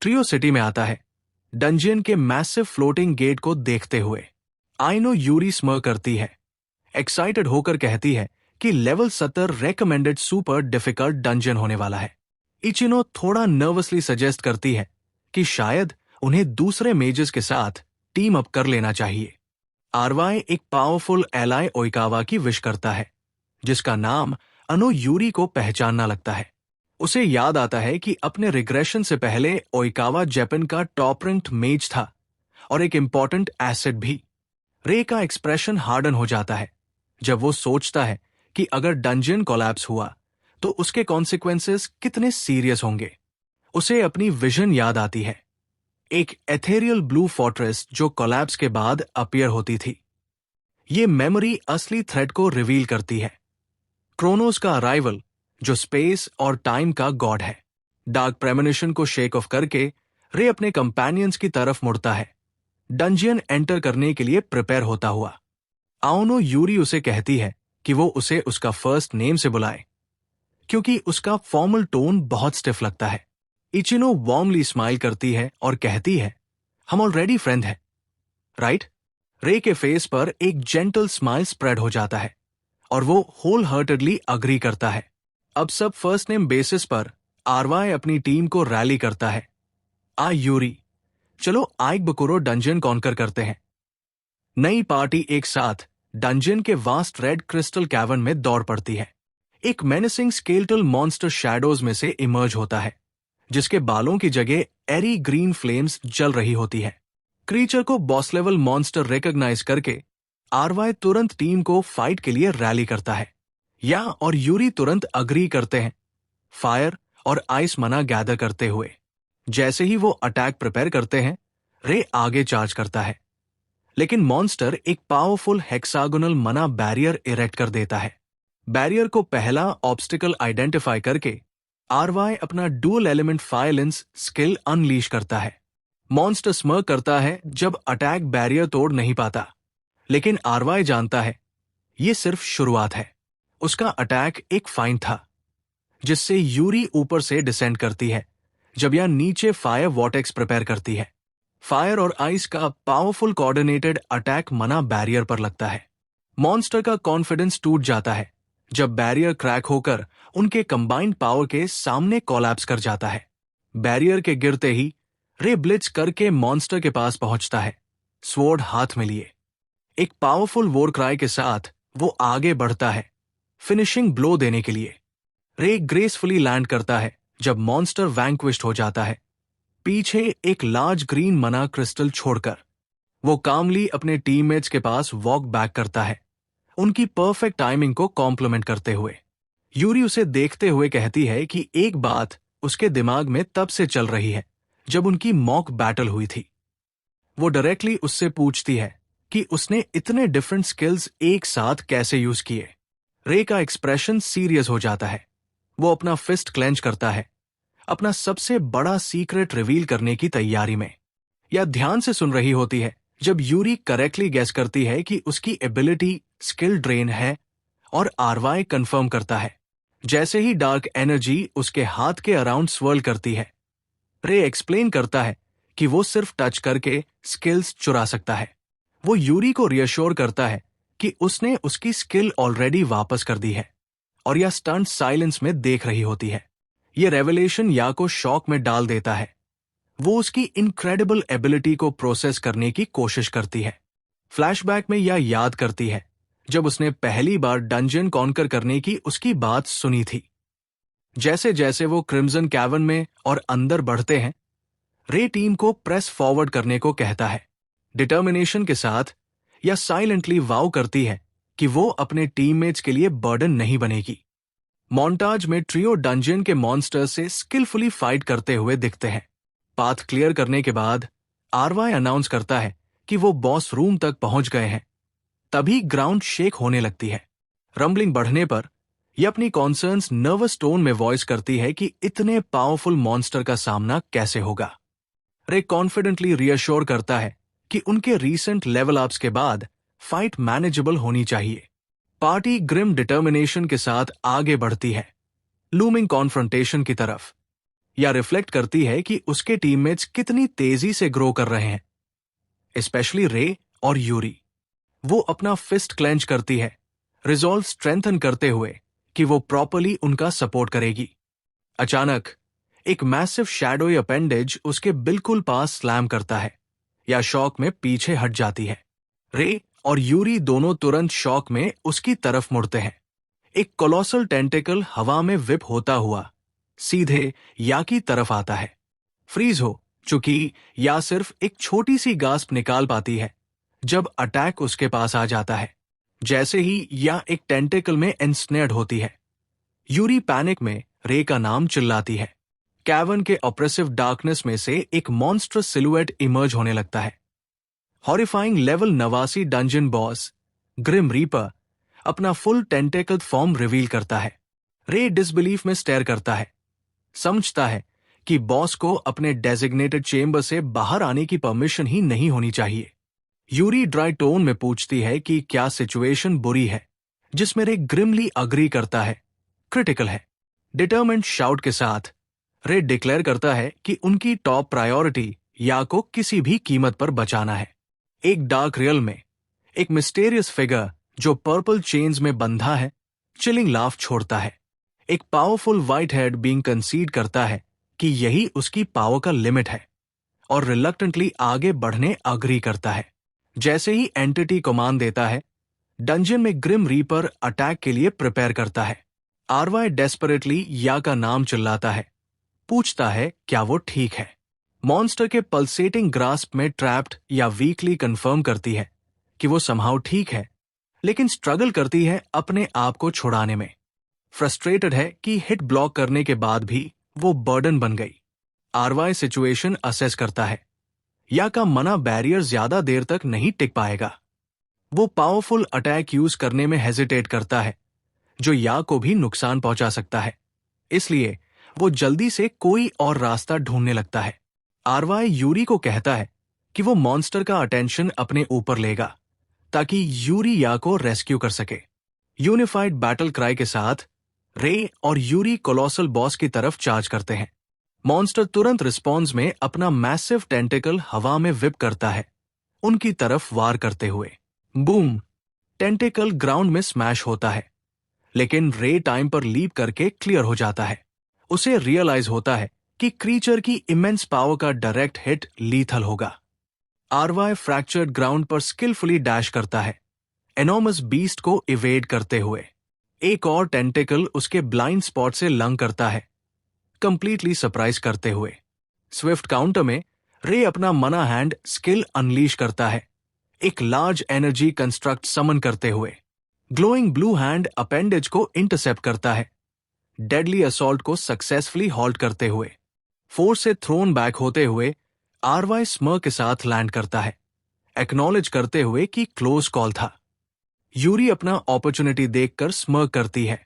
ट्रियो सिटी में आता है। डंजियन के मैसिव फ्लोटिंग गेट को देखते हुए आइनो यूरी स्मर करती है, एक्साइटेड होकर कहती है कि level 70 recommended super difficult dungeon होने वाला है। इचिनो थोड़ा नर्वसली सजेस्ट करती है कि शायद उन्हें दूसरे मेजर्स के साथ टीम अप कर लेना चाहिए। आरवाई एक पावरफुल एलाई ओइकावा की विश करता है, जिसका नाम अनो यूरी को पहचानना लगता है। उसे याद आता है कि अपने रिग्रेशन से पहले ओइकावा जापान का टॉप रैंक्ड मेज था और एक इंपॉर्टेंट एसेट भी। रे का एक्सप्रेशन हार्डन हो जाता है जब वो सोचता है कि अगर डंजियन कोलैप्स हुआ तो उसके कॉन्सिक्वेंसेस कितने सीरियस होंगे। उसे अपनी विजन याद आती है, एक एथेरियल ब्लू फोर्ट्रेस जो कोलैप्स के बाद अपीयर होती थी। ये मेमोरी असली थ्रेट को रिवील करती है, क्रोनोस का अराइवल जो स्पेस और टाइम का गॉड है। डार्क प्रेमोनिशन को शेक ऑफ करके रे अपने कंपेनियंस की तरफ मुड़ता है, डंजियन एंटर करने के लिए प्रिपेयर होता हुआ। आओनो यूरी उसे कहती है कि वो उसे उसका फर्स्ट नेम से बुलाए, क्योंकि उसका फॉर्मल टोन बहुत स्टिफ लगता है। इचिनो वार्मली स्माइल करती है और कहती है, हम ऑलरेडी फ्रेंड हैं, राइट? रे के फेस पर एक जेंटल स्माइल स्प्रेड हो जाता है और वो होल हार्टेडली अग्री करता है। अब सब फर्स्ट नेम बेसिस पर आरवाई अपनी टीम को रैली करता है। यूरी, चलो आइक बकुरो डंजियन कॉन्कर करते हैं। नई पार्टी एक साथ डंजियन के वास्ट रेड क्रिस्टल कैवर्न में दौड़ पड़ती है। एक मेनेसिंग स्केलेटल मॉन्स्टर शैडोज में से इमर्ज होता है, जिसके बालों की जगह एरी ग्रीन फ्लेम्स जल रही होती है। क्रीचर को बॉस लेवल मॉन्स्टर रिकॉग्नाइज करके आरवाई तुरंत टीम को फाइट के लिए रैली करता है। या और यूरी तुरंत अग्री करते हैं, फायर और आइस मना गैदर करते हुए। जैसे ही वो अटैक प्रिपेयर करते हैं, रे आगे चार्ज करता है, लेकिन मॉन्स्टर एक पावरफुल हेक्सागोनल मना बैरियर इरेक्ट कर देता है। बैरियर को पहला ऑब्स्टिकल आइडेंटिफाई करके आरवाई अपना डुअल एलिमेंट फायलेंस स्किल अनलीश करता है। मॉन्स्टर स्मर्क करता है जब अटैक बैरियर तोड़ नहीं पाता, लेकिन आरवाई जानता है ये सिर्फ शुरुआत है। उसका अटैक एक फाइन था, जिससे यूरी ऊपर से डिसेंड करती है जब यह नीचे फायर वॉटेक्स प्रिपेयर करती है। फायर और आइस का पावरफुल कोऑर्डिनेटेड अटैक मना बैरियर पर लगता है। मॉन्स्टर का कॉन्फिडेंस टूट जाता है जब बैरियर क्रैक होकर उनके कंबाइंड पावर के सामने कोलैप्स कर जाता है। बैरियर के गिरते ही रे ब्लिट्ज करके मॉन्स्टर के पास पहुंचता है, स्वॉर्ड हाथ में लिए। एक पावरफुल वॉर क्राई के साथ वो आगे बढ़ता है, फिनिशिंग ब्लो देने के लिए। रे ग्रेसफुली लैंड करता है जब मॉन्स्टर वैंक्विश्ड हो जाता है, पीछे एक लार्ज ग्रीन मना क्रिस्टल छोड़कर। वो कामली अपने टीममेट्स के पास वॉक बैक करता है, उनकी परफेक्ट टाइमिंग को कॉम्प्लीमेंट करते हुए। यूरी उसे देखते हुए कहती है कि एक बात उसके दिमाग में तब से चल रही है जब उनकी मॉक बैटल हुई थी। वो डायरेक्टली उससे पूछती है कि उसने इतने डिफरेंट स्किल्स एक साथ कैसे यूज किए। रे का एक्सप्रेशन सीरियस हो जाता है। वो अपना फिस्ट क्लेंच करता है, अपना सबसे बड़ा सीक्रेट रिवील करने की तैयारी में। या ध्यान से सुन रही होती है जब यूरी करेक्टली गेस करती है कि उसकी एबिलिटी स्किल ड्रेन है, और आरवाई कंफर्म करता है जैसे ही डार्क एनर्जी उसके हाथ के अराउंड स्वर्ल करती है। रे एक्सप्लेन करता है कि वो सिर्फ टच करके स्किल्स चुरा सकता है। वो यूरी को रियश्योर करता है कि उसने उसकी स्किल ऑलरेडी वापस कर दी है, और यह स्टंट साइलेंस में देख रही होती है। ये रेवलेशन या को शॉक में डाल देता है। वो उसकी इनक्रेडिबल एबिलिटी को प्रोसेस करने की कोशिश करती है। फ्लैशबैक में यह याद करती है जब उसने पहली बार डंजियन कॉन्कर करने की उसकी बात सुनी थी। जैसे जैसे वो क्रिम्सन कैवर्न में और अंदर बढ़ते हैं, रे टीम को प्रेस फॉरवर्ड करने को कहता है, डिटर्मिनेशन के साथ, या साइलेंटली वाव करती है कि वो अपने टीममेट्स के लिए बर्डन नहीं बनेगी। मॉन्टाज में ट्रियो डंजियन के मॉन्स्टर्स से स्किलफुली फाइट करते हुए दिखते हैं। पाथ क्लियर करने के बाद आरवाई अनाउंस करता है कि वो बॉस रूम तक पहुंच गए हैं। तभी ग्राउंड शेक होने लगती है। रंबलिंग बढ़ने पर यह अपनी कॉन्सर्न्स नर्वस टोन में वॉइस करती है कि इतने पावरफुल मॉन्स्टर का सामना कैसे होगा। रे कॉन्फिडेंटली रियश्योर करता है कि उनके रीसेंट लेवल अप्स के बाद फाइट मैनेजेबल होनी चाहिए। पार्टी ग्रिम डिटर्मिनेशन के साथ आगे बढ़ती है, लूमिंग कॉन्फ्रंटेशन की तरफ, या रिफ्लेक्ट करती है कि उसके टीममेट्स कितनी तेजी से ग्रो कर रहे हैं। स्पेशली रे और यूरी, वो अपना फिस्ट क्लेंच करती है, रिजॉल्व स्ट्रेंथन करते हुए कि वो प्रॉपरली उनका सपोर्ट करेगी। अचानक एक मैसिव शैडोई अपेंडेज उसके बिल्कुल पास स्लैम करता है या शॉक में पीछे हट जाती है। रे और यूरी दोनों तुरंत शॉक में उसकी तरफ मुड़ते हैं। एक कोलोसल टेंटिकल हवा में विप होता हुआ सीधे या की तरफ आता है। फ्रीज हो चुकी या सिर्फ एक छोटी सी गास्प निकाल पाती है जब अटैक उसके पास आ जाता है। जैसे ही या एक टेंटिकल में एंस्नेर्ड होती है, यूरी पैनिक में रे का नाम चिल्लाती है। कैवर्न के ऑप्रेसिव डार्कनेस में से एक मॉन्स्ट्रस सिलुएट इमर्ज होने लगता है। Horrifying level 89 dungeon boss grim reaper अपना फुल टेंटेकल फॉर्म रिवील करता है। रे डिसबिलीफ में स्टेयर करता है, समझता है कि बॉस को अपने डेजिग्नेटेड चेंबर से बाहर आने की परमिशन ही नहीं होनी चाहिए। यूरी ड्राई टोन में पूछती है कि क्या सिचुएशन बुरी है, जिसमें रे ग्रिमली अग्री करता है क्रिटिकल है। डिटरमेंट शाउट के साथ रे डिक्लेयर करता है कि उनकी टॉप प्रायोरिटी या को किसी भी कीमत पर बचाना है। एक डार्क रियल में एक मिस्टेरियस फिगर जो पर्पल चेन्स में बंधा है चिलिंग लाफ छोड़ता है। एक पावरफुल व्हाइट हेड बीइंग कंसीड करता है कि यही उसकी पावर का लिमिट है और रिलक्टेंटली आगे बढ़ने अग्री करता है। जैसे ही एंटिटी कमांड देता है, डंजन में ग्रिम रीपर अटैक के लिए प्रिपेयर करता है। आरवाई डेस्परेटली या का नाम चिल्लाता है, पूछता है क्या वो ठीक है। मॉन्स्टर के पल्सेटिंग ग्रास्प में ट्रैप्ड या वीकली कंफर्म करती है कि वो समहाउ ठीक है, लेकिन स्ट्रगल करती है अपने आप को छुड़ाने में। फ्रस्ट्रेटेड है कि हिट ब्लॉक करने के बाद भी वो बर्डन बन गई। आरवाई सिचुएशन असेस करता है, या का मना बैरियर ज्यादा देर तक नहीं टिक पाएगा। वो पावरफुल अटैक यूज करने में हेजिटेट करता है जो या को भी नुकसान पहुंचा सकता है, इसलिए वो जल्दी से कोई और रास्ता ढूंढने लगता है। आरवाई यूरी को कहता है कि वो मॉन्स्टर का अटेंशन अपने ऊपर लेगा ताकि यूरी या को रेस्क्यू कर सके। यूनिफाइड बैटल क्राई के साथ रे और यूरी कोलोसल बॉस की तरफ चार्ज करते हैं। मॉन्स्टर तुरंत रिस्पॉन्स में अपना मैसिव टेंटिकल हवा में विप करता है, उनकी तरफ वार करते हुए। बूम! टेंटिकल ग्राउंड में स्मैश होता है, लेकिन रे टाइम पर लीप करके क्लियर हो जाता है। उसे रियलाइज होता है कि क्रीचर की इमेंस पावर का डायरेक्ट हिट लीथल होगा। आरवाई फ्रैक्चर्ड ग्राउंड पर स्किलफुली डैश करता है, एनॉर्मस बीस्ट को इवेड करते हुए। एक और टेंटिकल उसके ब्लाइंड स्पॉट से लंग करता है, कंप्लीटली सरप्राइज करते हुए। स्विफ्ट काउंटर में रे अपना मना हैंड स्किल अनलीश करता है, एक लार्ज एनर्जी कंस्ट्रक्ट समन करते हुए। ग्लोइंग ब्लू हैंड अपेंडेज को इंटरसेप्ट करता है, डेडली असॉल्ट को सक्सेसफुली हॉल्ट करते हुए। फोर्स से थ्रोन बैक होते हुए आरवाई स्मर के साथ लैंड करता है, एक्नॉलेज करते हुए कि क्लोज कॉल था। यूरी अपना अपॉर्चुनिटी देखकर स्मर करती है,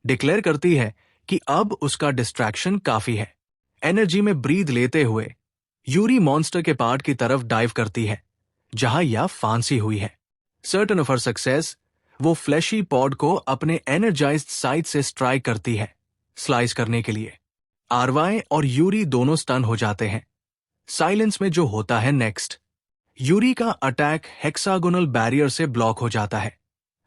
डिक्लेयर करती है कि अब उसका डिस्ट्रैक्शन काफी है। एनर्जी में ब्रीद लेते हुए यूरी मॉन्स्टर के पार्ट की तरफ डाइव करती है जहां या फांसी हुई है। सर्टन ऑफ हर सक्सेस, वो फ्लैशी पॉड को अपने एनर्जाइज्ड साइड से स्ट्राइक करती है स्लाइस करने के लिए। आरवाई और यूरी दोनों स्टन हो जाते हैं। साइलेंस में जो होता है नेक्स्ट, यूरी का अटैक हेक्सागोनल बैरियर से ब्लॉक हो जाता है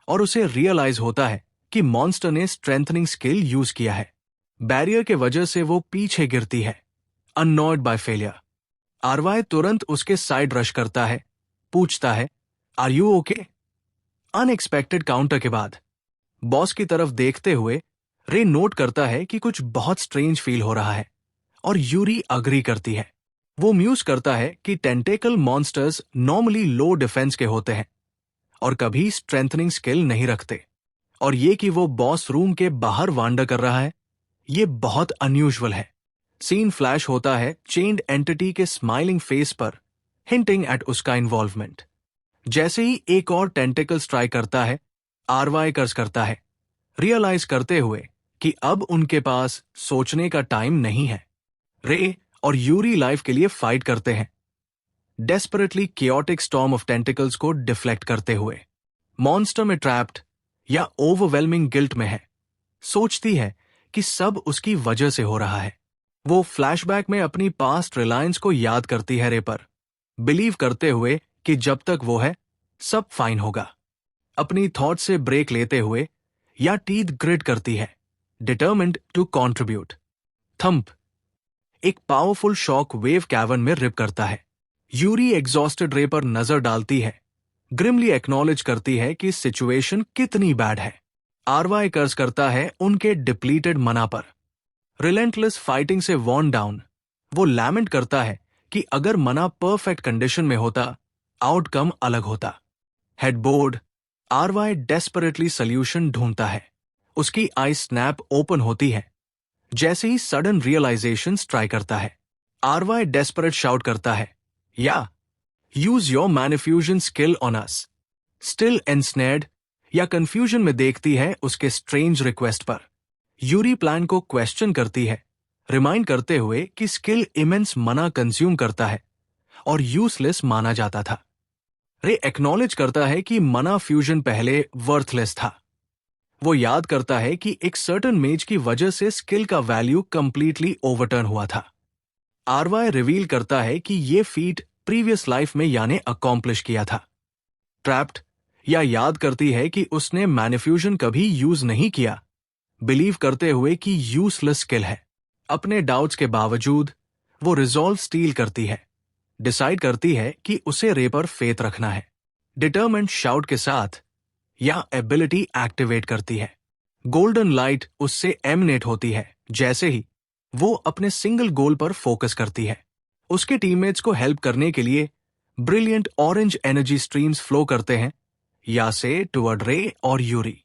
और उसे रियलाइज होता है कि मॉन्स्टर ने स्ट्रेंथनिंग स्किल यूज किया है। बैरियर के वजह से वो पीछे गिरती है, अननॉयड बाय फेलियर। आरवाई तुरंत उसके साइड रश करता है, पूछता है are you okay? Unexpected counter के बाद बॉस की तरफ देखते हुए रे नोट करता है कि कुछ बहुत स्ट्रेंज फील हो रहा है और यूरी अग्री करती है। वो म्यूज करता है कि tentacle monsters normally low defence के होते हैं और कभी स्ट्रेंथनिंग स्किल नहीं रखते, और ये कि वो बॉस रूम के बाहर वांडर कर रहा है, ये बहुत अनयूजुअल है। सीन फ्लैश होता है चेन्ड एंटिटी के स्माइलिंग फेस पर, हिंटिंग एट उसका इन्वॉल्वमेंट। जैसे ही एक और टेंटिकल स्ट्राइक करता है, आरवाई कर्स करता है, रियलाइज करते हुए कि अब उनके पास सोचने का टाइम नहीं है। रे और यूरी लाइफ के लिए फाइट करते हैं, desperately chaotic storm of tentacles को डिफ्लेक्ट करते हुए। मॉन्स्टर में ट्रैप्ड या ओवरवेलमिंग गिल्ट में है, सोचती है कि सब उसकी वजह से हो रहा है। वो फ्लैशबैक में अपनी पास्ट रिलायंस को याद करती है रे पर, बिलीव करते हुए कि जब तक वो है सब फाइन होगा। अपनी थॉट से ब्रेक लेते हुए या टीथ ग्रिट करती है, डिटर्मिन्ड टू कॉन्ट्रीब्यूट। थंप एक पावरफुल शॉक वेव कैवर्न में रिप करता है। यूरी एग्जॉस्टेड रे पर नजर डालती है, ग्रिमली एक्नॉलेज करती है कि सिचुएशन कितनी बैड है। आरवाई कर्ज करता है उनके डिप्लीटेड मना पर। रिलेंटलेस फाइटिंग से वॉर्न डाउन, वो लैमेंट करता है कि अगर मना परफेक्ट कंडीशन में होता, आउटकम अलग होता। हेडबोर्ड, आरवाई डेस्परेटली सोल्यूशन ढूंढता है। उसकी आई स्नैप ओपन होती है जैसे ही सडन रियलाइजेशन ट्राई करता है। आरवाई डेस्परेट शाउट करता है, या use your manifusion skill on us. Still ensnared या कंफ्यूजन में देखती है उसके स्ट्रेंज रिक्वेस्ट पर। यूरी प्लान को क्वेश्चन करती है, रिमाइंड करते हुए कि स्किल इमेंस मना कंज्यूम करता है और यूजलेस माना जाता था। रे एक्नॉलेज करता है कि मना फ्यूजन पहले वर्थलेस था। वो याद करता है कि एक सर्टन मेज की वजह से स्किल का वैल्यू कंप्लीटली ओवरटर्न हुआ था। आरवाई रिवील करता है कि ये फीट प्रीवियस लाइफ में याने अकॉम्प्लिश किया था। ट्रैप्ड या याद करती है कि उसने मैनिफ्यूजन कभी यूज नहीं किया, बिलीव करते हुए कि यूजलेस स्किल है। अपने डाउट्स के बावजूद वो रिजॉल्व स्टील करती है, डिसाइड करती है कि उसे रे पर फेथ रखना है। डिटरमेंट शाउट के साथ या एबिलिटी एक्टिवेट करती है। गोल्डन लाइट उससे एमिनेट होती है जैसे ही वो अपने सिंगल गोल पर फोकस करती है। उसके टीममेट्स को हेल्प करने के लिए brilliant orange energy streams flow करते हैं, या से टुवर्ड रे और यूरी।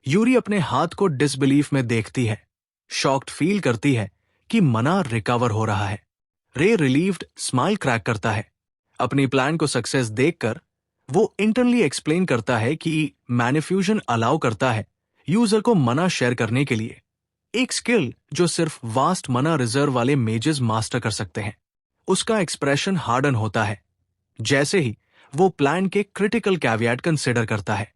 यूरी अपने हाथ को डिसबिलीफ में देखती है, शॉक्ड फील करती है कि मना रिकवर हो रहा है। रे रिलीव्ड स्माइल क्रैक करता है। अपनी प्लान को सक्सेस देखकर वो इंटरनली एक्सप्लेन करता है कि मैनिफ्यूजन अलाउ करता है यूजर को मना शेयर करने के लिए, एक स्किल जो सिर्फ वास्ट मना रिजर्व वाले मेजेस मास्टर कर सकते हैं। उसका एक्सप्रेशन हार्डन होता है जैसे ही वो प्लान के क्रिटिकल कैविएट कंसिडर करता है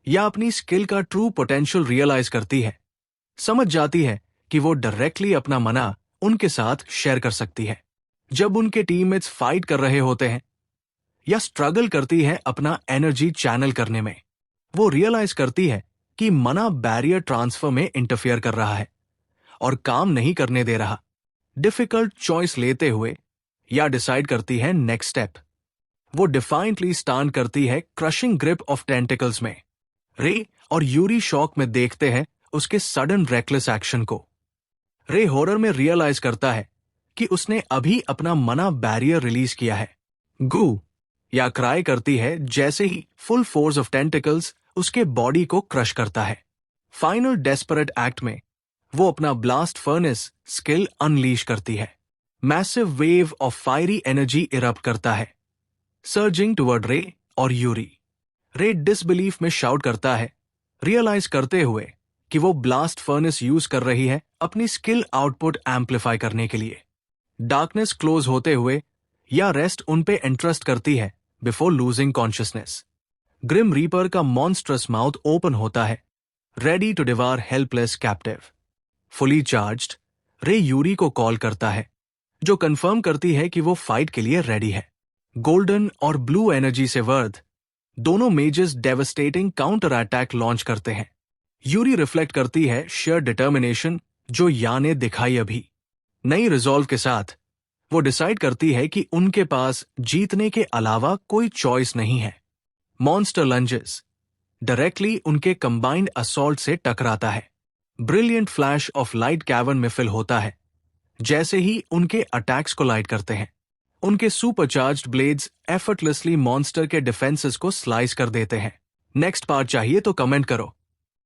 या अपनी स्किल का ट्रू पोटेंशियल रियलाइज करती है। समझ जाती है कि वो डायरेक्टली अपना मना उनके साथ शेयर कर सकती है जब उनके टीममेट्स फाइट कर रहे होते हैं या स्ट्रगल करती है अपना एनर्जी चैनल करने में। वो रियलाइज करती है कि मना बैरियर ट्रांसफर में इंटरफेयर कर रहा है और काम नहीं करने दे रहा। डिफिकल्ट चॉइस लेते हुए या डिसाइड करती है नेक्स्ट स्टेप। वो डिफाइंटली स्टैंड करती है क्रशिंग ग्रिप ऑफ टेंटिकल्स में। रे और यूरी शॉक में देखते हैं उसके सडन रेकलेस एक्शन को। रे हॉरर में रियलाइज करता है कि उसने अभी अपना मना बैरियर रिलीज किया है। गू या क्राई करती है जैसे ही फुल फोर्स ऑफ टेंटिकल्स उसके बॉडी को क्रश करता है। फाइनल डेस्परेट एक्ट में वो अपना ब्लास्ट फर्नेस स्किल अनलीश करती है। Massive wave of fiery energy erupt करता है, सर्जिंग टुवर्ड रे और यूरी। रे डिसबिलीफ में शाउट करता है, रियलाइज करते हुए कि वो ब्लास्ट फर्नेस यूज कर रही है अपनी स्किल आउटपुट एम्पलीफाई करने के लिए। डार्कनेस क्लोज होते हुए या रेस्ट उन पे इंटरेस्ट करती है before losing consciousness. Grim reaper का मॉन्स्ट्रस माउथ ओपन होता है, ready to devour helpless captive. Fully charged Ray Yuri को कॉल करता है, जो कंफर्म करती है कि वो फाइट के लिए रेडी है। गोल्डन और ब्लू एनर्जी से वर्थ दोनों mazes devastating counter attack launch करते हैं। यूरी रिफ्लेक्ट करती है शेयर डिटर्मिनेशन जो या ने दिखाई अभी। नई रिजॉल्व के साथ वो डिसाइड करती है कि उनके पास जीतने के अलावा कोई चॉइस नहीं है। मॉन्स्टर लंजेस डायरेक्टली उनके कंबाइंड असॉल्ट से टकराता है। Brilliant flash of light cavern में फिल होता है जैसे ही उनके अटैक्स को लाइट करते हैं। उनके सुपरचार्ज्ड ब्लेड्स एफर्टलेसली मॉन्स्टर के डिफेंसेस को स्लाइस कर देते हैं। नेक्स्ट पार्ट चाहिए तो कमेंट करो।